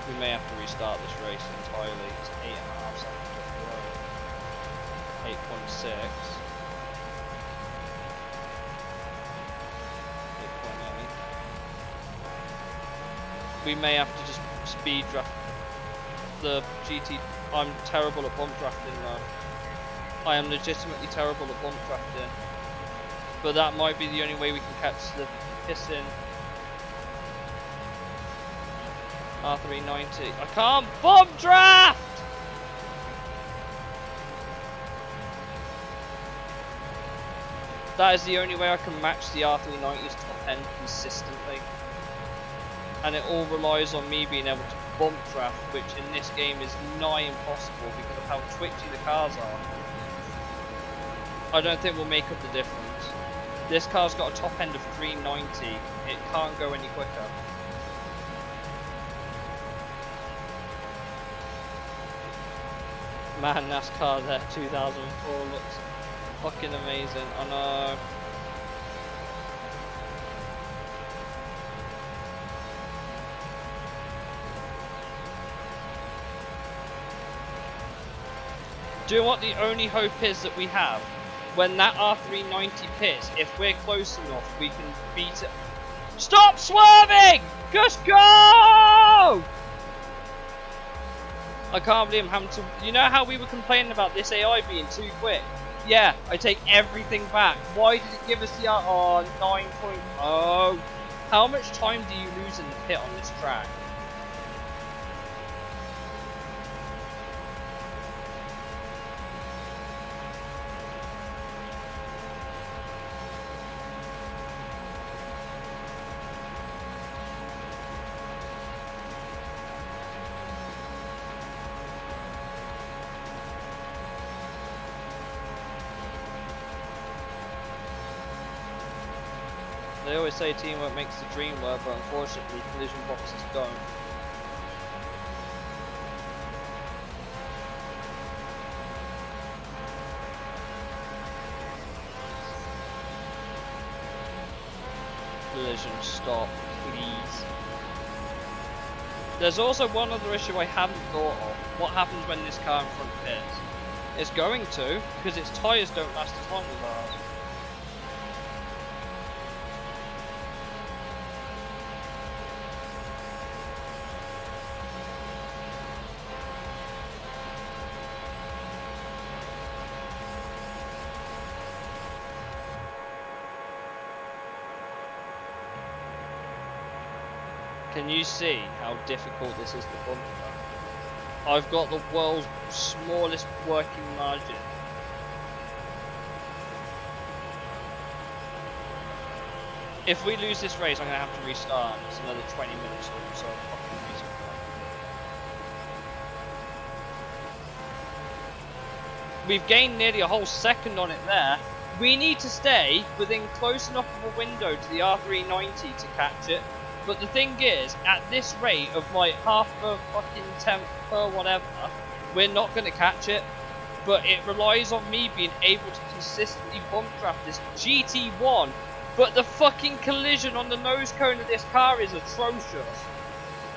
We may have to restart this race entirely. It's 8.5 seconds. 8.6. 8.8. We may have to just speed draft the GT. I'm terrible at bump drafting though. I am legitimately terrible at bump drafting. But that might be the only way we can catch the piston. R390. I can't bump draft! That is the only way I can match the R390's top end consistently. And it all relies on me being able to bump draft, which in this game is nigh impossible because of how twitchy the cars are. I don't think we'll make up the difference. This car's got a top end of 390. It can't go any quicker. Man, NASCAR there 2004 looks fucking amazing. I know. Do you know what the only hope is that we have? When that R390 pits, if we're close enough, we can beat it. Stop swerving! Just go! I can't believe I'm having to... You know how we were complaining about this AI being too quick? Yeah, I take everything back. Why did it give us the 9.0? How much time do you lose in the pit on this track? They always say teamwork makes the dream work, but unfortunately collision boxes don't. Collision stop, please. There's also one other issue I haven't thought of. What happens when this car in front pits? It's going to, because its tyres don't last as long as ours. Can you see how difficult this is to bump? I've got the world's smallest working margin. If we lose this race, I'm going to have to restart. It's another 20 minutes or so. We've gained nearly a whole second on it there. We need to stay within close enough of a window to the R390 to catch it. But the thing is, at this rate of like half a fucking tenth per whatever, we're not going to catch it. but it relies on me being able to consistently bump draft this GT1. But the fucking collision on the nose cone of this car is atrocious.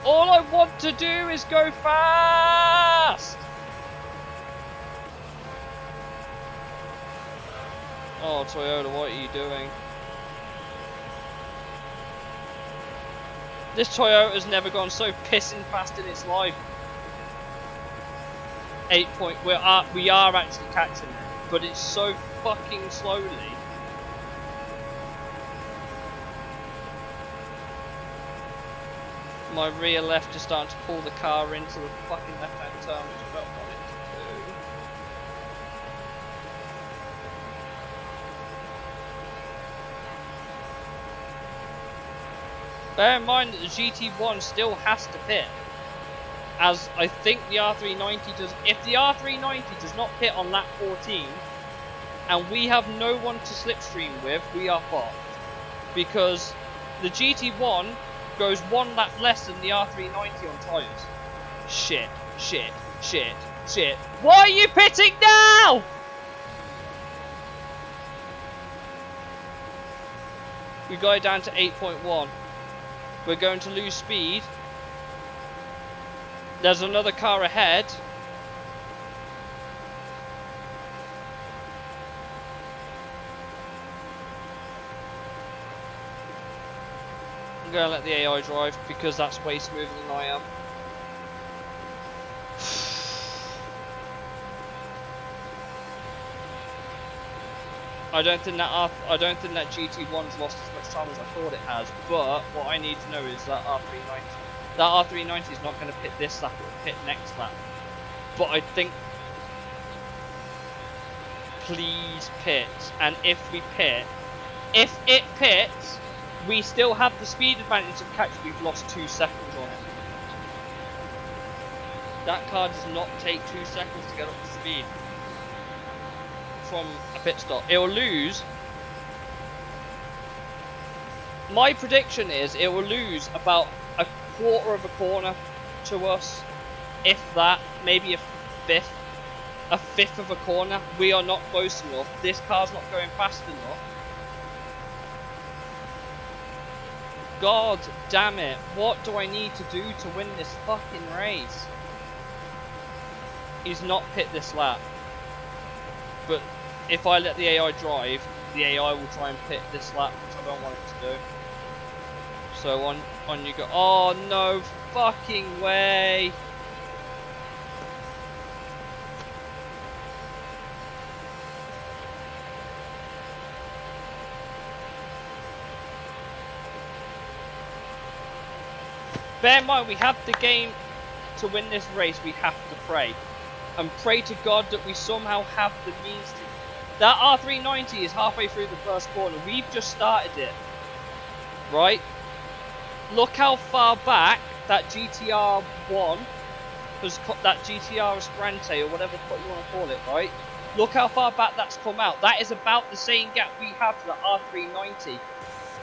All I want to do is go fast! Oh, Toyota, what are you doing? This Toyota's never gone so pissing fast in its life. 8 point. We are actually catching it, but it's so fucking slowly. My rear left is starting to pull the car into the fucking left-hand turn, which I don't want it to do. Bear in mind that the GT1 still has to pit, as I think the R390 does. If the R390 does not pit on lap 14, and we have no one to slipstream with, we are fucked. Because the GT1 goes one lap less than the R390 on tyres. Shit, shit, shit, shit. Why are you pitting now? We got it down to 8.1. We're going to lose speed. There's another car ahead. I'm going to let the AI drive because that's way smoother than I am. I don't think that GT1's lost as much time as I thought it has, but what I need to know is that R390 is not going to pit this lap, it will pit next lap. But I think, please pit, and if we pit, if it pits, we still have the speed advantage of catch. We've lost 2 seconds on it. That car does not take 2 seconds to get up to speed from a pit stop. It will lose. My prediction is it will lose about a quarter of a corner to us, if that, maybe a fifth of a corner. We are not close enough. This car's not going fast enough. God damn it, what do I need to do to win this fucking race? He's not pit this lap. But if I let the AI drive, the AI will try and pit this lap, which I don't want it to do. So on you go. Oh no fucking way! Bear in mind, we have the game to win this race. We have to pray. And pray to God that we somehow have the means to. That R390 is halfway through the first corner. We've just started it. Right? Look how far back that GTR1 has cut, that GTR Esprante or whatever you want to call it, right? Look how far back that's come out. That is about the same gap we have to the R390.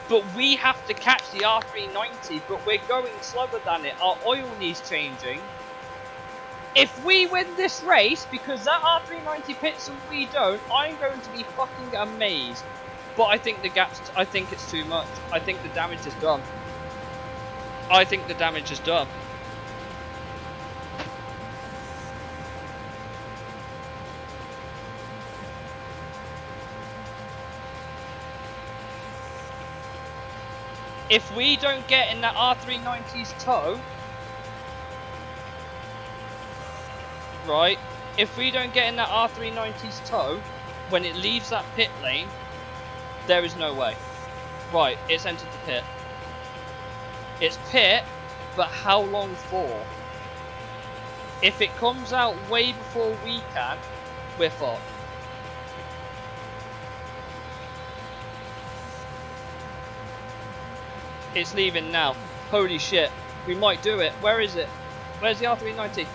But we have to catch the R390, but we're going slower than it. Our oil needs changing. If we win this race, because that R390 pits and we don't, I'm going to be fucking amazed. But I think the gap's, I think it's too much. I think the damage is done. I think the damage is done. If we don't get in that R390's toe, right, if we don't get in that R390's toe, when it leaves that pit lane, there is no way. Right, it's entered the pit. It's pit, but how long for? If it comes out way before we can, we're fucked. It's leaving now. Holy shit. We might do it. Where is it? Where's the R390?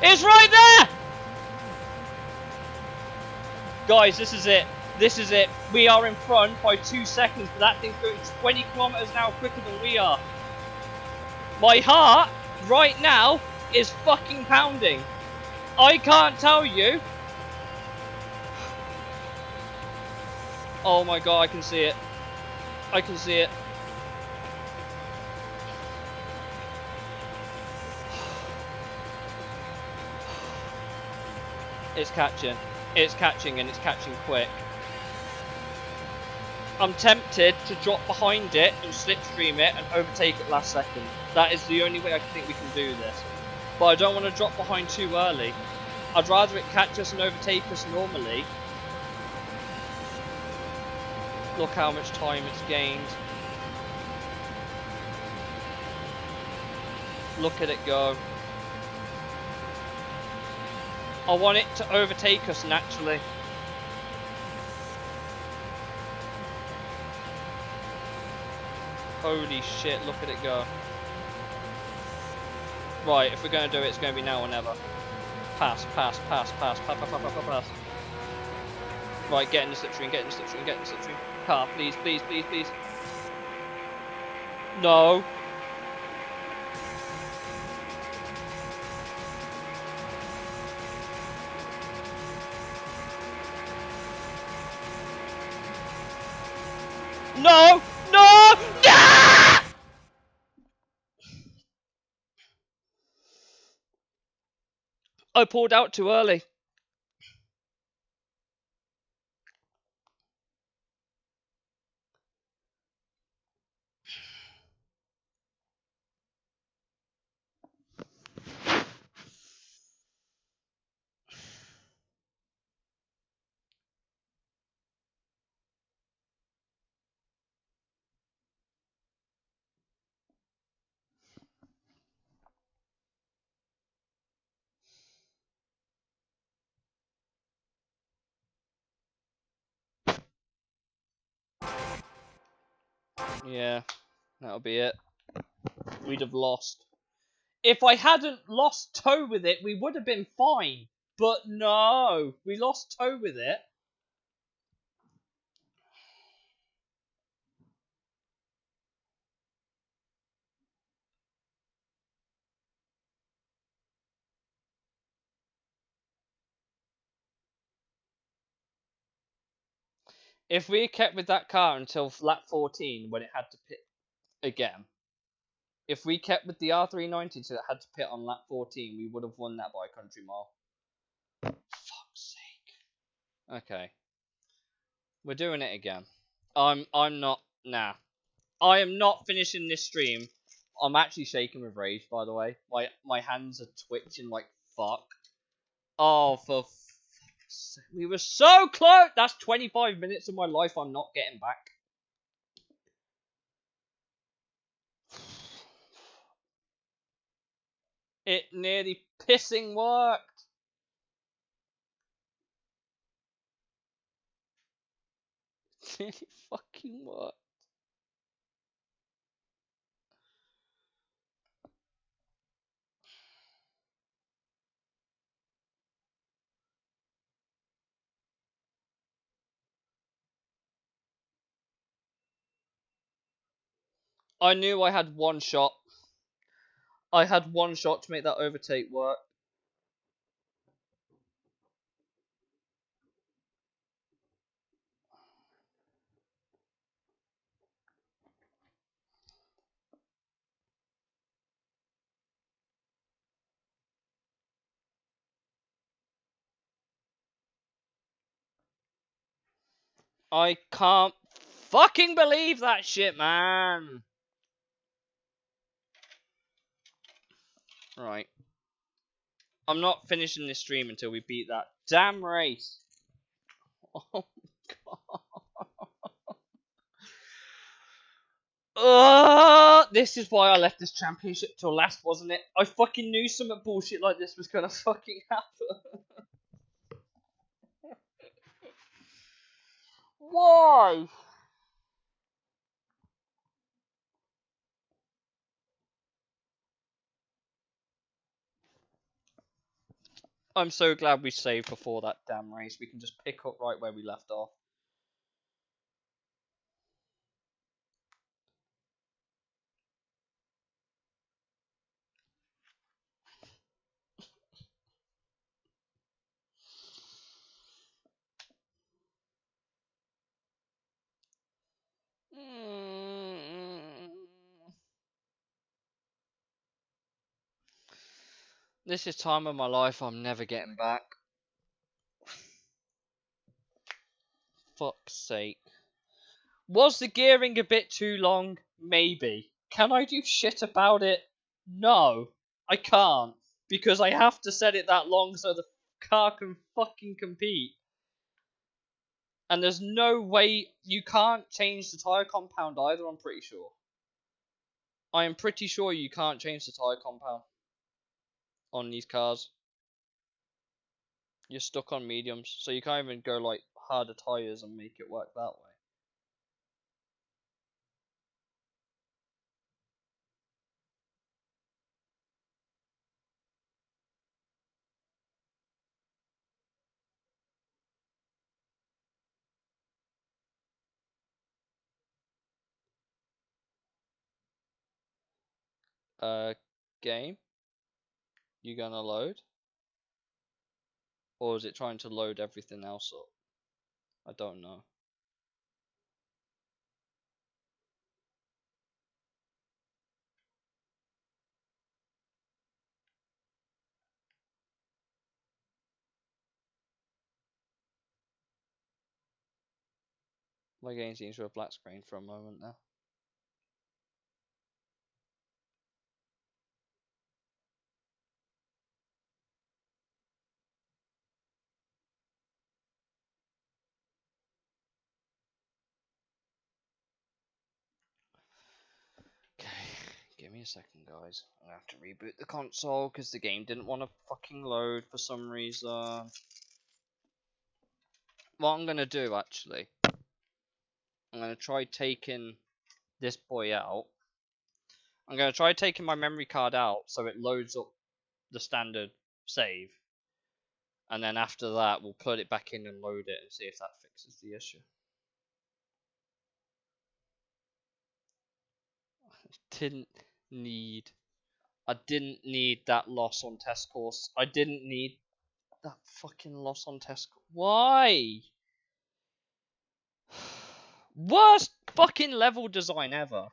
It's right there! Guys, this is it. This is it. We are in front by 2 seconds, but that thing's going 20 kilometers an hour quicker than we are. My heart, right now, is fucking pounding. I can't tell you. Oh my god, I can see it. I can see it. It's catching. It's catching and it's catching quick. I'm tempted to drop behind it and slipstream it and overtake it last second. That is the only way I think we can do this. But I don't want to drop behind too early. I'd rather it catch us and overtake us normally. Look how much time it's gained. Look at it go. I want it to overtake us naturally. Holy shit, look at it go. Right, if we're going to do it, it's going to be now or never. Pass, pass, pass, pass, pass, pass, pass, pass, pass. Right, get in the slipstream, get in the slipstream, get in the slipstream. Car, please, please, please, please. No. No! No! No! I pulled out too early. Yeah, that'll be it. We'd have lost. If I hadn't lost toe with it, we would have been fine. But no, we lost toe with it. If we kept with that car until lap 14 when it had to pit again, if we kept with the R390 until it had to pit on lap 14, we would have won that by a country mile. Fuck's sake. Okay. We're doing it again. I'm not, nah. I am not finishing this stream. I'm actually shaking with rage, by the way. My hands are twitching like fuck. Oh, for fuck's sake. We were so close! That's 25 minutes of my life I'm not getting back. It nearly pissing worked. It nearly fucking worked. I knew I had one shot. I had one shot to make that overtake work. I can't fucking believe that shit, man. Right. I'm not finishing this stream until we beat that damn race. Oh god. This is why I left this championship till last, wasn't it? I fucking knew something bullshit like this was gonna fucking happen. Why? I'm so glad we saved before that damn race. We can just pick up right where we left off. This is time of my life I'm never getting back. Fuck's sake. Was the gearing a bit too long? Maybe. Can I do shit about it? No. I can't. Because I have to set it that long so the car can fucking compete. And there's no way you can't change the tyre compound either, I'm pretty sure. I am pretty sure you can't change the tyre compound on these cars. You're stuck on mediums, so you can't even go like harder tyres and make it work that way. Game, you gonna load? Or is it trying to load everything else up? I don't know. My game seems to have black screen for a moment now. Okay, give me a second, guys. I'm gonna have to reboot the console because the game didn't want to fucking load for some reason. What I'm gonna do actually, I'm gonna try taking this boy out. I'm gonna try taking my memory card out so it loads up the standard save, and then after that we'll put it back in and load it and see if that fixes the issue. Didn't need. I didn't need that loss on test course. I didn't need that fucking loss on test. Why? Worst fucking level design ever.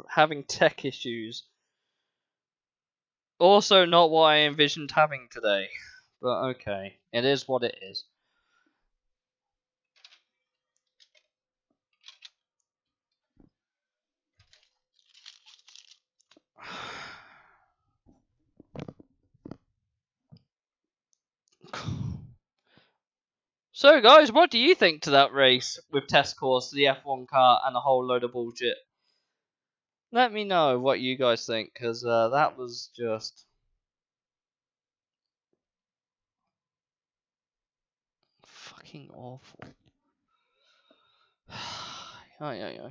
Having tech issues. Also, not what I envisioned having today. But okay, it is what it is. So, guys, what do you think to that race with test course, the F1 car, and a whole load of bullshit? Let me know what you guys think, because that was just fucking awful. Yeah.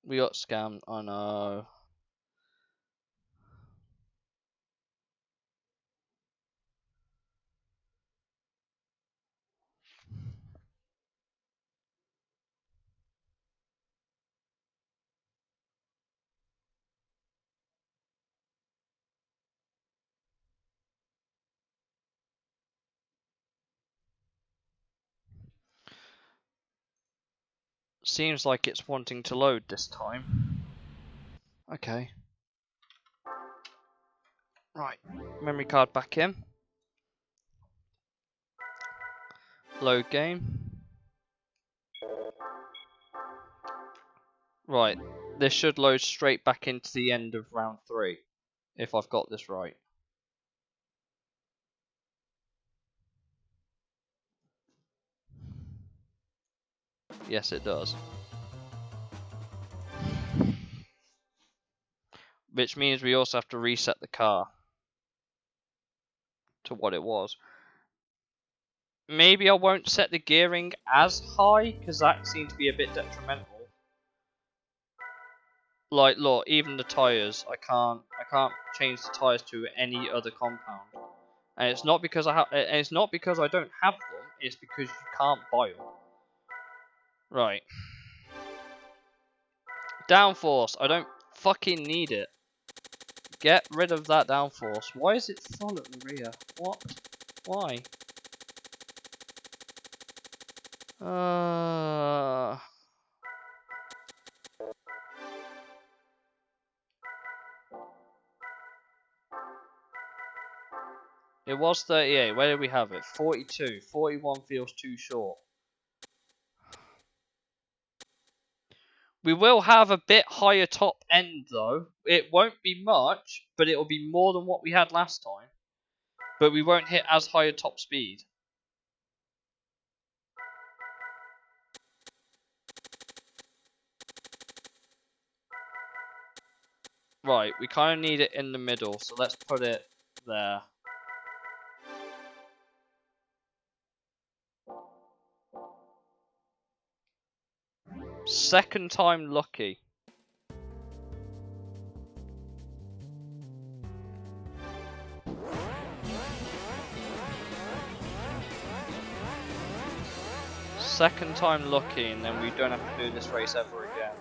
We got scammed. I know. Seems like it's wanting to load this time. Okay. Right. Memory card back in. Load game. Right, this should load straight back into the end of round 3, if I've got this right. Yes, it does. Which means we also have to reset the car to what it was. Maybe I won't set the gearing as high, because that seems to be a bit detrimental. Like, look, even the tyres, I can't change the tyres to any other compound. And it's not because it's not because I don't have them, it's because you can't buy them. Right. Downforce, I don't fucking need it. Get rid of that downforce. Why is it full at the rear? What? Why? It was 38. Where did we have it? 42. 41 feels too short. We will have a bit higher top end though. It won't be much, but it will be more than what we had last time. But we won't hit as high a top speed. Right, we kind of need it in the middle, so let's put it there. Second time lucky. Second time lucky, and then we don't have to do this race ever again.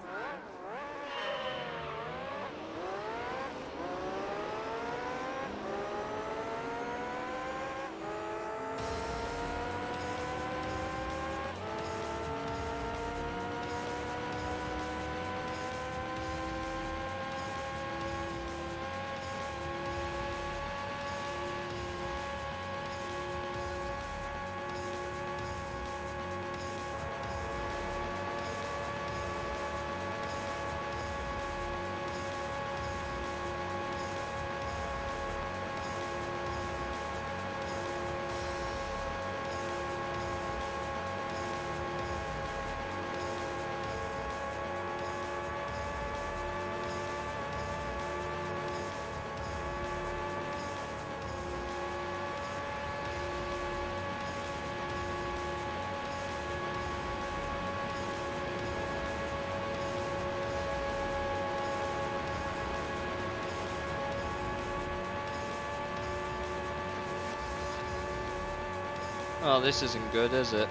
Oh, this isn't good, is it?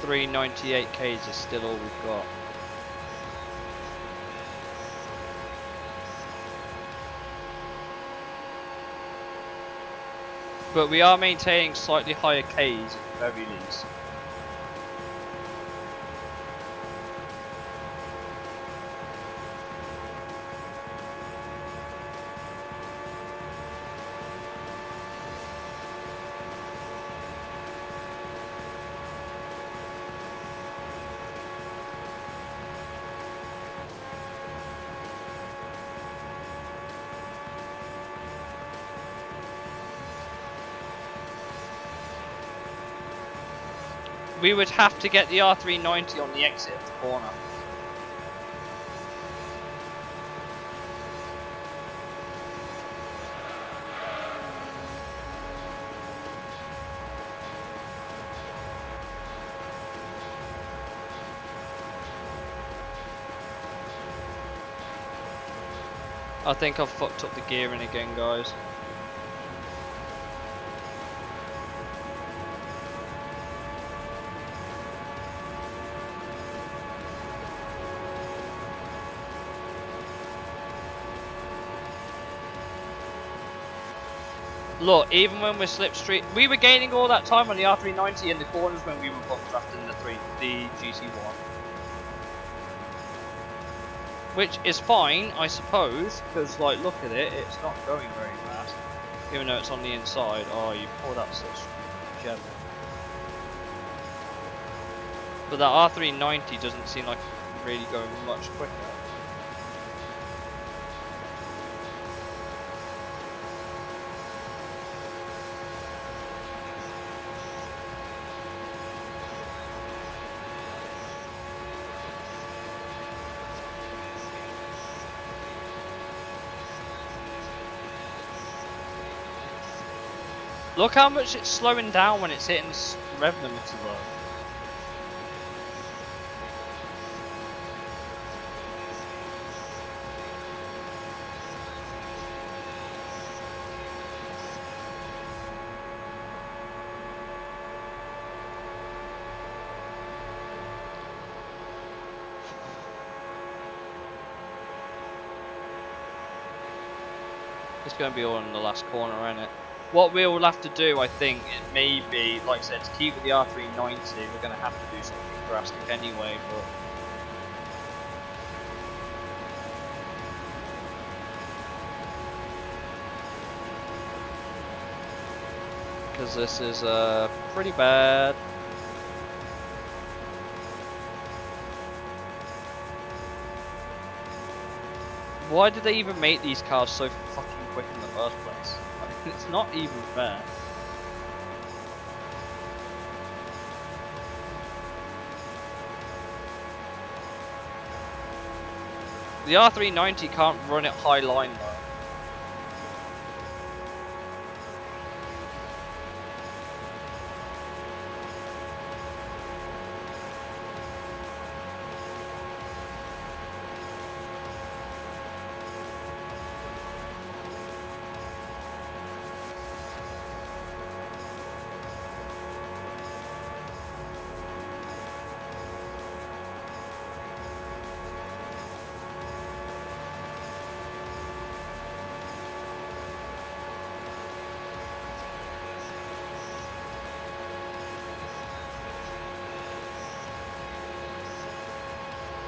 $398K is still all we've got. But we are maintaining slightly higher Ks at the very least. We would have to get the R390 on the exit of the corner. I think I've fucked up the gearing again, guys. Look, even when we're slipstream, we were gaining all that time on the R390 in the corners when we were both drafting the GC1. Which is fine, I suppose, because like look at it, it's not going very fast. Even though it's on the inside. Oh, you pulled out such gem. But that R390 doesn't seem like it's really going much quicker. Look how much it's slowing down when it's hitting the rev limiter though. It's going to be all in the last corner, isn't it? What we'll have to do, I think, it may be, like I said, to keep with the R390, we're going to have to do something drastic anyway, but... because this is pretty bad. Why did they even make these cars so fucking quick in the first place? Like, it's not even fair. The R390 can't run it high line though.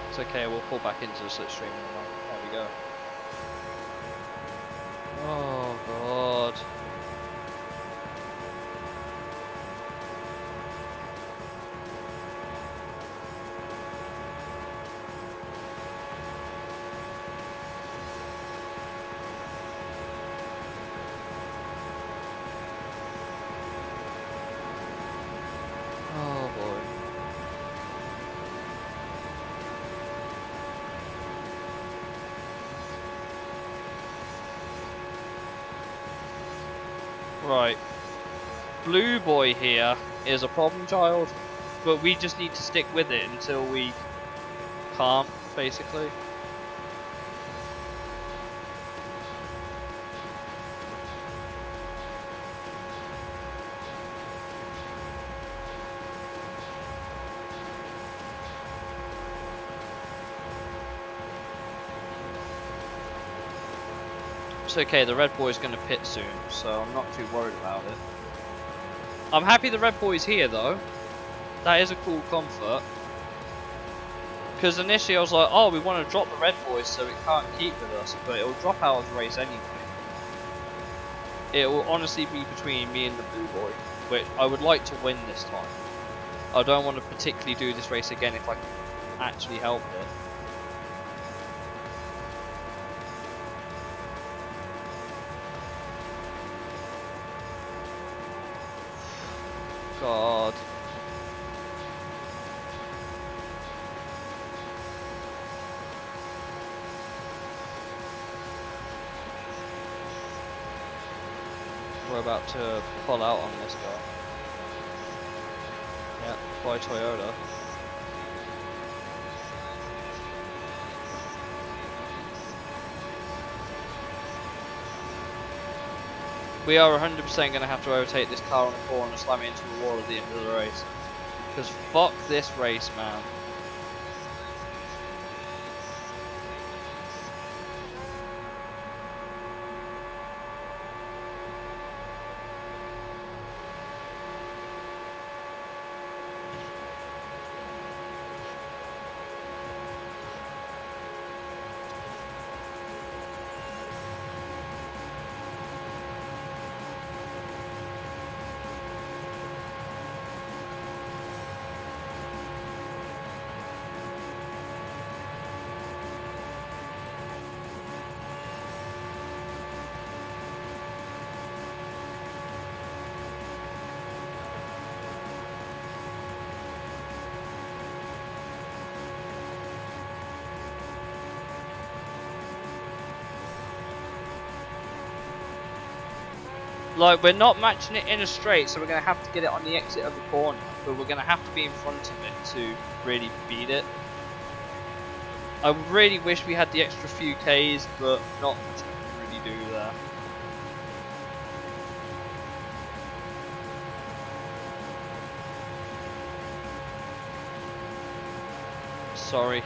It's okay, we'll pull back into the slipstream in a moment. There we go. Oh god. Oh boy. Right. Blue boy here is a problem child, but we just need to stick with it until we can't, basically. It's okay, the red boy's going to pit soon, so I'm not too worried about it. I'm happy the red boy's here though. That is a cool comfort. Because initially I was like, oh, we want to drop the red boy so it can't keep with us, but it will drop out of the race anyway. It will honestly be between me and the blue boy, which I would like to win this time. I don't want to particularly do this race again if I can actually help it. God. We're about to pull out on this guy. Yeah, by Toyota. We are 100% going to have to overtake this car on the corner and slam it into the wall at the end of the race. Because fuck this race, man. Like, we're not matching it in a straight, so we're going to have to get it on the exit of the corner. But we're going to have to be in front of it to really beat it. I really wish we had the extra few Ks, but not much we can really do there. Sorry.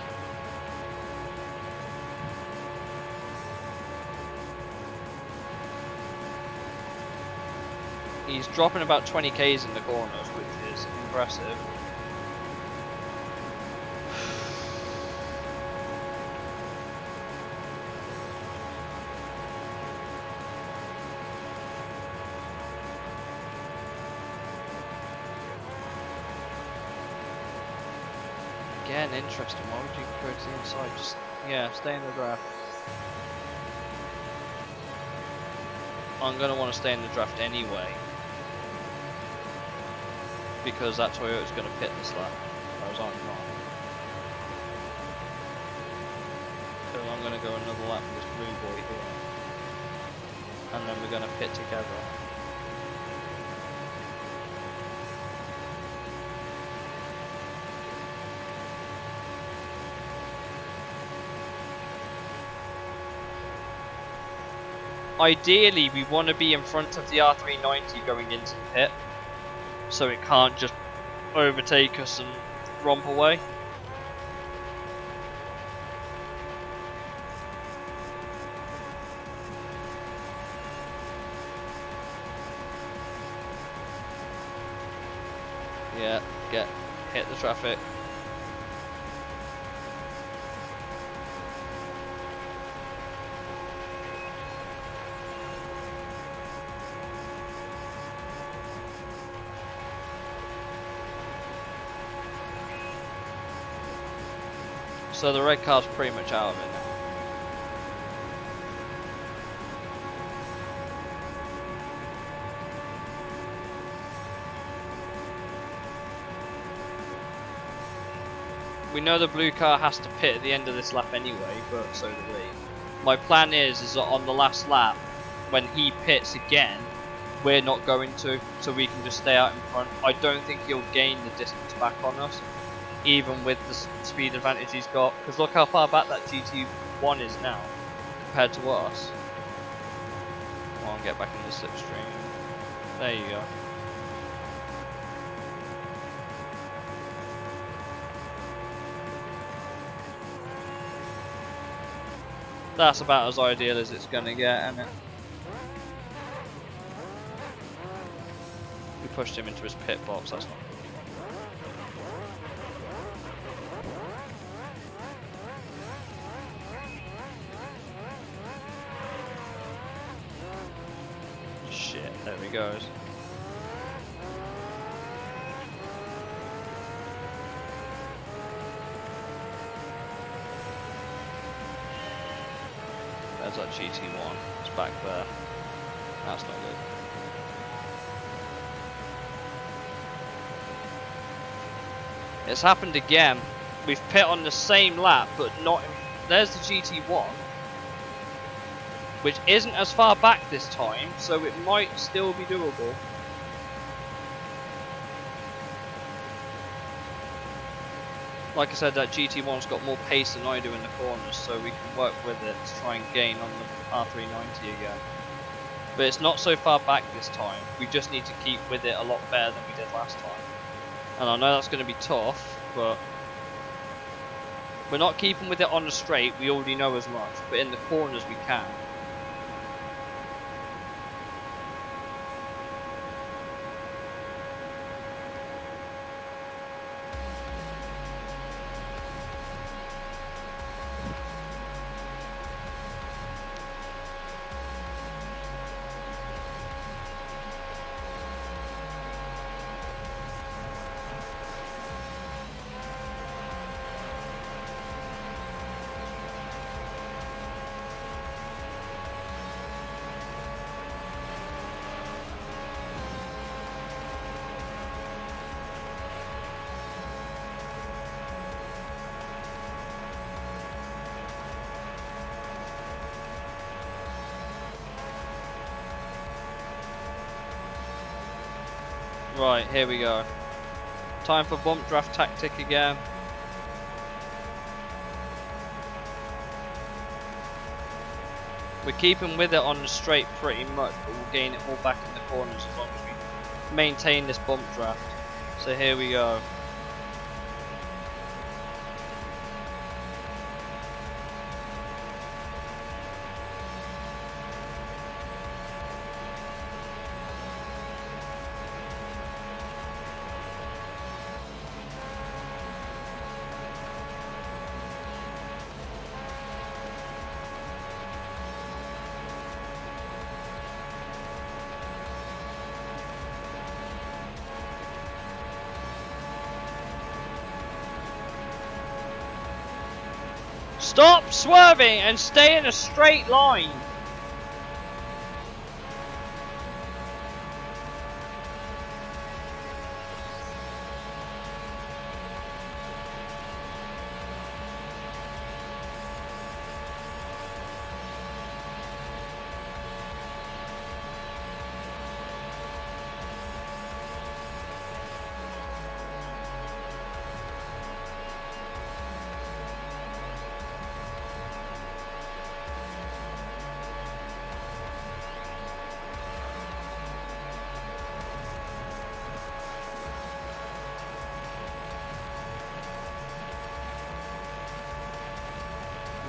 He's dropping about 20 Ks in the corners, which is impressive. Again, interesting. Why would you go to the inside? Just, yeah, stay in the draft. I'm going to want to stay in the draft anyway. Because that Toyota's going to pit this lap, whereas I'm not. So I'm going to go another lap with this blue boy here. And then we're going to pit together. Ideally, we want to be in front of the R390 going into the pit, so it can't just overtake us and romp away. Yeah, hit the traffic. So the red car's pretty much out of it now. We know the blue car has to pit at the end of this lap anyway, but so do we. My plan is that on the last lap, when he pits again, we're not going to, so we can just stay out in front. I don't think he'll gain the distance back on us, even with the speed advantage he's got, because look how far back that GT1 is now compared to us. Come on, get back in the slipstream. There you go. That's about as ideal as it's gonna get, isn't it? We pushed him into his pit box, that's not good. Shit, there he goes. There's that GT1, it's back there. That's not good. It's happened again. We've pit on the same lap, but not in... There's the GT1, which isn't as far back this time, so it might still be doable. Like I said, that GT1's got more pace than I do in the corners, so we can work with it to try and gain on the R390 again. But it's not so far back this time. We just need to keep with it a lot better than we did last time. And I know that's going to be tough, but we're not keeping with it on the straight, we already know as much, but in the corners we can. Right, here we go. Time for bump draft tactic again. We're keeping with it on the straight pretty much, but we'll gain it all back in the corners as long as we maintain this bump draft. So here we go. Stop swerving and stay in a straight line.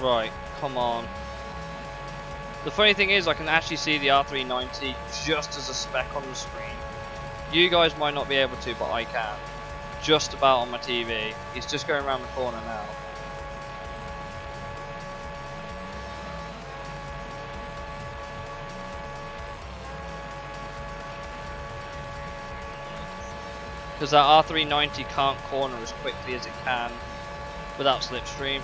Right, come on. The funny thing is I can actually see the R390 just as a speck on the screen. You guys might not be able to, but I can. Just about on my TV. He's just going around the corner now. Because that R390 can't corner as quickly as it can without slipstream.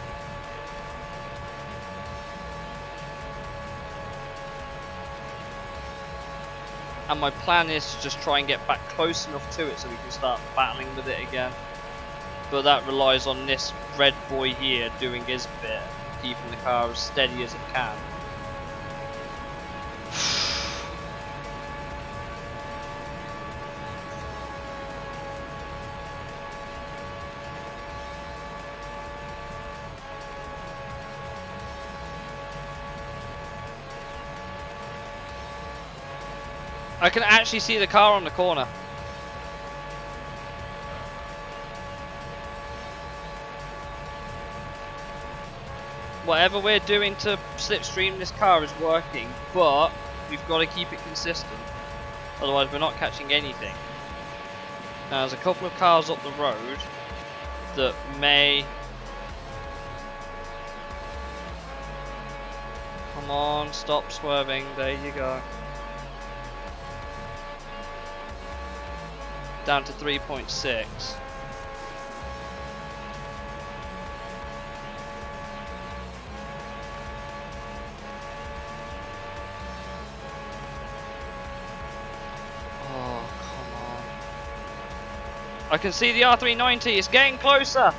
And my plan is to just try and get back close enough to it so we can start battling with it again. But that relies on this red boy here doing his bit, keeping the car as steady as it can. I can actually see the car on the corner. Whatever we're doing to slipstream this car is working, but we've got to keep it consistent. Otherwise we're not catching anything. Now there's a couple of cars up the road that may... Come on, stop swerving, there you go. Down to 3.6. Oh, come on. I can see the R390, it's getting closer.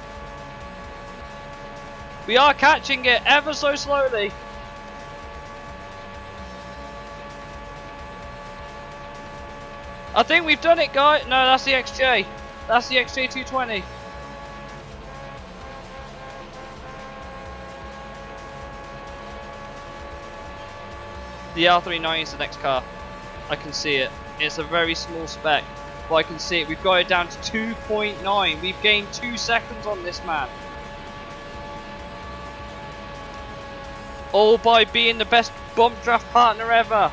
We are catching it ever so slowly. I think we've done it, guys. No, that's the XJ. That's the XJ 220. The R390 is the next car. I can see it. It's a very small spec, but I can see it. We've got it down to 2.9. We've gained 2 seconds on this man. All by being the best bump draft partner ever.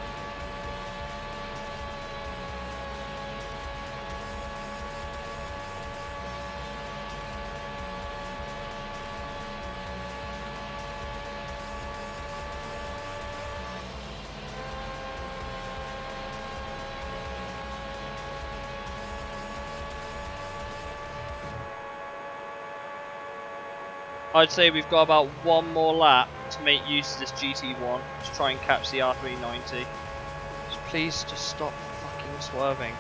I'd say we've got about one more lap to make use of this GT1 to try and catch the R390. Just please just stop fucking swerving.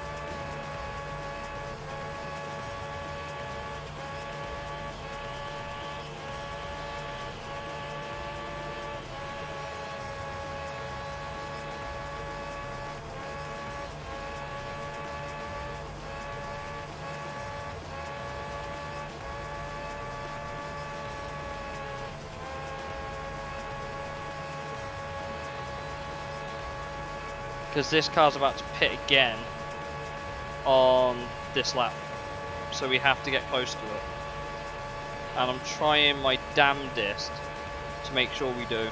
because this car's about to pit again on this lap, so we have to get close to it. And I'm trying my damnedest to make sure we do.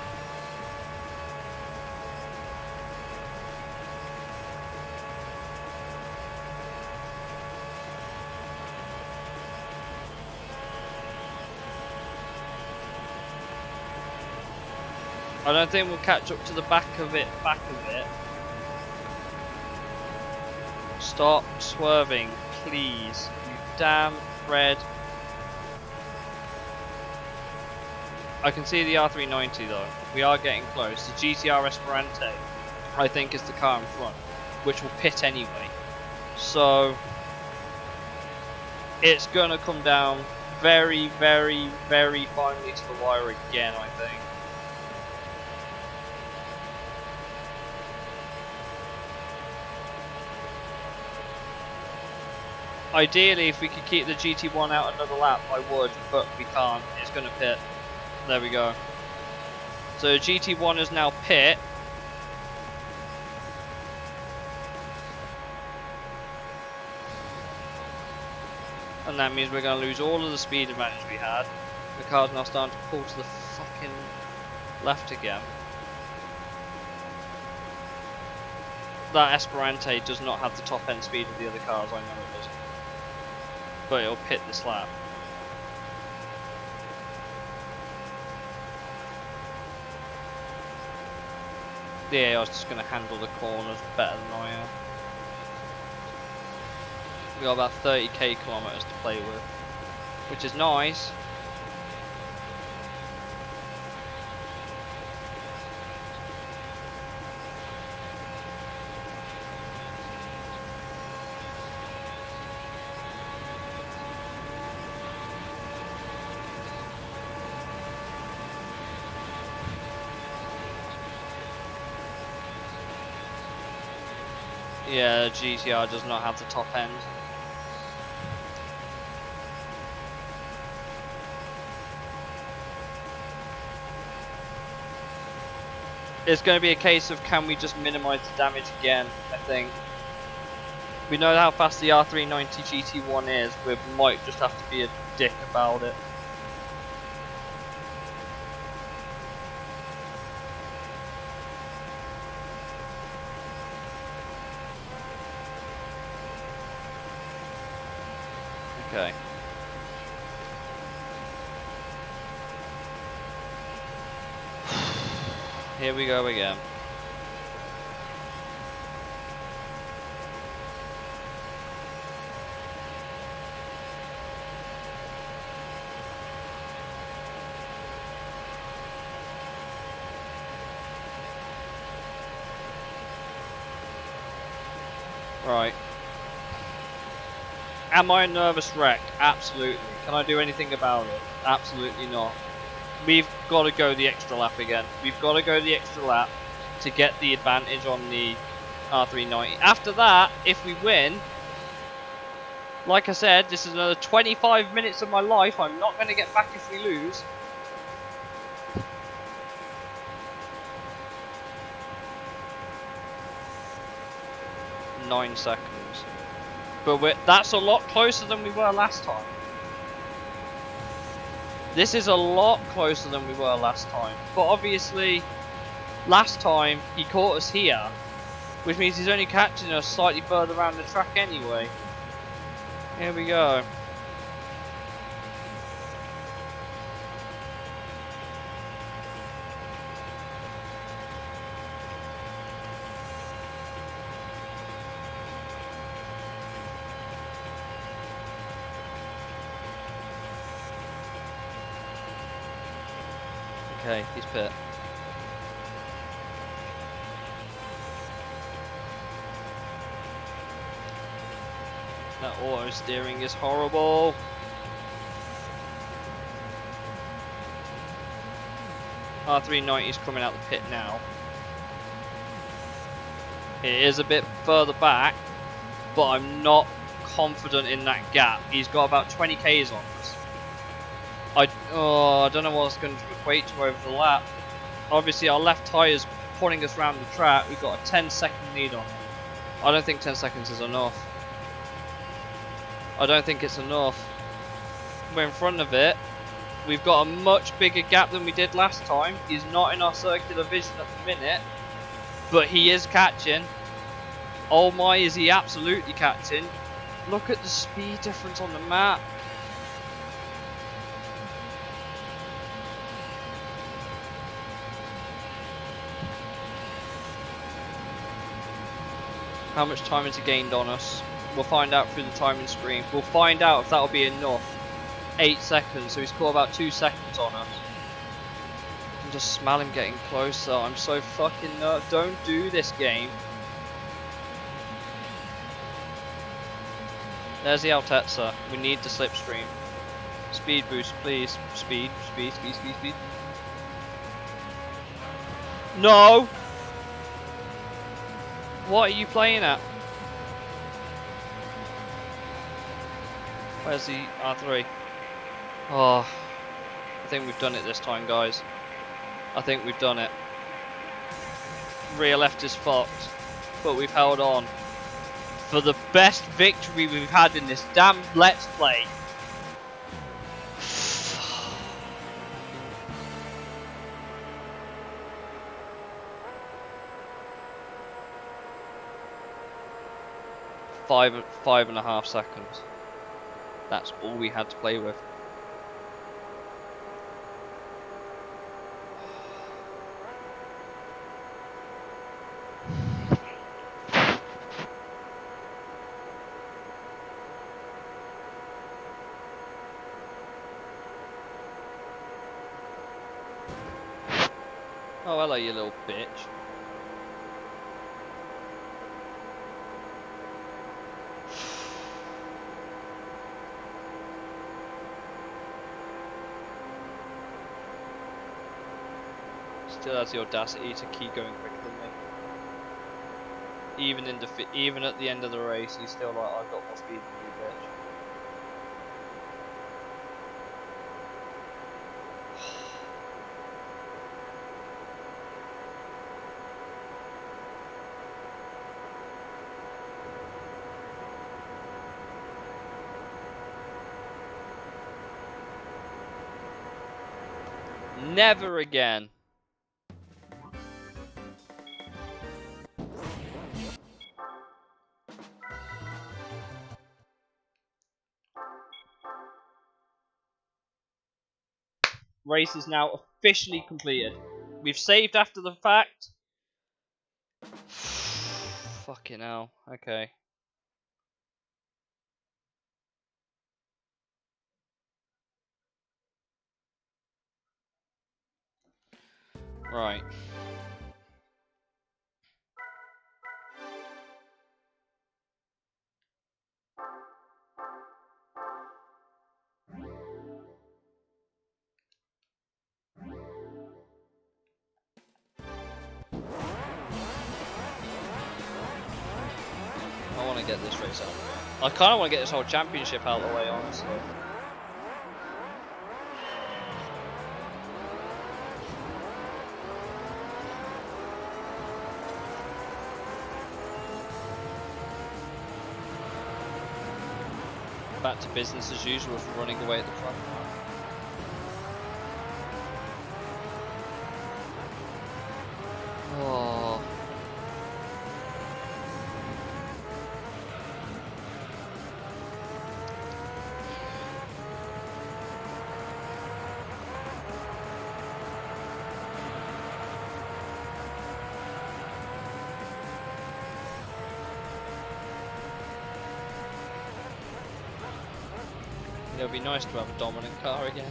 I don't think we'll catch up to the back of it. Stop swerving, please. You damn red. I can see the R390 though. We are getting close. The GTR Esperante, I think, is the car in front, which will pit anyway. So it's gonna come down very, very, very finely to the wire again, I think. Ideally, if we could keep the GT1 out another lap, I would, but we can't. It's going to pit. There we go. So GT1 is now pit. And that means we're going to lose all of the speed advantage we had. The car's now starting to pull to the fucking left again. That Esperante does not have the top end speed of the other cars, I know it doesn't. But it'll pit this lap. The AI is just going to handle the corners better than I am. We got about 30k kilometers to play with, which is nice. Yeah, GTR does not have the top end. It's going to be a case of can we just minimise the damage again, I think. We know how fast the R390 GT1 is, we might just have to be a dick about it. Okay. Here we go again. Right. Am I a nervous wreck? Absolutely. Can I do anything about it? Absolutely not. We've got to go the extra lap again. We've got to go the extra lap to get the advantage on the R390. After that, if we win, like I said, this is another 25 minutes of my life. I'm not going to get back if we lose. Nine seconds. But that's a lot closer than we were last time. This is a lot closer than we were last time. But obviously, last time he caught us here, which means he's only catching us slightly further around the track anyway. Here we go. Okay, he's pit. That auto steering is horrible. R390 is coming out the pit now. It is a bit further back, but I'm not confident in that gap. He's got about 20k's on us. I don't know what it's going to equate to over the lap. Obviously our left tyre is pulling us around the track. We've got a 10-second lead on him. I don't think 10 seconds is enough. I don't think it's enough. We're in front of it. We've got a much bigger gap than we did last time. He's not in our circular vision at the minute, but he is catching. Oh my, is he absolutely catching? Look at the speed difference on the map. How much time has he gained on us? We'll find out through the timing screen. We'll find out if that'll be enough. 8 seconds, so he's caught about 2 seconds on us. I can just smell him getting closer. I'm so fucking nervous. Don't do this game. There's the Altezza. We need the slipstream. Speed boost, please. Speed, speed, speed, speed, speed. No! What are you playing at? Where's the R3? Oh, I think we've done it this time, guys. I think we've done it. Rear left is fucked, but we've held on for the best victory we've had in this damn Let's Play. Five and a half seconds. That's all we had to play with. Oh, hello, you little bitch. Still has the audacity to keep going quicker than me. Even at the end of the race, he's still like, I've got more speed than you, bitch. Never again. Race is now officially completed. We've saved after the fact. Fucking hell. Okay. Right. I want to get this race out of the way. I kind of want to get this whole championship out of the way, honestly. Back to business as usual for running away at the front now. Oh. It would be nice to have a dominant car again.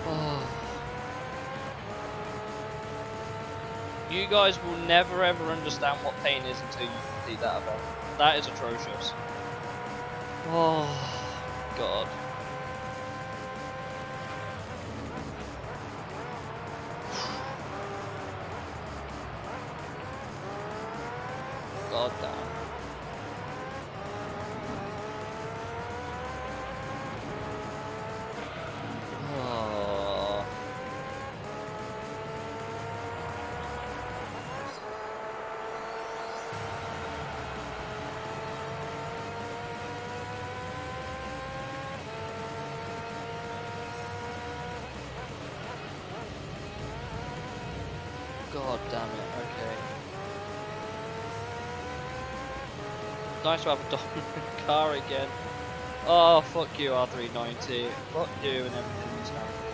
Oh. You guys will never ever understand what pain is until you complete that event. That is atrocious. Oh, God. God damn. Oh. God damn it, okay. Nice to have a dominant car again. Oh, fuck you, R390. Fuck you and everything you stand for.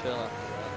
Chill after that.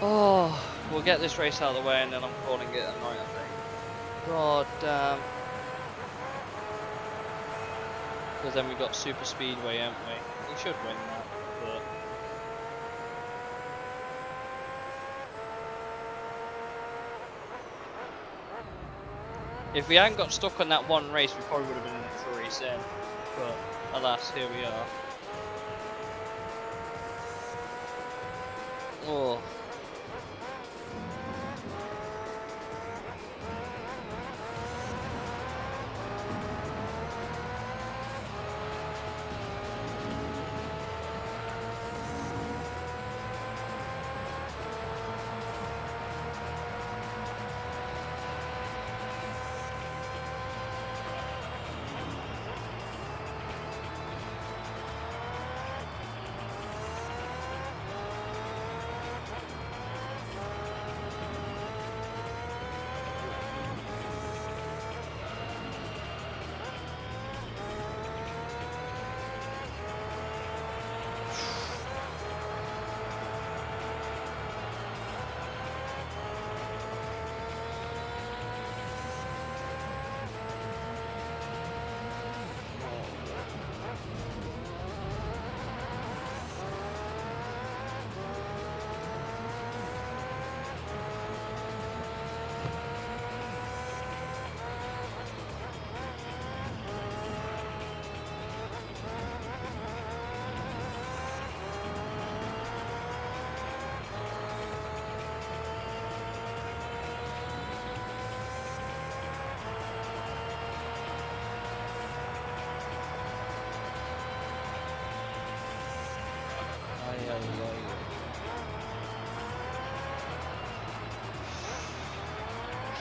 Oh, we'll get this race out of the way and then I'm calling it a night, I think. God damn. Because then we've got Super Speedway, haven't we? We should win that, but... If we hadn't got stuck on that one race, we probably would have been in it for a race in. But, alas, here we are. Oh.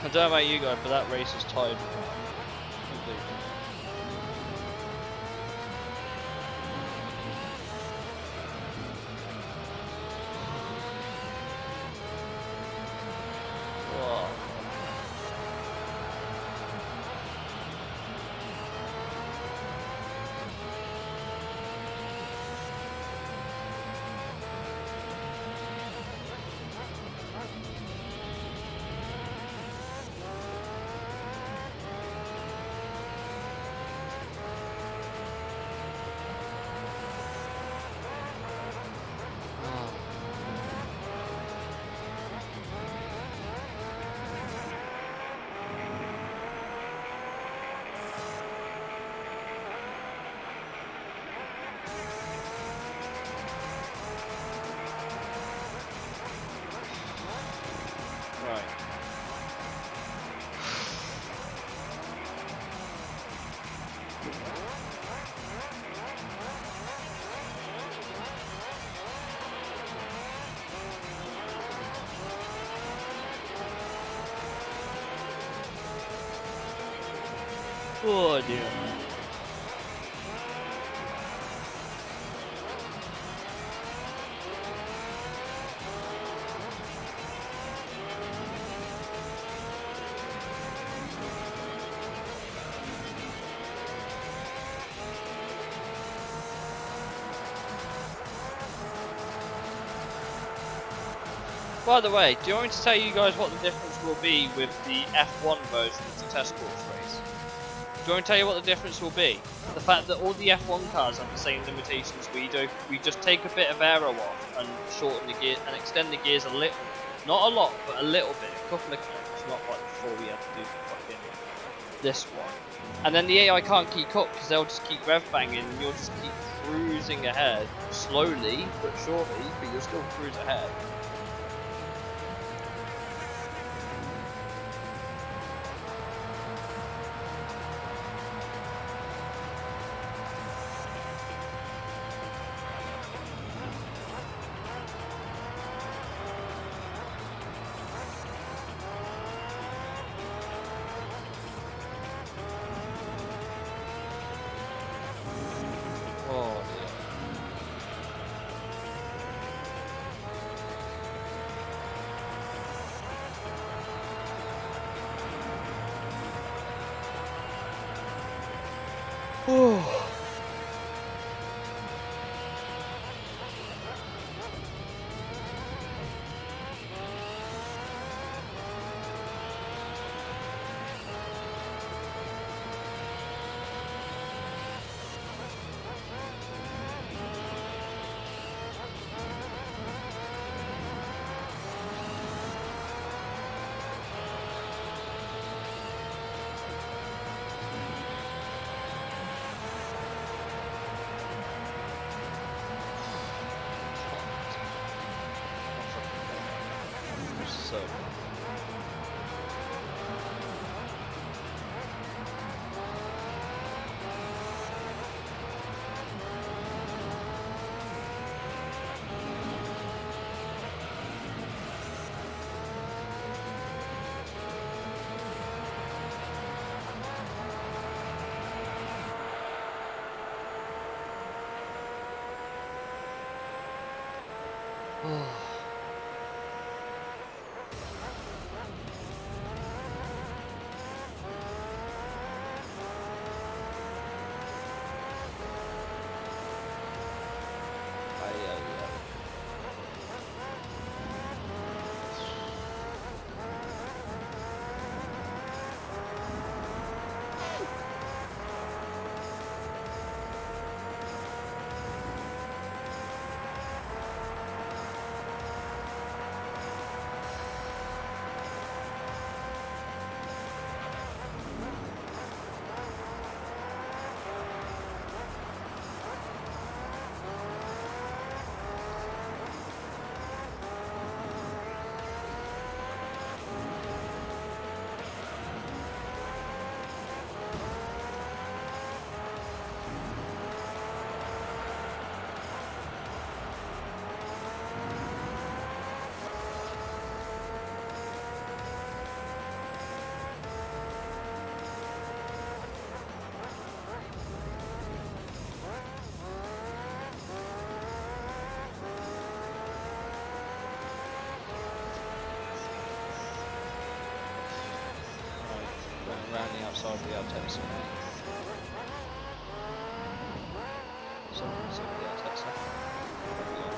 I don't know about you guys, but that race is tired me out completely. Whoa. Right. Oh dear. By the way, do you want me to tell you guys what the difference will be with the F1 version of the test course race? Do you want me to tell you what the difference will be? The fact that all the F1 cars have the same limitations we do. We just take a bit of aero off and shorten the gear and extend the gears a little. Not a lot, but a little bit. A couple of clips, not like before we had to do fucking this one. And then the AI can't keep up because they'll just keep rev banging and you'll just keep cruising ahead. Slowly, but surely, but you'll still cruise ahead. Oh. So hopefully I'll take some. Something else, that's it. There we go.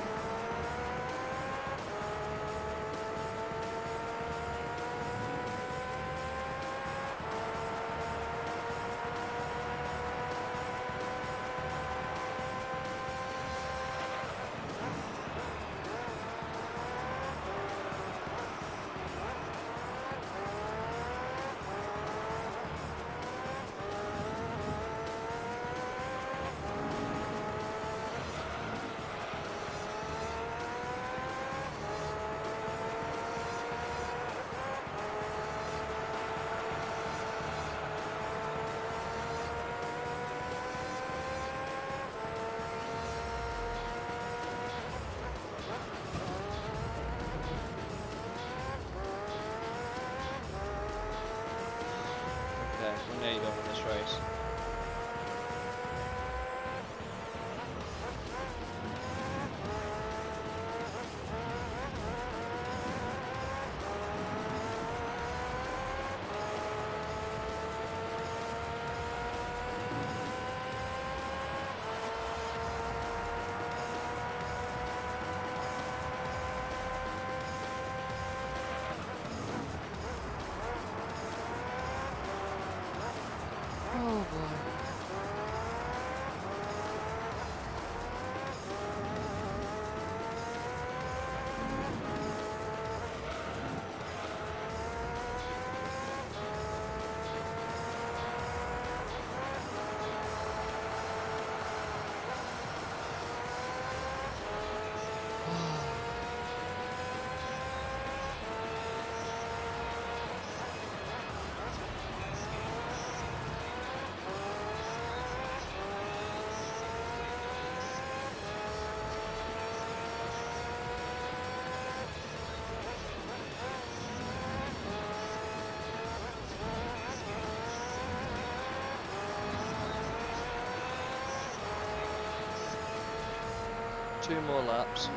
Okay, we're nearly done with this race. Oh boy. Two more laps.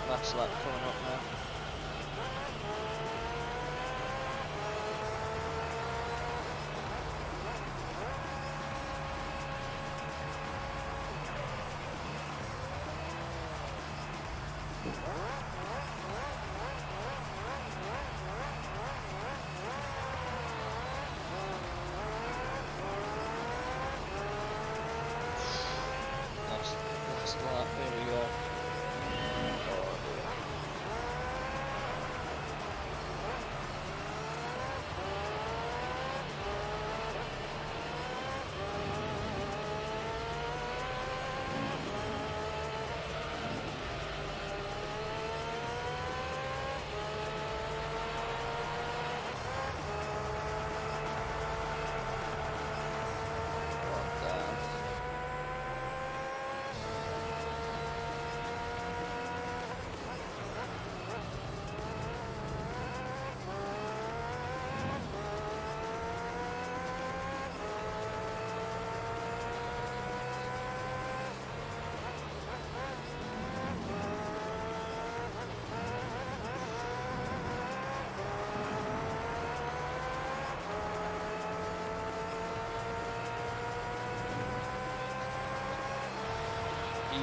Last lap coming up now. Last lap, here we go.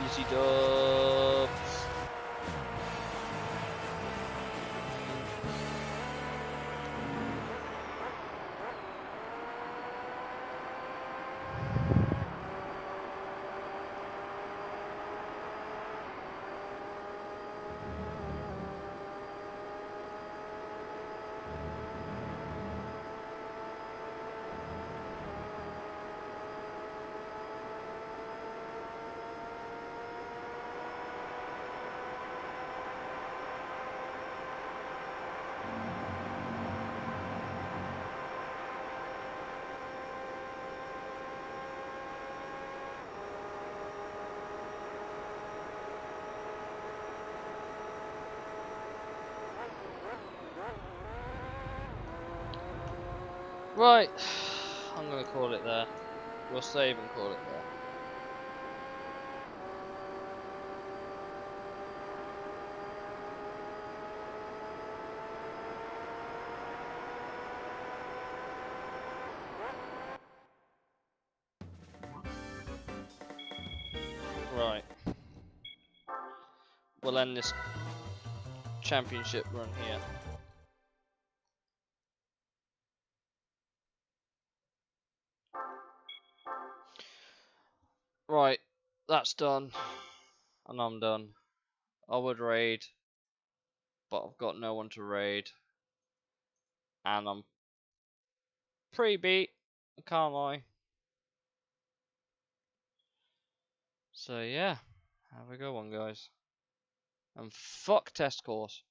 Easy dubs. Right, I'm gonna call it there. We'll save and call it there. Right. We'll end this championship run here. Right, that's done. And I'm done. I would raid, but I've got no one to raid. And I'm pre-beat, I can't lie. So yeah, have a good one, guys. And fuck test course.